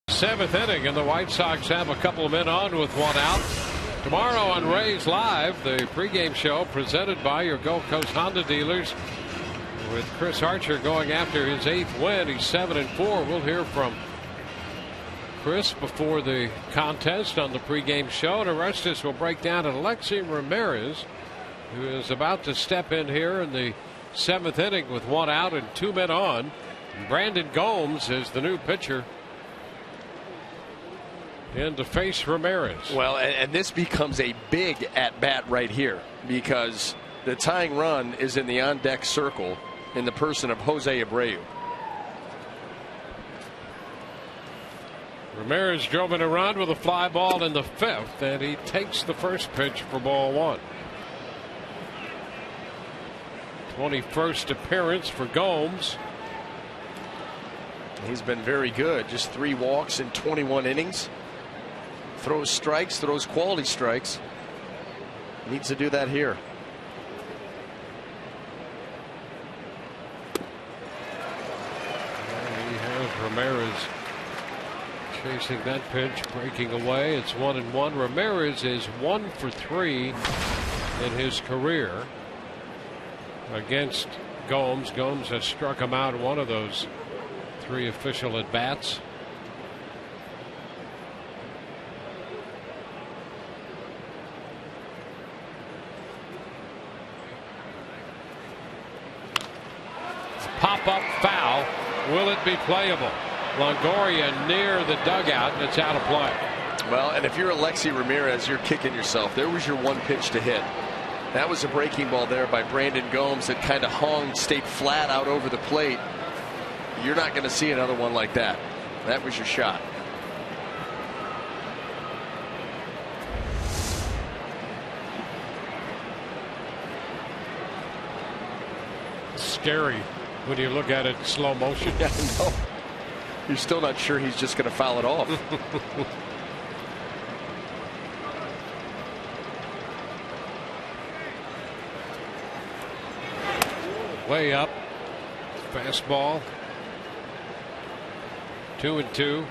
Seventh inning, and the White Sox have a couple of men on with 1 out. Tomorrow on Rays Live, the pregame show presented by your Gulf Coast Honda dealers, with Chris Archer going after his 8th win. He's 7-4. We'll hear from Chris before the contest on the pregame show, and Arestas will break down Alexi Ramirez, who is about to step in here in the 7th inning with 1 out and 2 men on. Brandon Gomes is the new pitcher in to face Ramirez. Well, and this becomes a big at-bat right here, because the tying run is in the on-deck circle in the person of Jose Abreu. Ramirez drove in a run with a fly ball in the 5th, and he takes the first pitch for ball 1. 21st appearance for Gomes. He's been very good. Just 3 walks in 21 innings. Throws strikes, throws quality strikes. Needs to do that here. Ramirez chasing that pitch, breaking away. It's 1-1. Ramirez is 1 for 3 in his career against Gomes. Gomes has struck him out in one of those 3 official at bats. Pop-up foul. Will it be playable? Longoria near the dugout, and it's out of play. Well, and if you're Alexi Ramirez, you're kicking yourself. There was your one pitch to hit. That was a breaking ball there by Brandon Gomes that kind of hung, stayed flat out over the plate. You're not going to see another one like that. That was your shot. Scary when you look at it in slow motion. Yeah, I know. You're still not sure he's just going to foul it off. Way up. Fastball. 2-2.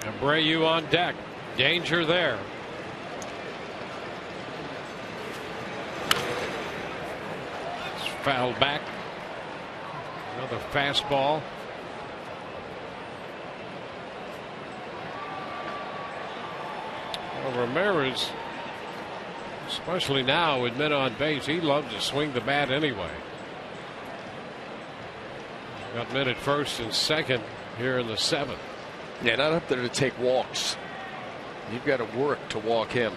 Abreu on deck. Danger there. It's fouled back. Another fastball. Well, Ramirez, especially now with men on base, he loves to swing the bat anyway. Got men at first and second here in the 7th. Yeah, not up there to take walks. You've got to work to walk him.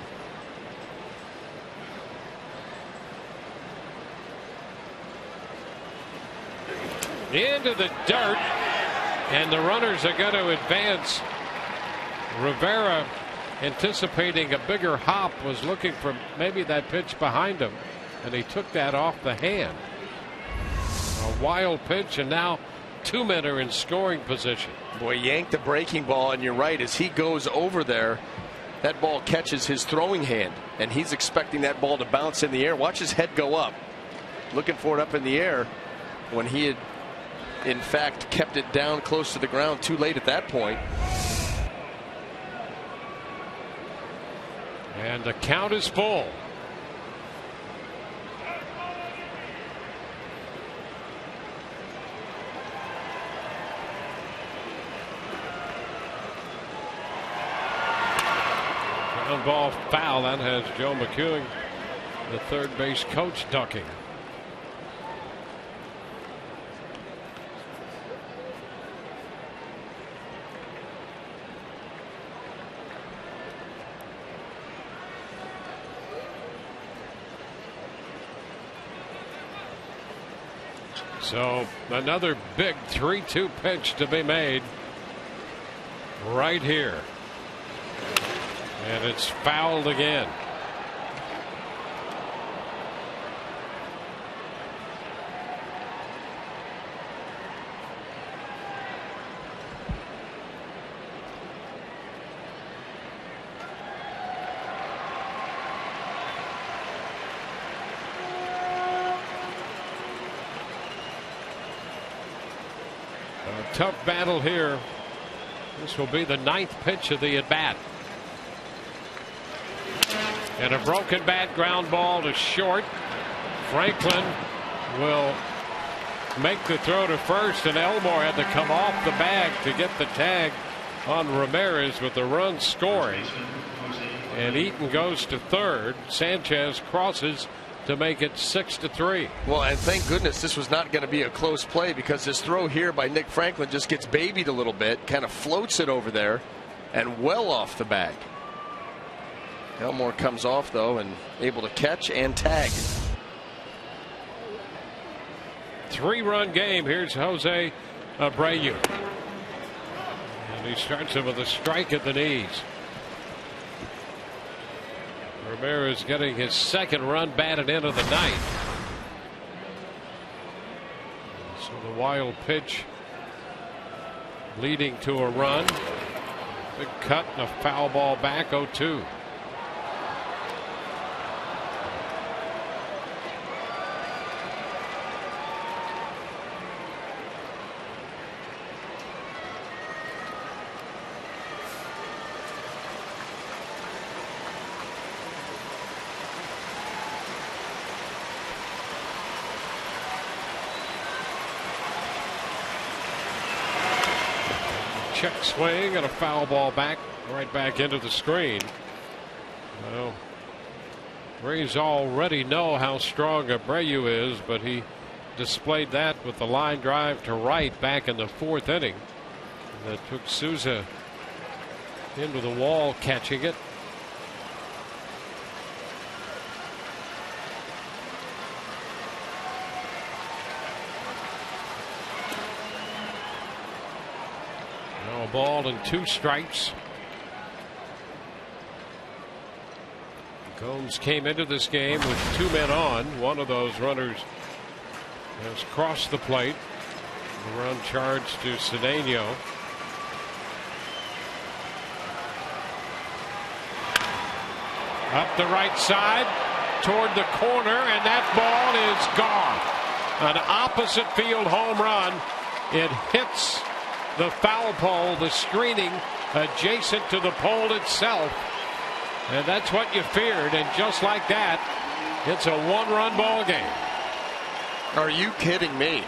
Into the dirt, and the runners are going to advance. Rivera, anticipating a bigger hop, was looking for maybe that pitch behind him, and he took that off the hand. A wild pitch, and now 2 men are in scoring position. Boy, yanked the breaking ball, and you're right. As he goes over there, that ball catches his throwing hand, and he's expecting that ball to bounce in the air. Watch his head go up, looking for it up in the air, when he had, in fact, kept it down close to the ground too late at that point. And the count is full. Ground ball foul. That has Joe McEwing, the third base coach, ducking. So another big 3-2 pitch to be made right here. And it's fouled again. A tough battle here. This will be the 9th pitch of the at-bat. And a broken bat, ground ball to short. Franklin will make the throw to first, and Elmore had to come off the bag to get the tag on Ramirez with the run scoring. And Eaton goes to third. Sanchez crosses to make it 6-3. Well, and thank goodness this was not going to be a close play, because this throw here by Nick Franklin just gets babied a little bit, kind of floats it over there and well off the bag. Elmore comes off, though, and able to catch and tag. 3-run game. Here's Jose Abreu. And he starts him with a strike at the knees. Ramirez getting his 2nd run batted into the 9th. So the wild pitch leading to a run. Big cut and a foul ball back, 0-2. Check swing and a foul ball back, right back into the screen. Well, Rays already know how strong Abreu is, but he displayed that with the line drive to right back in the 4th inning. That took Souza into the wall, catching it. Now a ball and 2 strikes. Combs came into this game with 2 men on. One of those runners has crossed the plate. The run charged to Cedeno. Up the right side toward the corner, and that ball is gone. An opposite field home run. It hits the foul pole, the screening adjacent to the pole itself. And that's what you feared, and just like that, it's a 1-run ball game. Are you kidding me?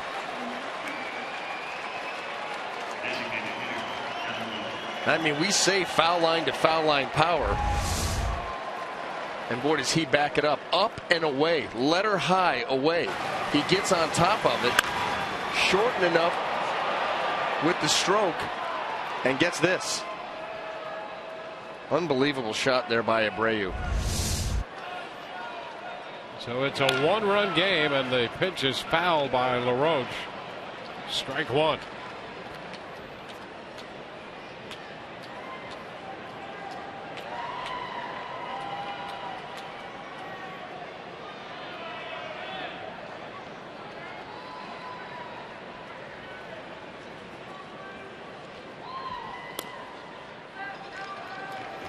I mean, we say foul line to foul line power. And boy, does he back it up. Up and away. Letter high away. He gets on top of it. Shorten enough with the stroke. And gets this. Unbelievable shot there by Abreu. So it's a 1-run game, and the pitch is fouled by LaRoche. Strike 1.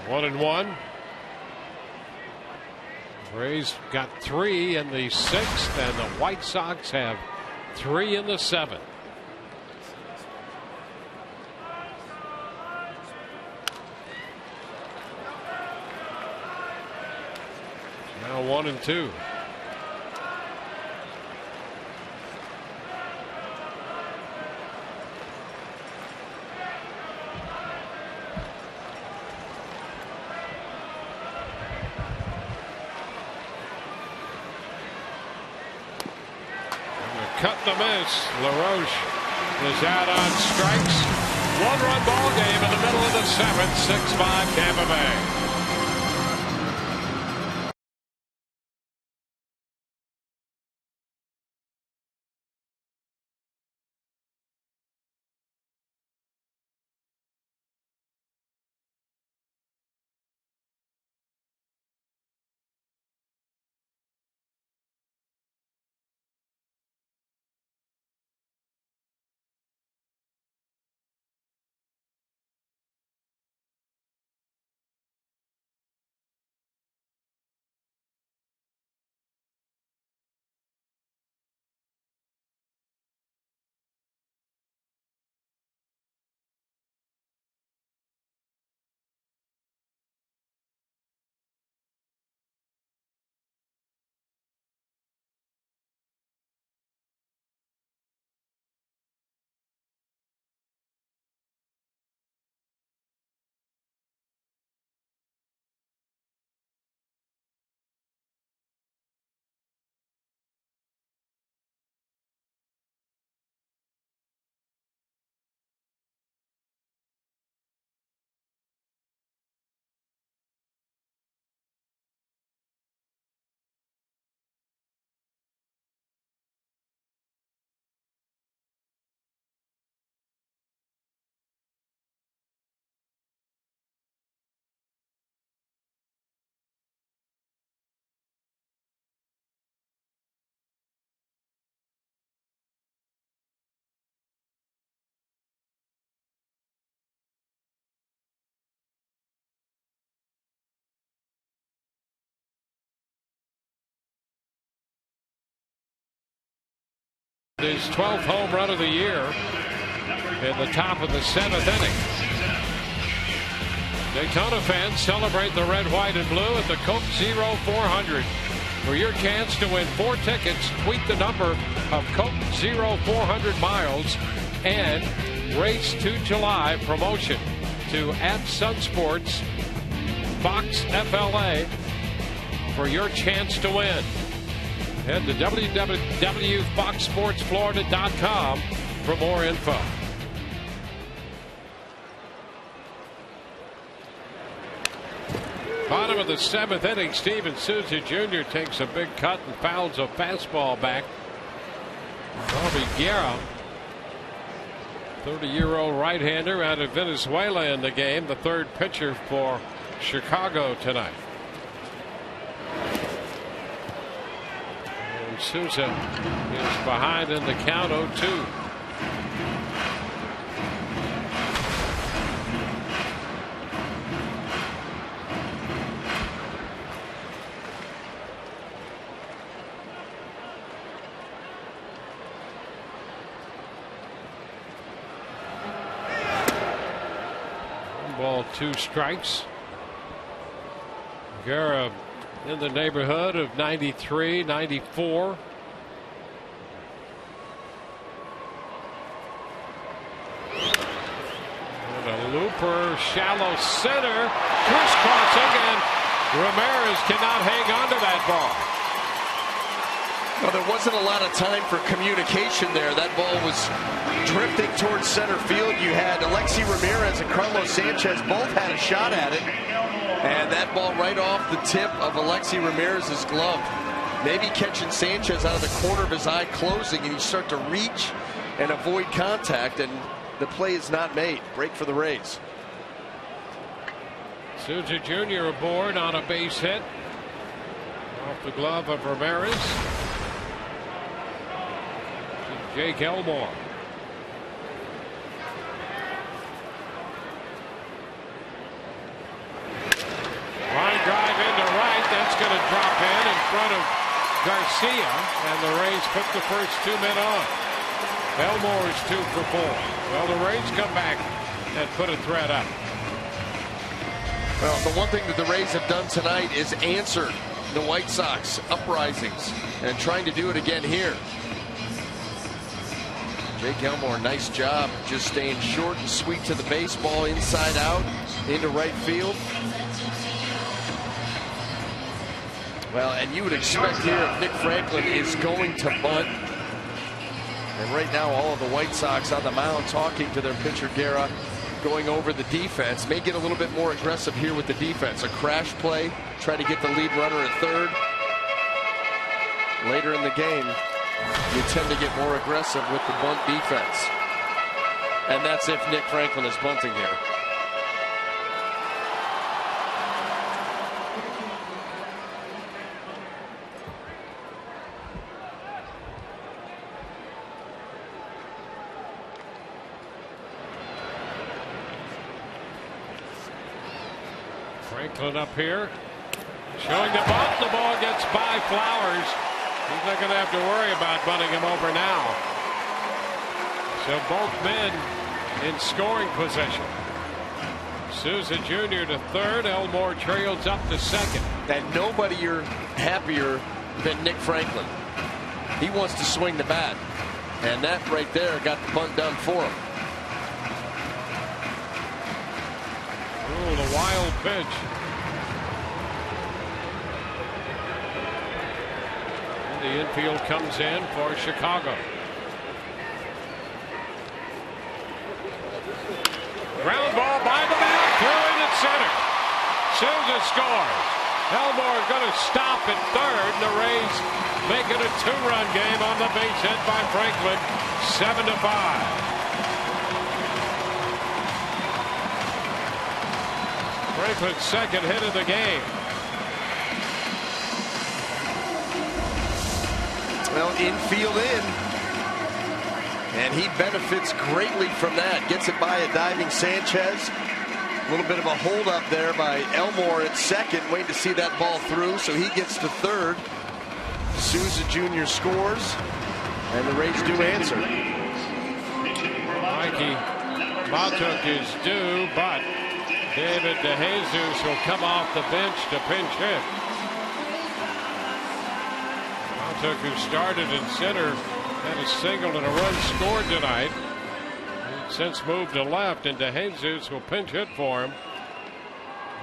One and one. Rays got 3 in the 6th, and the White Sox have 3 in the 7th. Now 1 and 2. Cut the miss. LaRoche is out on strikes. 1-run ball game in the middle of the 7th. 6-5 Tampa Bay. His 12th home run of the year in the top of the 7th inning. Daytona fans celebrate the red, white, and blue at the Coke 0400. For your chance to win 4 tickets, tweet the number of Coke 0400 miles and Race to July promotion to @Sunsports Fox FLA for your chance to win. Head to www.foxsportsflorida.com for more info. Bottom of the 7th inning, Steven Souza Jr. takes a big cut and fouls a fastball back. Bobby Guerra, 30-year-old right-hander out of Venezuela in the game, the 3rd pitcher for Chicago tonight. And Souza is behind in the count, 0-2. Ball, 2 strikes. Guerra in the neighborhood of 93, 94. And a looper, shallow center, crisscrossing, and Ramirez cannot hang on to that ball. Well, there wasn't a lot of time for communication there. That ball was drifting towards center field. You had Alexi Ramirez and Carlos Sanchez both had a shot at it. And that ball right off the tip of Alexi Ramirez's glove. Maybe catching Sanchez out of the corner of his eye closing, and you start to reach and avoid contact, and the play is not made. Break for the Rays. Souza Jr. aboard on a base hit off the glove of Ramirez. Jake Elmore. Line drive into right. That's going to drop in front of Garcia, and the Rays put the first 2 men on. Elmore is 2 for 4. Well, the Rays come back and put a threat up. Well, the one thing that the Rays have done tonight is answer the White Sox uprisings, and trying to do it again here. Jake Elmore, nice job just staying short and sweet to the baseball, inside out into right field. Well, and you would expect here if Nick Franklin is going to bunt. And right now all of the White Sox on the mound talking to their pitcher Guerra, going over the defense. May get a little bit more aggressive here with the defense. A crash play, try to get the lead runner at third. Later in the game, you tend to get more aggressive with the bunt defense. And that's if Nick Franklin is bunting here. Franklin up here, showing the bunt. The ball gets by Flowers. He's not going to have to worry about bunting him over now. So both men in scoring position. Souza Jr. to third. Elmore trails up to second. And nobody you're happier than Nick Franklin. He wants to swing the bat. And that right there got the bunt done for him. Ooh, the wild pitch. And the infield comes in for Chicago. Ground ball by the back, through into center. Souza scores. Elmore going to stop at third. The Rays make it a 2-run game on the base hit by Franklin, 7-5. Franklin's second hit of the game. Well, infield in. And he benefits greatly from that. Gets it by a diving Sanchez. A little bit of a hold up there by Elmore at second. Waiting to see that ball through. So he gets to third. Souza Jr. scores. And the Rays do answer. Mikey Matuk is due, but David DeJesus will come off the bench to pinch hit. Matuk, who started in center, had a single and a run scored tonight. He's since moved to left, and DeJesus will pinch hit for him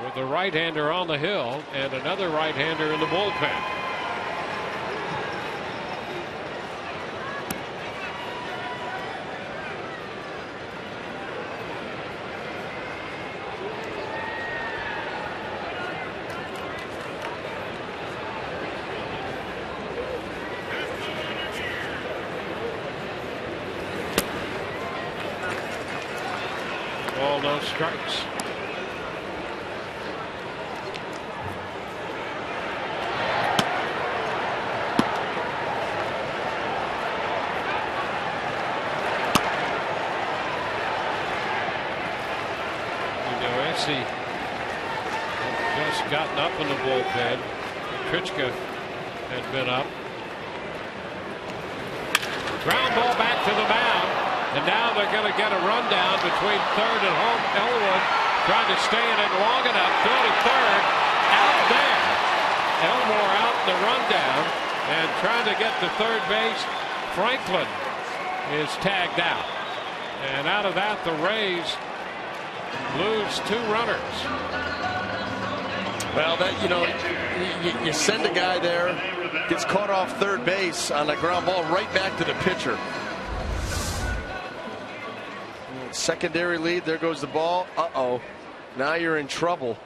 with a right-hander on the hill and another right-hander in the bullpen. Ball, no strikes. Just gotten up in the bullpen. Trichka had been up. Ground ball back to the mound, and now they're going to get a rundown between third and home. Elwood trying to stay in it long enough. Third and third, out there. Elmore out in the rundown and trying to get to third base. Franklin is tagged out, and out of that, the Rays lose 2 runners. Well, that, you send a guy there, gets caught off third base on a ground ball right back to the pitcher. Secondary lead, there goes the ball. Uh-oh, now you're in trouble.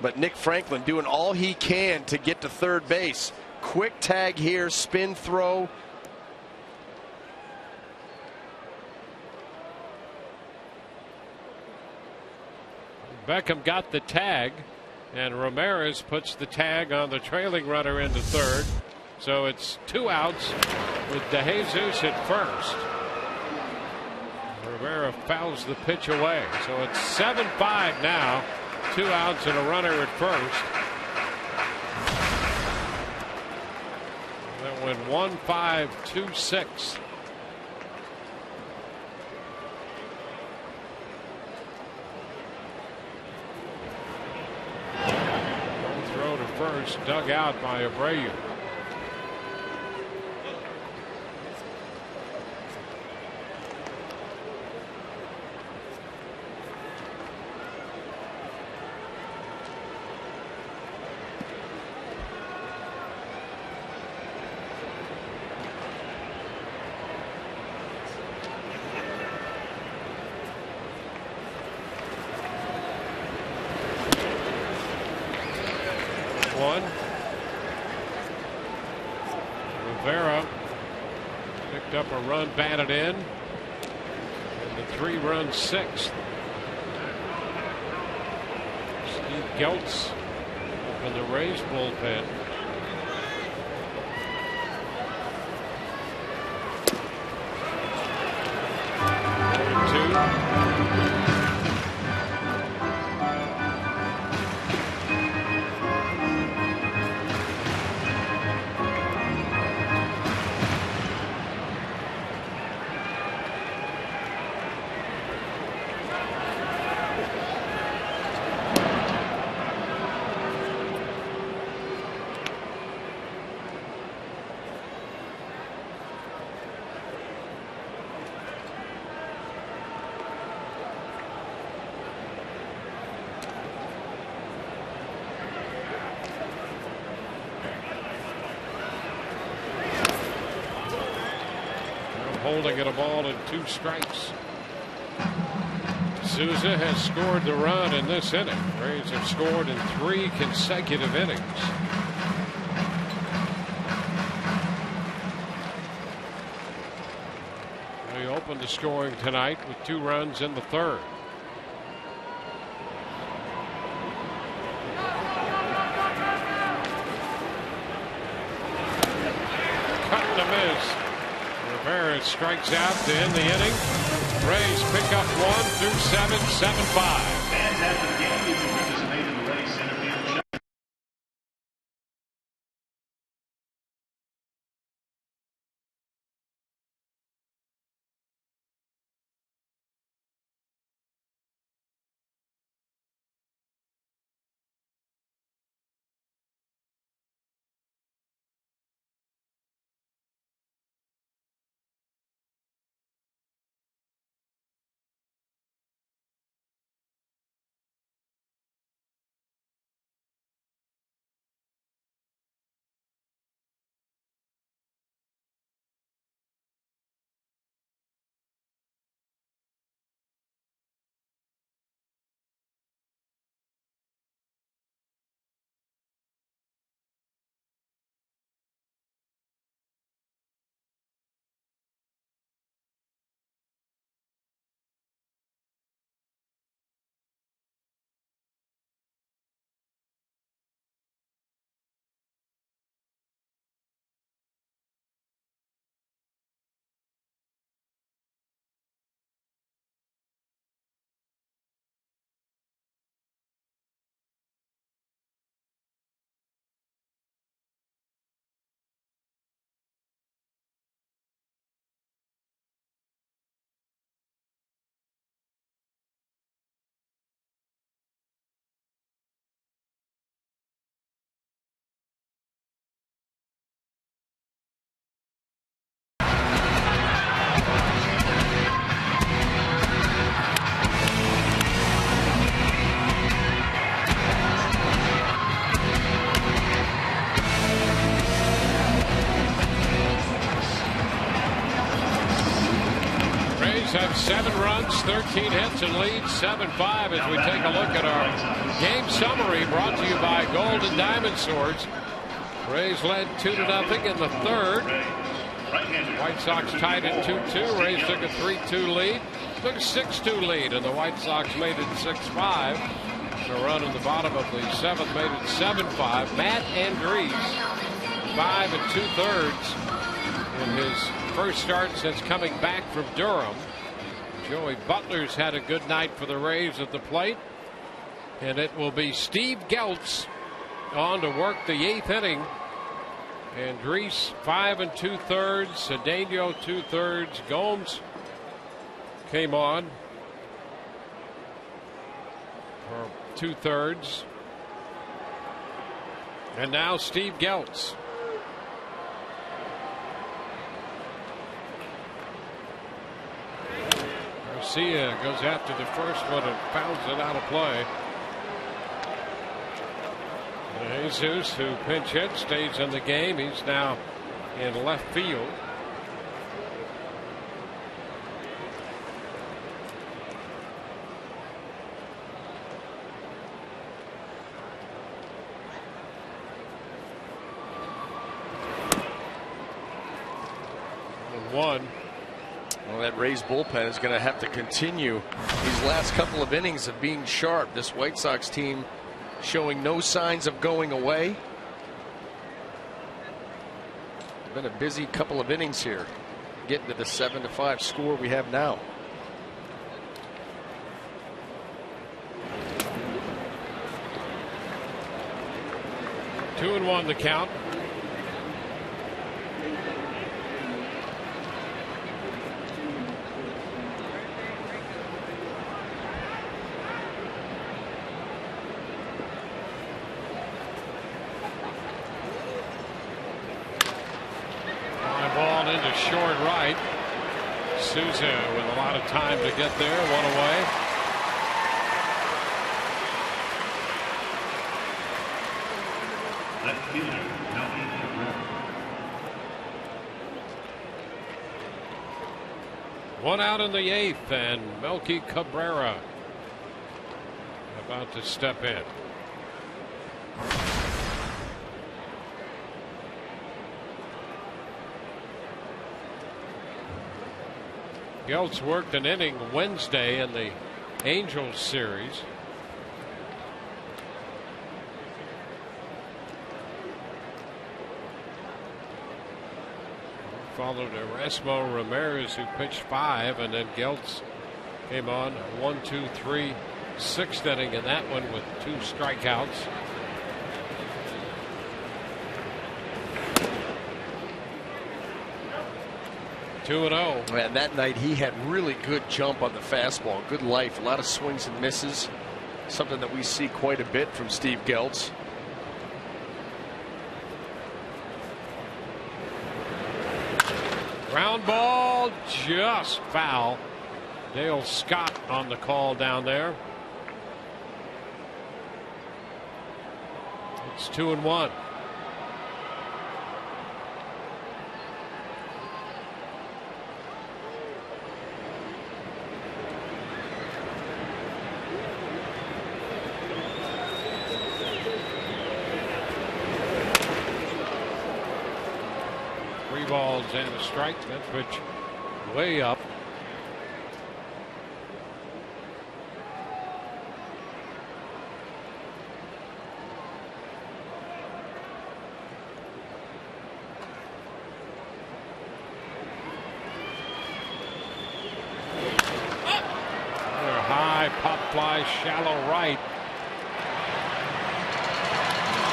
But Nick Franklin doing all he can to get to third base. Quick tag here, spin throw. Beckham got the tag, and Ramirez puts the tag on the trailing runner into third. So it's 2 outs with DeJesus at first. Rivera fouls the pitch away. So it's 7-5 now. 2 outs and a runner at first. That went 1-5, 2-6. First, dug out by Abreu. Rivera picked up a run, batted in, and the 3-run 6th. Steve Geltz up in the Rays bullpen. Holding at a ball and 2 strikes. Souza has scored the run in this inning. Rays have scored in 3 consecutive innings. They opened the scoring tonight with 2 runs in the 3rd. Cutting a miss. Rivera strikes out to end the inning. Rays pick up 1 through 7, 7-5. 7 runs, 13 hits, and leads 7-5 as we take a look at our game summary brought to you by Gold and Diamond Swords. Rays led 2-0 in the third. White Sox tied at 2-2. Rays took a 3-2 lead. Took a 6-2 lead, and the White Sox made it 6-5. A run in the bottom of the seventh made it 7-5. Matt Andriese, 5 2/3 in his first start since coming back from Durham. Joey Butler's had a good night for the Rays at the plate, and it will be Steve Geltz on to work the 8th inning. Andriese 5 2/3, Cedeno 2/3, Gomes came on for 2/3, and now Steve Geltz. Garcia goes after the first one and fouls it out of play. And Jesus, who pinch hit, stays in the game. He's now in left field. One. Well, that Rays bullpen is going to have to continue these last couple of innings of being sharp. This White Sox team showing no signs of going away. Been a busy couple of innings here, getting to the 7-5 score we have now. Two and one the count. Short right. Souza with a lot of time to get there. One away. Left fielder, Melky Cabrera. One out in the 8th, and Melky Cabrera about to step in. Geltz worked an inning Wednesday in the Angels series. Followed Erasmo Ramirez, who pitched 5, and then Geltz came on 1, 2, 3, 6th inning in that one with 2 strikeouts. Two and 0. And that night he had really good jump on the fastball, good life, a lot of swings and misses, something that we see quite a bit from Steve Geltz. Ground ball, just foul. Dale Scott on the call down there. It's 2 and 1. Balls and a strike. That pitch way up. Another high pop fly, shallow right.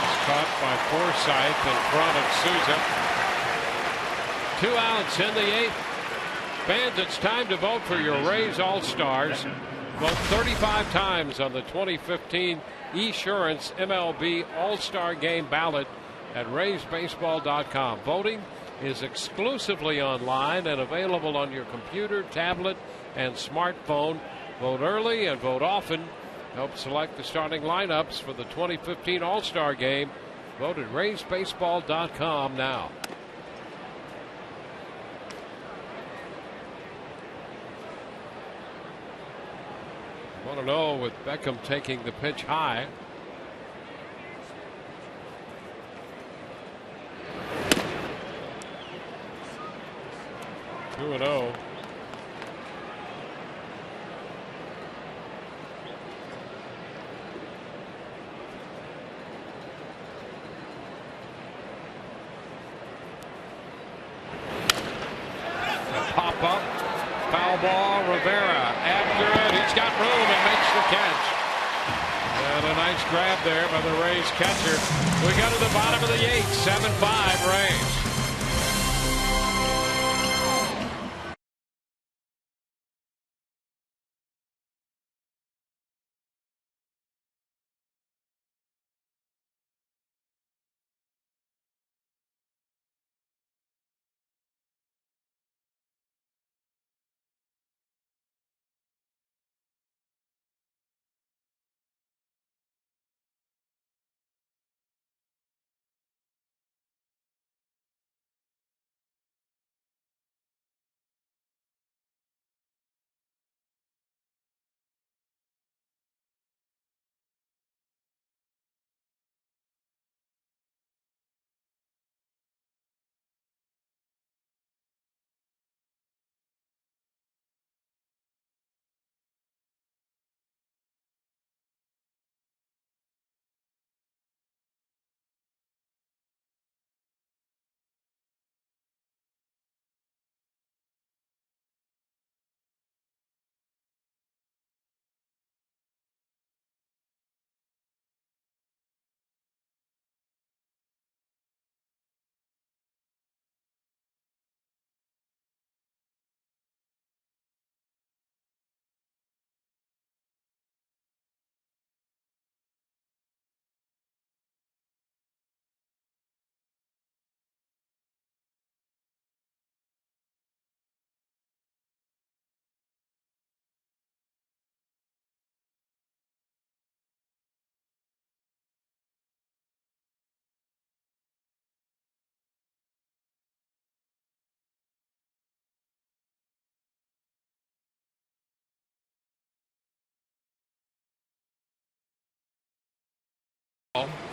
It's caught by Forsythe in front of Souza. 2 outs in the 8th. Fans, it's time to vote for your Rays All-Stars. Vote 35 times on the 2015 Esurance MLB All-Star Game ballot at RaysBaseball.com. Voting is exclusively online and available on your computer, tablet, and smartphone. Vote early and vote often. Help select the starting lineups for the 2015 All-Star Game. Vote at RaysBaseball.com now. 1-0 with Beckham taking the pitch high. Two and 0. Pop up, foul ball. Rivera after it. He's got room and makes the catch. And a nice grab there by the Rays catcher. We go to the bottom of the 8th. 7-5 Rays.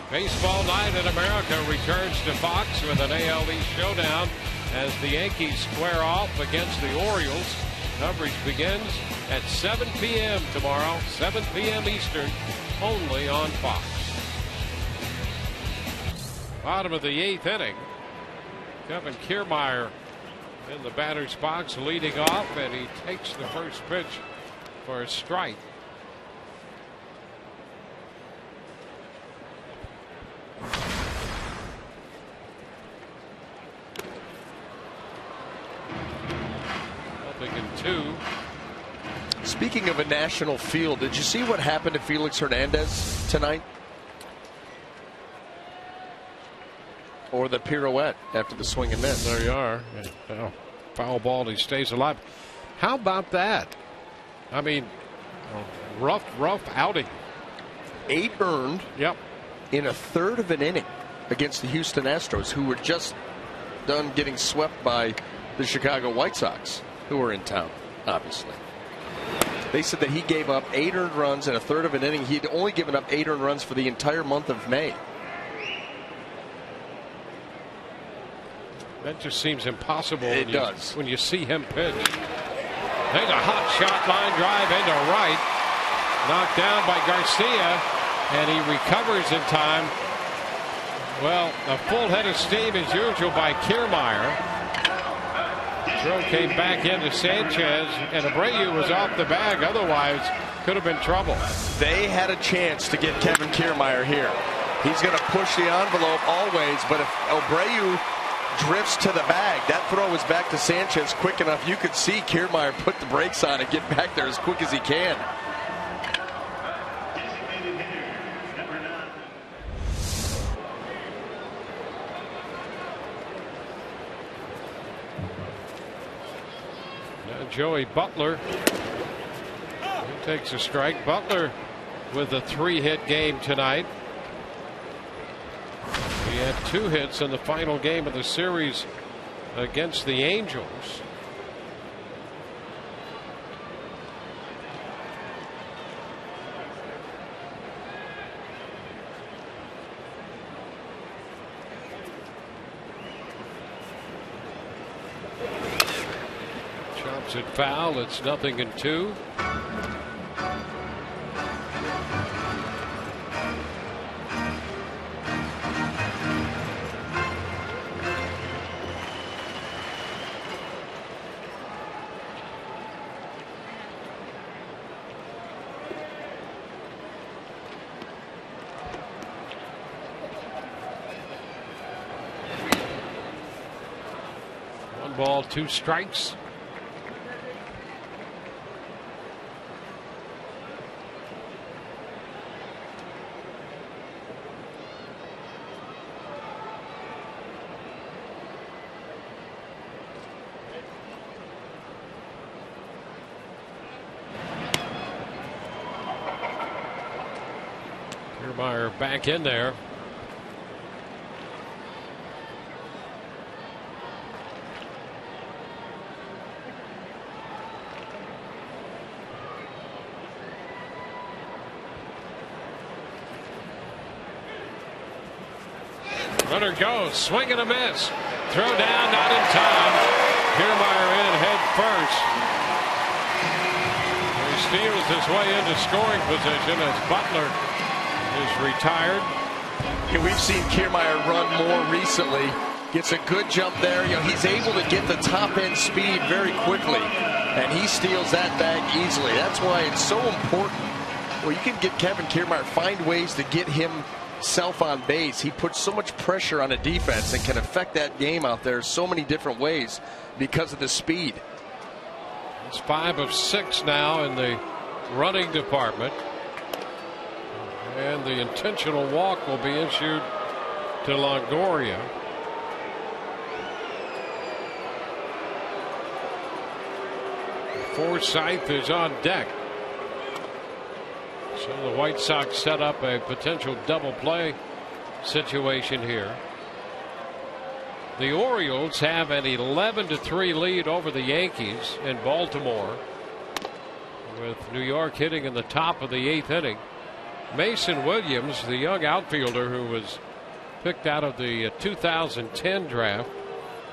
Baseball Night in America returns to Fox with an AL East showdown as the Yankees square off against the Orioles. Coverage begins at 7 p.m. tomorrow, 7 p.m. Eastern, only on Fox. Bottom of the 8th inning. Kevin Kiermaier in the batter's box leading off, and he takes the first pitch for a strike. In 2. Speaking of a national field, did you see what happened to Felix Hernandez tonight? Or the pirouette after the swing and miss? There you are. Oh, foul ball, he stays alive. How about that? I mean, rough outing. 8 earned. Yep. In a third of an inning against the Houston Astros, who were just done getting swept by the Chicago White Sox, who were in town, obviously. They said that he gave up 8 earned runs in a third of an inning. He'd only given up 8 earned runs for the entire month of May. That just seems impossible. It does. When you see him pitch. There's a hot shot, line drive into right. Knocked down by Garcia, and he recovers in time. Well, a full head of steam as usual by Kiermaier. Throw came back into Sanchez, and Abreu was off the bag. Otherwise, could have been trouble. They had a chance to get Kevin Kiermaier here. He's going to push the envelope always, but if Abreu drifts to the bag, that throw is back to Sanchez quick enough. You could see Kiermaier put the brakes on and get back there as quick as he can. Joey Butler, he takes a strike. Butler with a 3-hit game tonight. He had 2 hits in the final game of the series against the Angels. Hits it foul. It's 0-2. Ball, 2 strikes. Kiermaier back in there. Runner goes, swing and a miss. Throw down, not in time. Kiermaier in head first. He steals his way into scoring position as Butler is retired. Yeah, we've seen Kiermaier run more recently. Gets a good jump there. You know, he's able to get the top end speed very quickly, and he steals that bag easily. That's why it's so important. Well, you can get Kevin Kiermaier, find ways to get himself on base. He puts so much pressure on a defense and can affect that game out there so many different ways because of the speed. It's 5 of 6 now in the running department. And the intentional walk will be issued to Longoria. Forsythe is on deck. So the White Sox set up a potential double play situation here. The Orioles have an 11-3 lead over the Yankees in Baltimore, with New York hitting in the top of the 8th inning. Mason Williams, the young outfielder who was picked out of the 2010 draft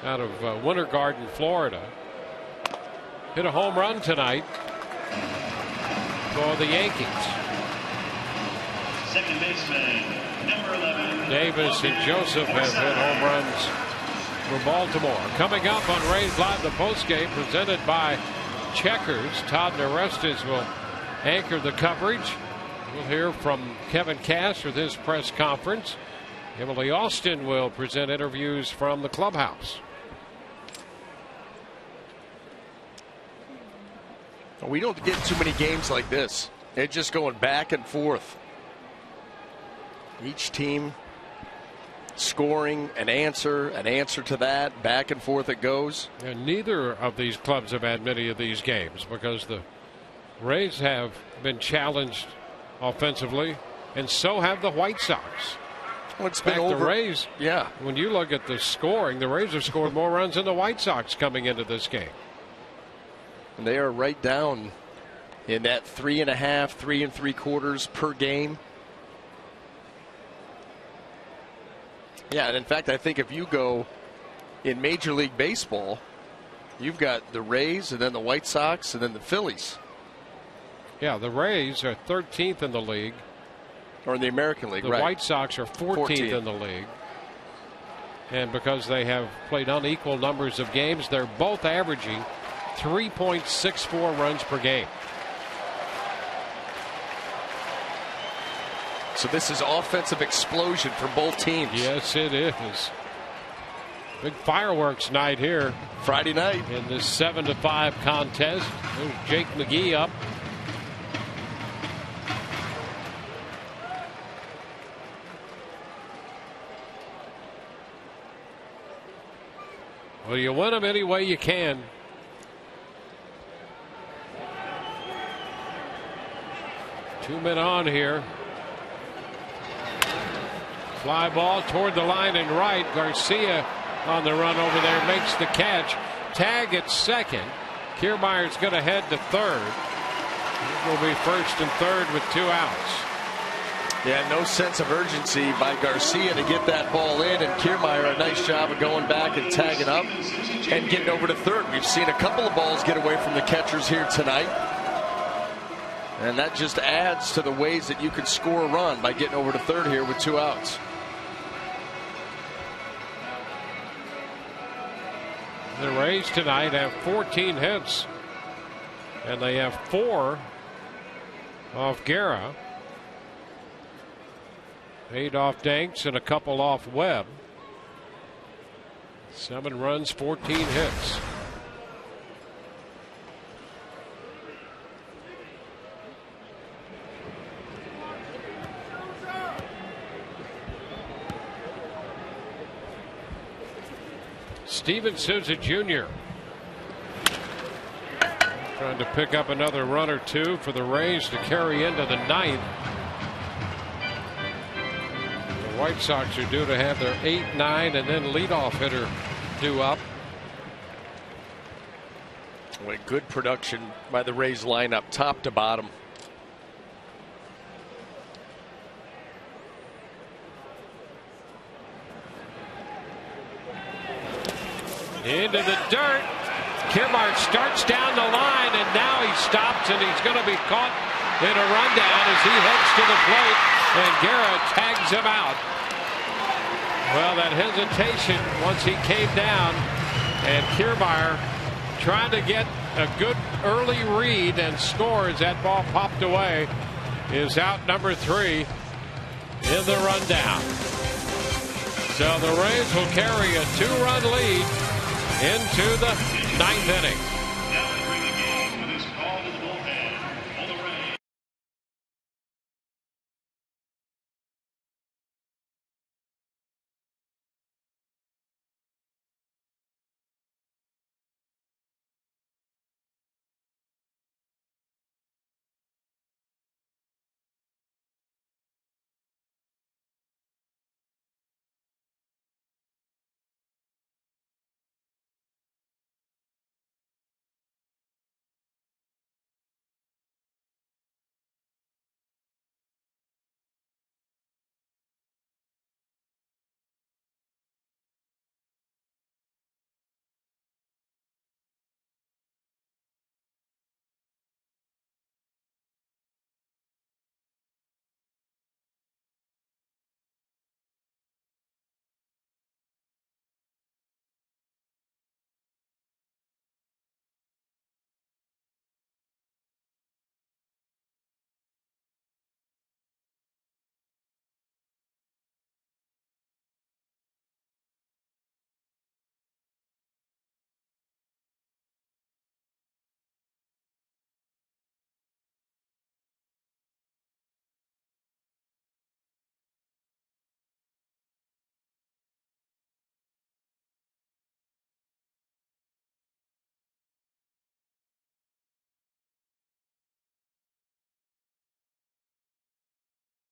out of Winter Garden, Florida, hit a home run tonight for the Yankees. Second baseman, number 11. Davis and Joseph have hit home runs for Baltimore. Coming up on Rays Live, the postgame presented by Checkers. Todd Narestes will anchor the coverage. We'll hear from Kevin Cash with his press conference. Emily Austin will present interviews from the clubhouse. We don't get too many games like this. It's just going back and forth. Each team scoring an answer to that. Back and forth it goes. And neither of these clubs have had many of these games because the Rays have been challenged offensively, and so have the White Sox. Well, it's been over. The Rays, yeah. When you look at the scoring, the Rays have scored more runs than the White Sox coming into this game. And they are right down in that 3.5, 3 3/4 per game. Yeah, and in fact, I think if you go in Major League Baseball, you've got the Rays and then the White Sox and then the Phillies. Yeah, the Rays are 13th in the league. Or in the American League, the right. White Sox are 14th in the league. And because they have played unequal numbers of games, they're both averaging 3.64 runs per game. So this is offensive explosion for both teams. Yes, it is. Big fireworks night here. Friday night. In this 7-5 contest. There's Jake McGee up. Well, you win them any way you can. Two men on here. Fly ball toward the line and right. Garcia on the run over there makes the catch. Tag at second. Kiermaier's going to head to third. It will be first and third with 2 outs. Yeah, no sense of urgency by Garcia to get that ball in, and Kiermaier a nice job of going back and tagging up and getting over to third. We've seen a couple of balls get away from the catchers here tonight, and that just adds to the ways that you can score a run by getting over to third here with 2 outs. The Rays tonight have 14 hits, and they have 4 off Guerra, 8 off Danks, and a couple off Webb. 7 runs, 14 hits. Steven Souza Jr. trying to pick up another run or 2 for the Rays to carry into the 9th. The White Sox are due to have their 8, 9, and then leadoff hitter due up. What a good production by the Rays lineup, top to bottom. Into the dirt. Kiermaier starts down the line, and now he stops, and he's going to be caught in a rundown as he heads to the plate, and Guerra tags him out. Well, that hesitation once he came down, and Kiermaier trying to get a good early read and score as that ball popped away, is out number 3 in the rundown. So the Rays will carry a 2-run lead into the 9th inning. Now entering the game with his call to the bullpen for the Rays.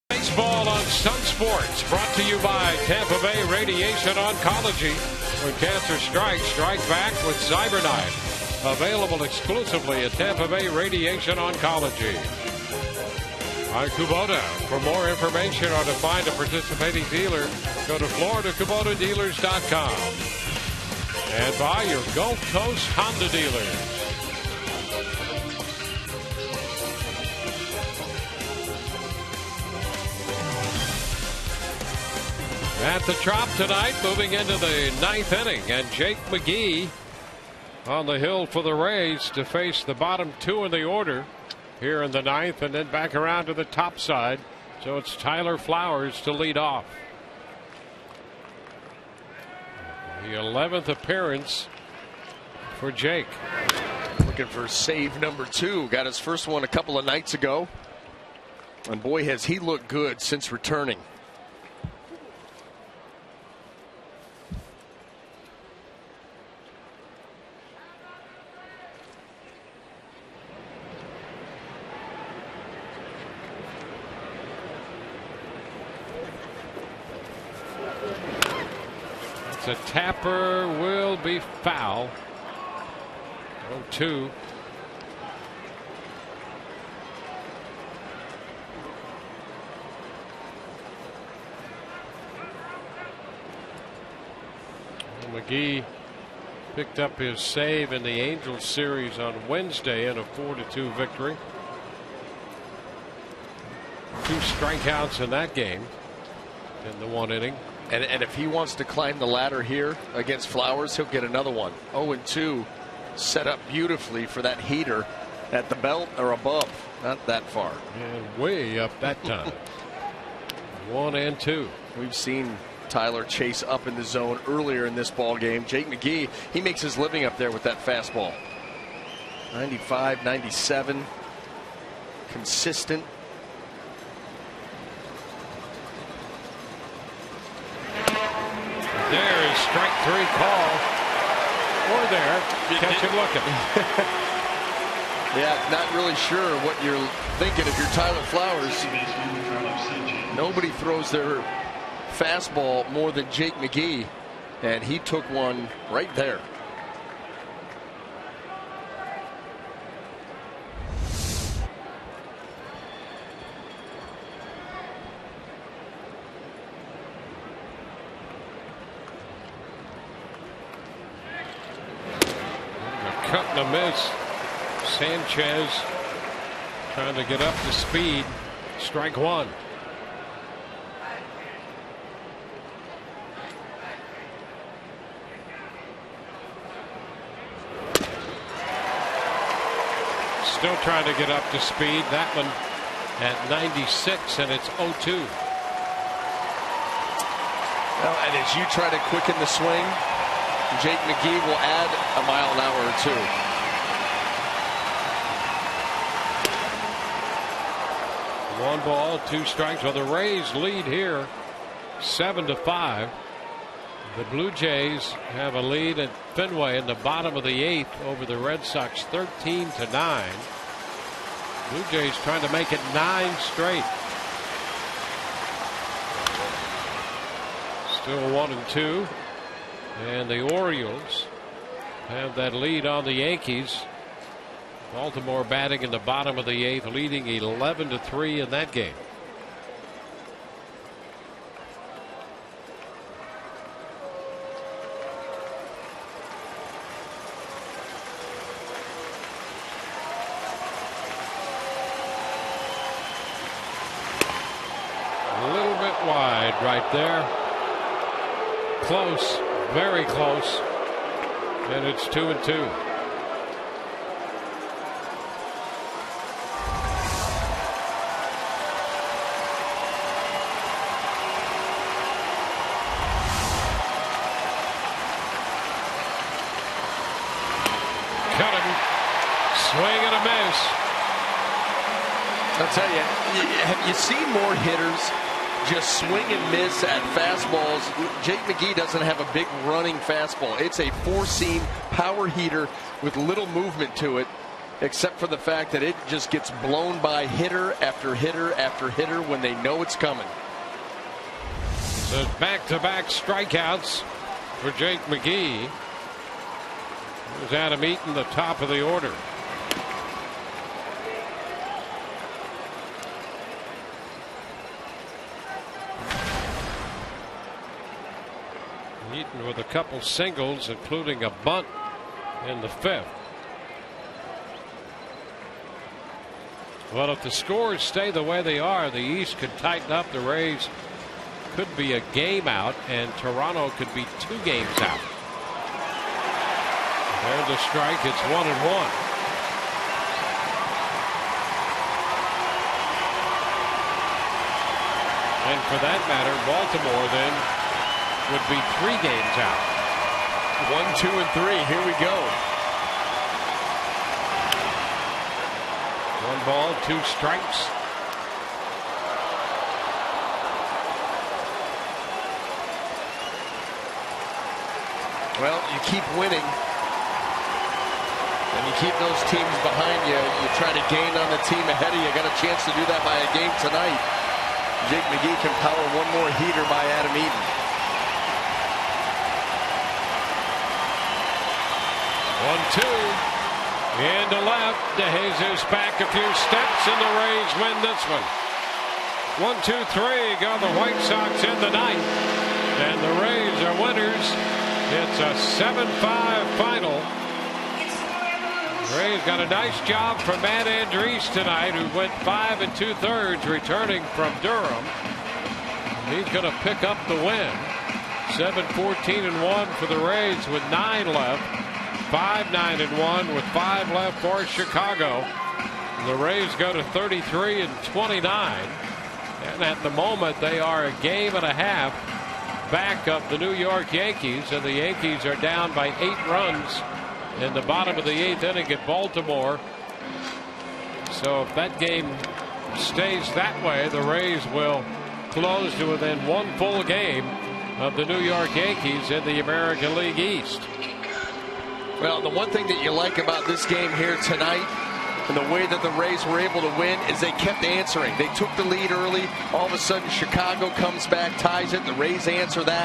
Baseball on Sun Sports, brought to you by Tampa Bay Radiation Oncology. When cancer strikes, strike back with CyberKnife. Available exclusively at Tampa Bay Radiation Oncology. I'm Kubota. For more information or to find a participating dealer, go to FloridaKubotaDealers.com. And by your Gulf Coast Honda dealers. At the Trop tonight, moving into the 9th inning, and Jake McGee on the hill for the Rays to face the bottom 2 in the order here in the 9th, and then back around to the top side. So it's Tyler Flowers to lead off. The 11th appearance for Jake. Looking for save number 2. Got his first one a couple of nights ago, and boy has he looked good since returning. The tapper will be foul. 0-2. McGee picked up his save in the Angels series on Wednesday in a 4-2 victory. 2 strikeouts in that game in the 1 inning. And if he wants to climb the ladder here against Flowers, he'll get another one. 0-2, set up beautifully for that heater at the belt or above, not that far. And way up that time. 1-2. We've seen Tyler chase up in the zone earlier in this ball game. Jake McGee, he makes his living up there with that fastball. 95, 97, consistent. There is strike 3 call. Or there, catch him looking. Yeah, not really sure what you're thinking if you're Tyler Flowers. Nobody throws their fastball more than Jake McGee, and he took one right there. Cut and a miss. Sanchez trying to get up to speed. Strike 1. Still trying to get up to speed. That one at 96, and it's 0-2. Well, and as you try to quicken the swing, Jake McGee will add a mile an hour or 2. One ball, 2 strikes. Well, the Rays lead here 7-5. The Blue Jays have a lead at Fenway in the bottom of the 8th over the Red Sox 13-9. Blue Jays trying to make it 9 straight. Still 1-2. And the Orioles have that lead on the Yankees. Baltimore batting in the bottom of the 8th, leading 11-3 in that game. A little bit wide right there. Close, very close. And it's 2-2. Swing and a miss. I'll tell you, have you seen more hitters just swing and miss at fastballs? Jake McGee doesn't have a big running fastball. It's a 4-seam power heater with little movement to it, except for the fact that it just gets blown by hitter after hitter after hitter when they know it's coming. So back-to-back strikeouts for Jake McGee. Here's Adam Eaton, the top of the order. Eaton with a couple singles, including a bunt in the 5th. Well, if the scores stay the way they are, the East could tighten up. The Rays could be a game out, and Toronto could be 2 games out. There's the strike. It's 1-1. And for that matter, Baltimore then would be 3 games out. 1, 2, and 3. Here we go. 1 ball, 2 strikes. Well, you keep winning, and you keep those teams behind you. You try to gain on the team ahead of you. Got a chance to do that by a game tonight. Jake McGee can power one more heater by Adam Eaton. 1-2. Into left. DeJesus back a few steps, and the Rays win this one. 1, 2, 3 go the White Sox in the ninth. And the Rays are winners It's a 7-5 final. Rays got a nice job from Matt Andriese tonight, who went 5 2/3 returning from Durham. He's going to pick up the win. 7-14-1 for the Rays with 9 left. 5-9-1 with 5 left for Chicago. The Rays go to 33-29, and at the moment they are a game and a half back of the New York Yankees, and the Yankees are down by 8 runs in the bottom of the 8th inning at Baltimore. So if that game stays that way, the Rays will close to within 1 full game of the New York Yankees in the American League East. Well, the one thing that you like about this game here tonight and the way that the Rays were able to win is they kept answering. They took the lead early. All of a sudden, Chicago comes back, ties it. The Rays answer that.